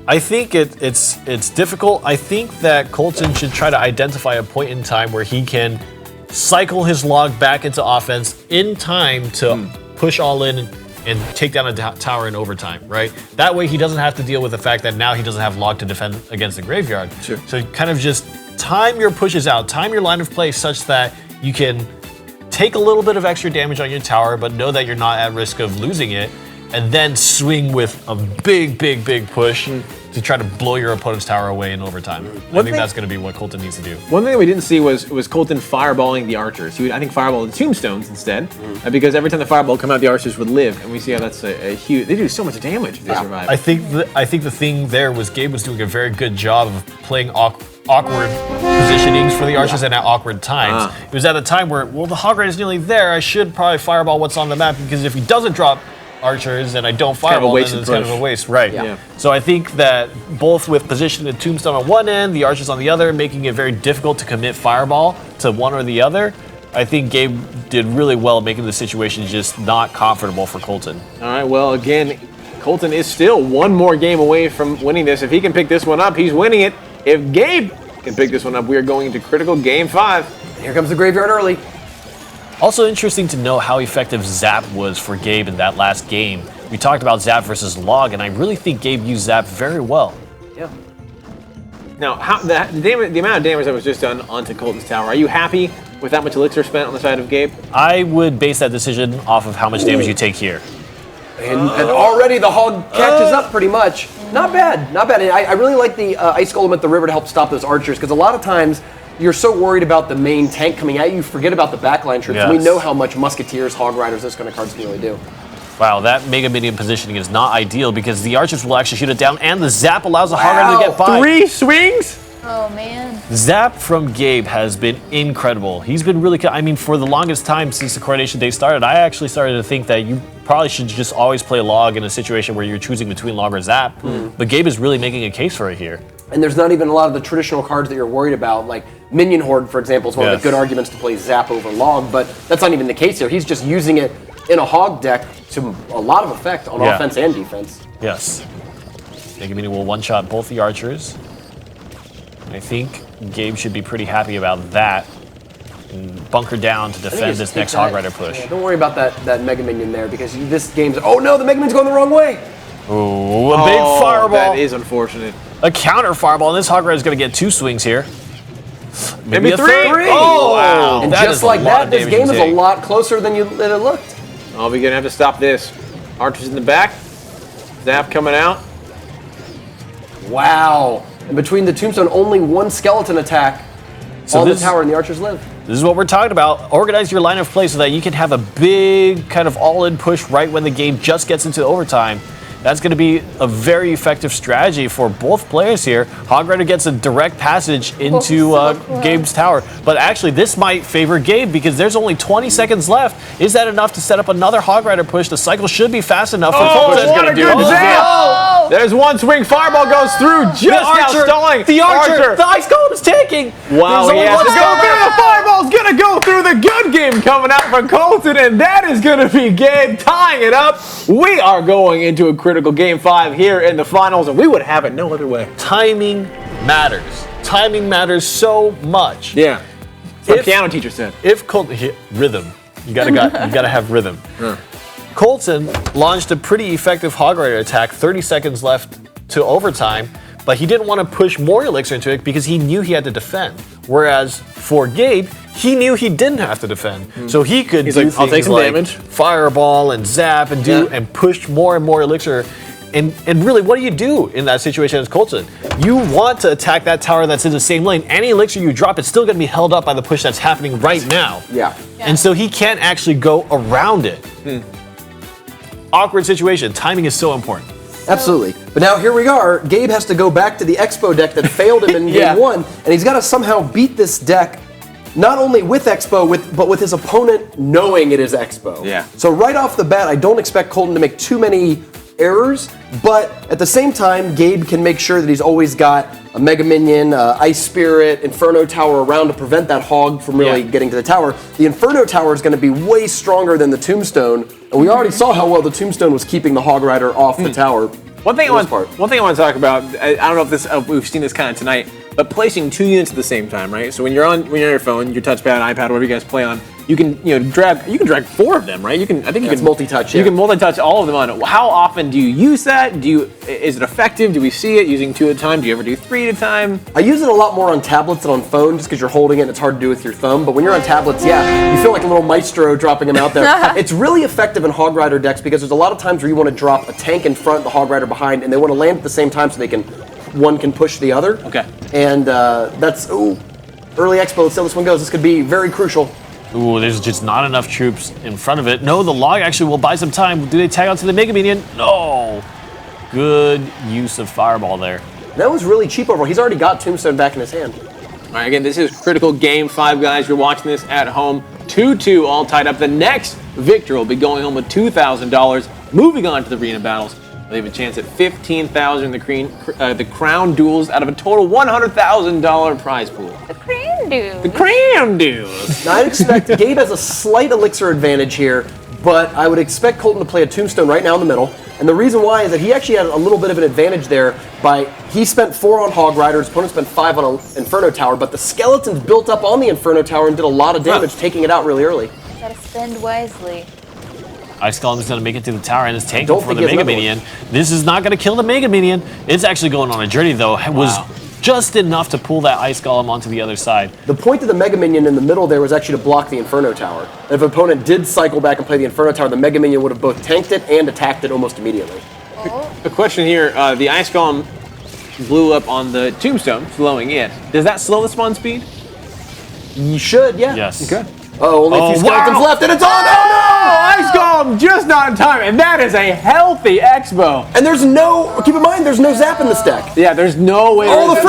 I think it's difficult. I think that Colton should try to identify a point in time where he can cycle his log back into offense in time to push all in and take down a tower in overtime, right? That way he doesn't have to deal with the fact that now he doesn't have log to defend against the Graveyard. Sure. So kind of just time your pushes out, time your line of play such that you can take a little bit of extra damage on your tower, but know that you're not at risk of losing it, and then swing with a big push to try to blow your opponent's tower away in overtime. I think that's going to be what Colton needs to do. One thing we didn't see was Colton fireballing the Archers. He would, I think, fireball the Tombstones instead, because every time the fireball come out, the Archers would live, and we see how that's a huge. They do so much damage if they survive. I think the thing there was Gabe was doing a very good job of playing awkward positionings for the Archers and at awkward times. It was at a time where, well, the Hog Rider is nearly there. I should probably fireball what's on the map, because if he doesn't drop Archers and I don't fireball, then it's kind of a waste. Right. Yeah. So I think that both with positioning the Tombstone on one end, the Archers on the other, making it very difficult to commit fireball to one or the other, I think Gabe did really well making the situation just not comfortable for Colton. All right, well, again, Colton is still one more game away from winning this. If he can pick this one up, he's winning it. If Gabe can pick this one up, we are going into critical game 5. Here comes the Graveyard early. Also interesting to know how effective Zap was for Gabe in that last game. We talked about Zap versus Log, and I really think Gabe used Zap very well. Yeah. Now, the amount of damage that was just done onto Colton's tower, are you happy with that much elixir spent on the side of Gabe? I would base that decision off of how much damage you take here. And already the Hog catches up pretty much. Not bad, not bad. And I really like the Ice Golem at the river to help stop those Archers, because a lot of times you're so worried about the main tank coming at you, forget about the backline troops. Yes. And we know how much Musketeers, Hog Riders, those kind of cards can really do. Wow, that Mega Minion positioning is not ideal, because the Archers will actually shoot it down, and the Zap allows the Hog Rider to get by. 3 swings? Oh, man. Zap from Gabe has been incredible. He's been really, I mean, for the longest time since the Coronation Day started, I actually started to think that you probably should just always play Log in a situation where you're choosing between Log or Zap. But Gabe is really making a case for it here. And there's not even a lot of the traditional cards that you're worried about, like Minion Horde, for example, is one of the good arguments to play Zap over Log, but that's not even the case here. He's just using it in a Hog deck to a lot of effect on offense and defense. Yes. Mega Minion will one-shot both the Archers. I think Gabe should be pretty happy about that and bunker down to defend this next Hog Rider push. Yeah, don't worry about that Mega Minion there, because this game's... Oh no, the Mega Minion's going the wrong way! Ooh, a big fireball. That is unfortunate. A counter fireball, and this Hog Rider is going to get 2 swings here. Maybe a 3. third. Oh, wow. And That just is a like lot that, of this damage game to is a take. lot closer than it looked. Oh, we're going to have to stop this. Archer's in the back. Zap coming out. Wow. And between the Tombstone, only 1 skeleton attack on the tower, and the Archers live. This is what we're talking about. Organize your line of play so that you can have a big kind of all-in push right when the game just gets into overtime. That's going to be a very effective strategy for both players here. Hog Rider gets a direct passage into Gabe's tower. But actually, this might favor Gabe because there's only 20 seconds left. Is that enough to set up another Hog Rider push? The cycle should be fast enough for Colton. What a good zap! There's 1 swing. Fireball goes through just now stalling. The Archer! The Ice Golem is taking! Wow, he has to go through. The fireball's going to go through. The good game coming out from Colton, and that is going to be Gabe tying it up. We are going into a critical Game 5 here in the finals, and we would have it no other way. Timing matters. Timing matters so much. Yeah. Like piano teacher said. If Colton rhythm, you gotta have rhythm. Colton launched a pretty effective Hog Rider attack, 30 seconds left to overtime, but he didn't want to push more elixir into it because he knew he had to defend. Whereas for Gabe, he knew he didn't have to defend, so he could do I'll take things some like damage, fireball and zap and and push more and more elixir. And really, what do in that situation as Colton? You want to attack that tower that's in the same lane. Any elixir you drop, it's still going to be held up by the push that's happening right now. Yeah. And so he can't actually go around it. Awkward situation. Timing is so important. Absolutely. But now here we are. Gabe has to go back to the Expo deck that failed him in Game 1, and he's got to somehow beat this deck, not only with Expo, but with his opponent knowing it is Expo. Yeah. So right off the bat, I don't expect Colton to make too many errors, but at the same time, Gabe can make sure that he's always got a Mega Minion, Ice Spirit, Inferno Tower around to prevent that Hog from really getting to the tower. The Inferno Tower is going to be way stronger than the Tombstone, and we already saw how well the Tombstone was keeping the Hog Rider off the tower. One thing I want to talk about, I don't know if we've seen this kind of tonight, but placing 2 units at the same time, right? So when you're on your phone, your touchpad, iPad, whatever you guys play on, you can drag 4 of them, right? You can multi-touch. You can multi-touch all of them on it. How often do you use that? Is it effective? Do we see it using 2 at a time? Do you ever do 3 at a time? I use it a lot more on tablets than on phone, just because you're holding it and it's hard to do with your thumb. But when you're on tablets, you feel like a little maestro dropping them out there. It's really effective in Hog Rider decks because there's a lot of times where you want to drop a tank in front, the Hog Rider behind, and they want to land at the same time so one can push the other. Okay. And that's early Expo. Let's see how this one goes. This could be very crucial. Ooh, there's just not enough troops in front of it. No, the log actually will buy some time. Do they tag onto the Mega Minion? No. Good use of Fireball there. That was really cheap overall. He's already got Tombstone back in his hand. All right, again, this is critical Game 5, guys. You're watching this at home. 2-2 all tied up. The next victor will be going home with $2,000. Moving on to the arena battles. They have a chance at $15,000 the crown duels out of a total $100,000 prize pool. The Crown Duel. The crown duels. Now, I'd expect Gabe has a slight elixir advantage here, but I would expect Colton to play a Tombstone right now in the middle. And the reason why is that he actually had a little bit of an advantage there he spent 4 on Hog Rider, his opponent spent 5 on an Inferno Tower, but the skeletons built up on the Inferno Tower and did a lot of damage, taking it out really early. Gotta spend wisely. Ice Golem is going to make it to the tower and is tanking for the Mega Minion. This is not going to kill the Mega Minion. It's actually going on a journey, though. It was just enough to pull that Ice Golem onto the other side. The point of the Mega Minion in the middle there was actually to block the Inferno Tower. If an opponent did cycle back and play the Inferno Tower, the Mega Minion would have both tanked it and attacked it almost immediately. A question here. The Ice Golem blew up on the Tombstone, slowing it. Does that slow the spawn speed? You should, yeah. Yes. Okay. Oh, only a few skeletons left, and it's on! Ice Golem just not in time, and that is a healthy Expo. And keep in mind, there's no zap in this deck. Yeah, there's no way. Oh, the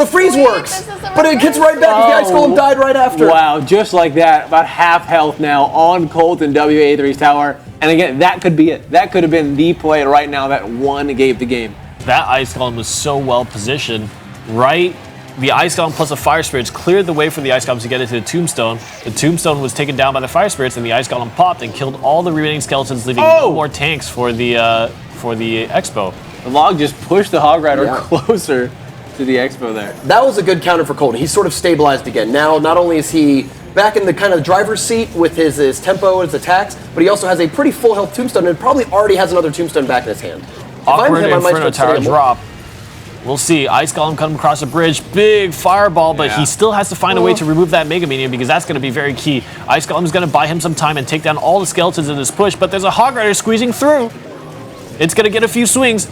freeze works. But it gets right back because the Ice Golem died right after. Wow, just like that, about half health now on Colton WA3's tower. And again, that could be it. That could have been the play right now that won Gabe the game. That Ice Golem was so well positioned, right? The Ice Golem plus the Fire Spirits cleared the way for the Ice Golem to get into the Tombstone. The Tombstone was taken down by the Fire Spirits, and the Ice Golem popped and killed all the remaining skeletons, leaving no more tanks for the Expo. The log just pushed the Hog Rider closer to the Expo there. That was a good counter for Colton. He's sort of stabilized again. Now, not only is he back in the kind of driver's seat with his tempo and his attacks, but he also has a pretty full health Tombstone and probably already has another Tombstone back in his hand. Awkward Inferno Tower drop. We'll see. Ice Golem come across the bridge. Big fireball, but he still has to find a way to remove that Mega Minion because that's going to be very key. Ice Golem is going to buy him some time and take down all the skeletons in this push, but there's a Hog Rider squeezing through. It's going to get a few swings.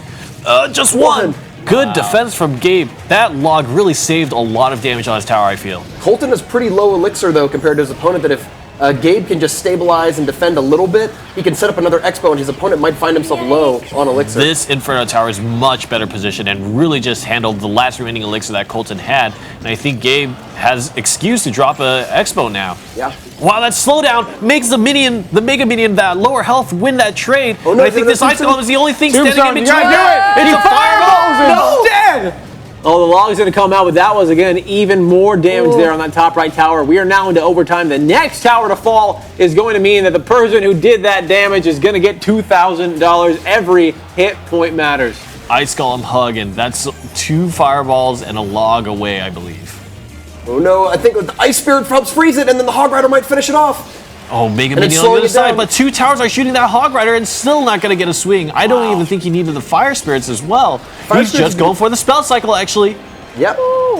Just one. Good defense from Gabe. That log really saved a lot of damage on his tower, I feel. Colton is pretty low elixir, though, compared to his opponent, that if Gabe can just stabilize and defend a little bit, he can set up another Expo, and his opponent might find himself low on elixir. This Inferno Tower is much better positioned and really just handled the last remaining elixir that Colton had. And I think Gabe has excuse to drop a Expo now. Yeah. Wow, that slowdown makes the Mega Minion, that lower health, win that trade. Oh, no, and I think this Ice Golem is the only thing standing in between. You gotta do it! It's a fireball! No! Dead! Oh, the log's going to come out, but that was, again, even more damage there on that top right tower. We are now into overtime. The next tower to fall is going to mean that the person who did that damage is going to get $2,000. Every hit point matters. Ice Golem hug, and that's 2 fireballs and a log away, I believe. Oh no, I think the Ice Spirit helps freeze it, and then the Hog Rider might finish it off. Oh, Mega Minion on the other side, but 2 towers are shooting that Hog Rider and still not going to get a swing. I don't even think he needed the Fire Spirits as well. He's just going for the spell cycle, actually. Yep.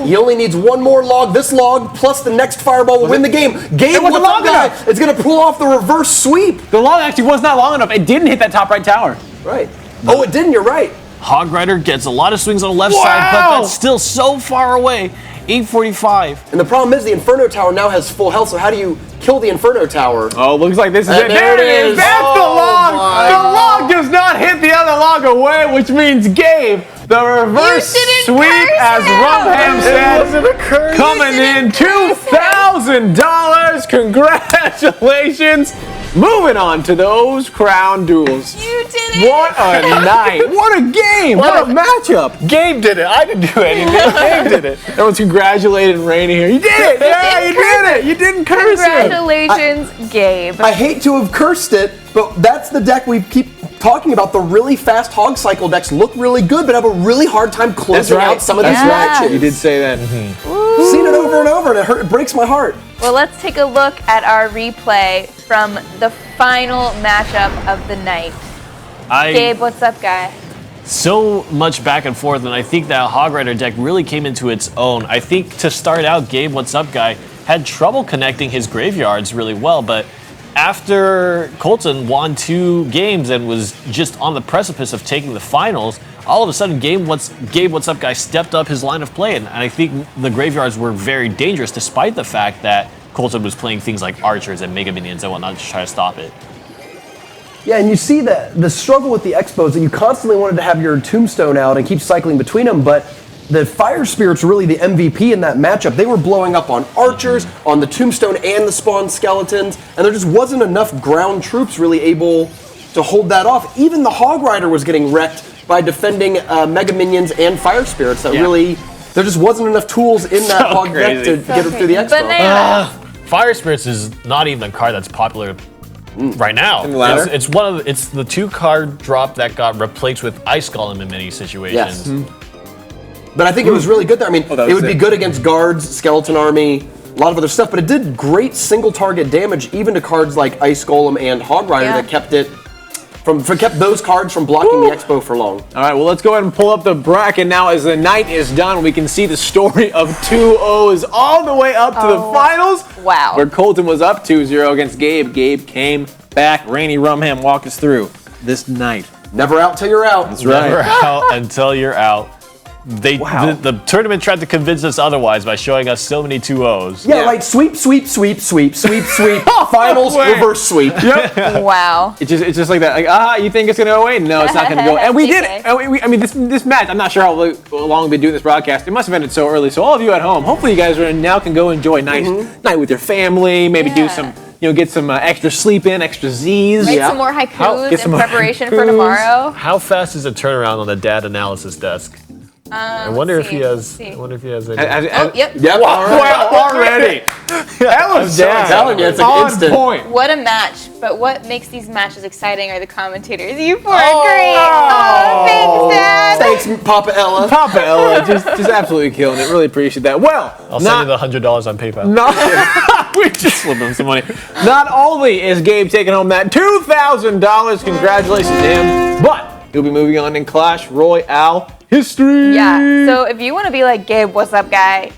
He only needs one more log. This log plus the next fireball will win the game. Gabe with the guy is going to pull off the reverse sweep. The log actually was not long enough. It didn't hit that top right tower. Right. Oh, it didn't. You're right. Hog Rider gets a lot of swings on the left side, but that's still so far away. 845. And the problem is the Inferno Tower now has full health, so how do you kill the Inferno Tower? Oh, looks like this is it. There it is. That's the log. The log does not hit the other log away, which means Gabe, the reverse sweep, as Rumham said, coming in $2,000. Congratulations. Moving on to those crown duels. You did it! What a night. What a game. What a matchup. Gabe did it. I didn't do anything. Gabe did it. Everyone's congratulating Rainey here. You did it. Yeah, you did it. You didn't curse it. Congratulations, Gabe. I hate to have cursed it, but that's the deck we keep talking about. The really fast Hog Cycle decks look really good, but have a really hard time closing out some of these matches. You did say that. Seen it over and over, and it breaks my heart. Well, let's take a look at our replay from the final matchup of the night. Gabe, what's up, guy? So much back and forth, and I think that Hog Rider deck really came into its own. I think to start out, Gabe, what's up, guy, had trouble connecting his graveyards really well, but after Colton won 2 games and was just on the precipice of taking the finals, all of a sudden Gabe What's Up Guy stepped up his line of play, and I think the graveyards were very dangerous despite the fact that Colton was playing things like archers and Mega Minions and whatnot to try to stop it. Yeah, and you see the struggle with the Expos, that you constantly wanted to have your Tombstone out and keep cycling between them, but the Fire Spirits were really the MVP in that matchup. They were blowing up on archers, on the Tombstone and the Spawn Skeletons, and there just wasn't enough ground troops really able to hold that off. Even the Hog Rider was getting wrecked by defending Mega Minions and Fire Spirits. That really, there just wasn't enough tools in that Hog deck to get her through the Expo. Fire Spirits is not even a card that's popular right now. It's the 2-card drop that got replaced with Ice Golem in many situations. Yes. But I think it was really good there. I mean, it would be good against guards, Skeleton Army, a lot of other stuff, but it did great single target damage even to cards like Ice Golem and Hog Rider that kept those cards from blocking the Expo for long. All right, well, let's go ahead and pull up the bracket now. As the night is done, we can see the story of 2 O's all the way up to the finals. Wow. Where Colton was up 2-0 against Gabe. Gabe came back. Rainey Rumham, walk us through this night. Never out till you're out. That's right. Never out until you're out. The tournament tried to convince us otherwise by showing us so many 2-0s. Yeah, like sweep, sweep, sweep, sweep, sweep, sweep, finals, reverse sweep. Yep. Wow. It's just like that. Like, you think it's going to go away? No, it's not going to go. And we did it. And this match, I'm not sure how long we've been doing this broadcast. It must have ended so early. So all of you at home, hopefully you guys now can go enjoy a nice night with your family. Maybe do some, get some extra sleep in, extra Z's. Write some more haikus in preparation for tomorrow. How fast is a turnaround on the dad analysis desk? I wonder if he has. I wonder if he has any. Yep. Already. That was I'm telling you, it's like instant. Point. What a match. But what makes these matches exciting are the commentators. You four are great. Oh, thanks, Dad. Thanks, Papa Ella. Papa Ella, just absolutely killing it. Really appreciate that. Well, I'll send you the $100 on PayPal. We just slipped him some money. Not only is Gabe taking home that $2,000, congratulations to him, but he'll be moving on in Clash Royale history. Yeah, so if you want to be like, Gabe, what's up, guy?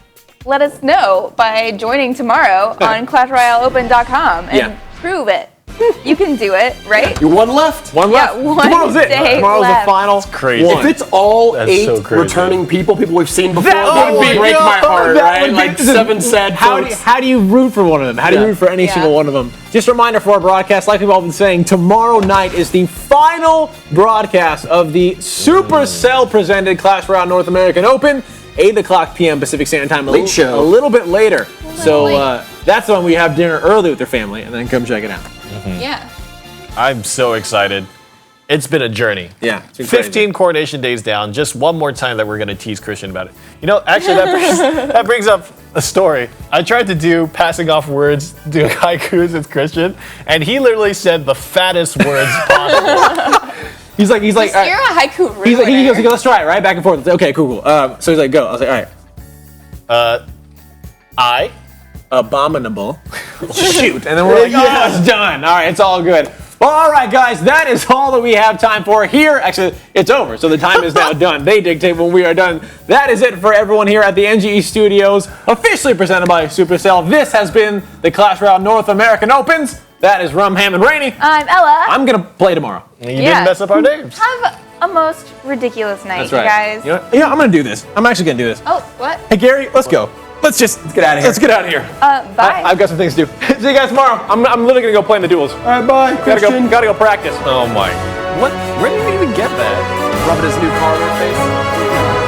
Let us know by joining tomorrow on ClashRoyaleOpen.com and prove it. You can do it, right? You're one left. One left. Tomorrow's it. Tomorrow's left. the final. Crazy. If it's all That's 8 so crazy. returning people we've seen before, That would break my heart, that right? would Like be- 7 sad folks. How do you root for one of them? How do you Yeah. root for any single one of them? Just a reminder for our broadcast, like we've all been saying, tomorrow night is the final broadcast of the Supercell presented Clash Royale North American Open, 8 o'clock p.m. Pacific Standard Time. Late show. A little bit later. So late. that's when we have dinner early with their family and then come check it out. Yeah. I'm so excited. It's been a journey. Yeah. It's been 15 crazy. coronation days down. Just one more time that we're going to tease Christian about it. You know, actually, that brings up a story. I tried to do passing off words, do haikus with Christian, and he literally said the fattest words possible. He's like, You're all right. a haiku ruiner. He goes, let's try it, right? Back and forth. Okay, cool. So he's like, go. I was like, all right. Abominable. Shoot. And then we're like, oh, it's done. All right, it's all good. Well, all right, guys, that is all that we have time for here. Actually, it's over, so the time is now done. They dictate when we are done. That is it for everyone here at the NGE Studios, officially presented by Supercell. This has been the Clash Royale North American Opens. That is Rum, Ham, and Rainey. I'm Ella. I'm going to play tomorrow. You didn't mess up our names. Have a most ridiculous night, That's right. you guys. You know what? I'm going to do this. I'm actually going to do this. Oh, what? Hey, Gary, let's go. Let's get out of here. Let's get out of here. Bye. I've got some things to do. See you guys tomorrow. I'm literally gonna go play in the duels. All right, bye, Christian. Gotta go practice. Oh my. What? Where did you even get that? Rubbing his new car in her face.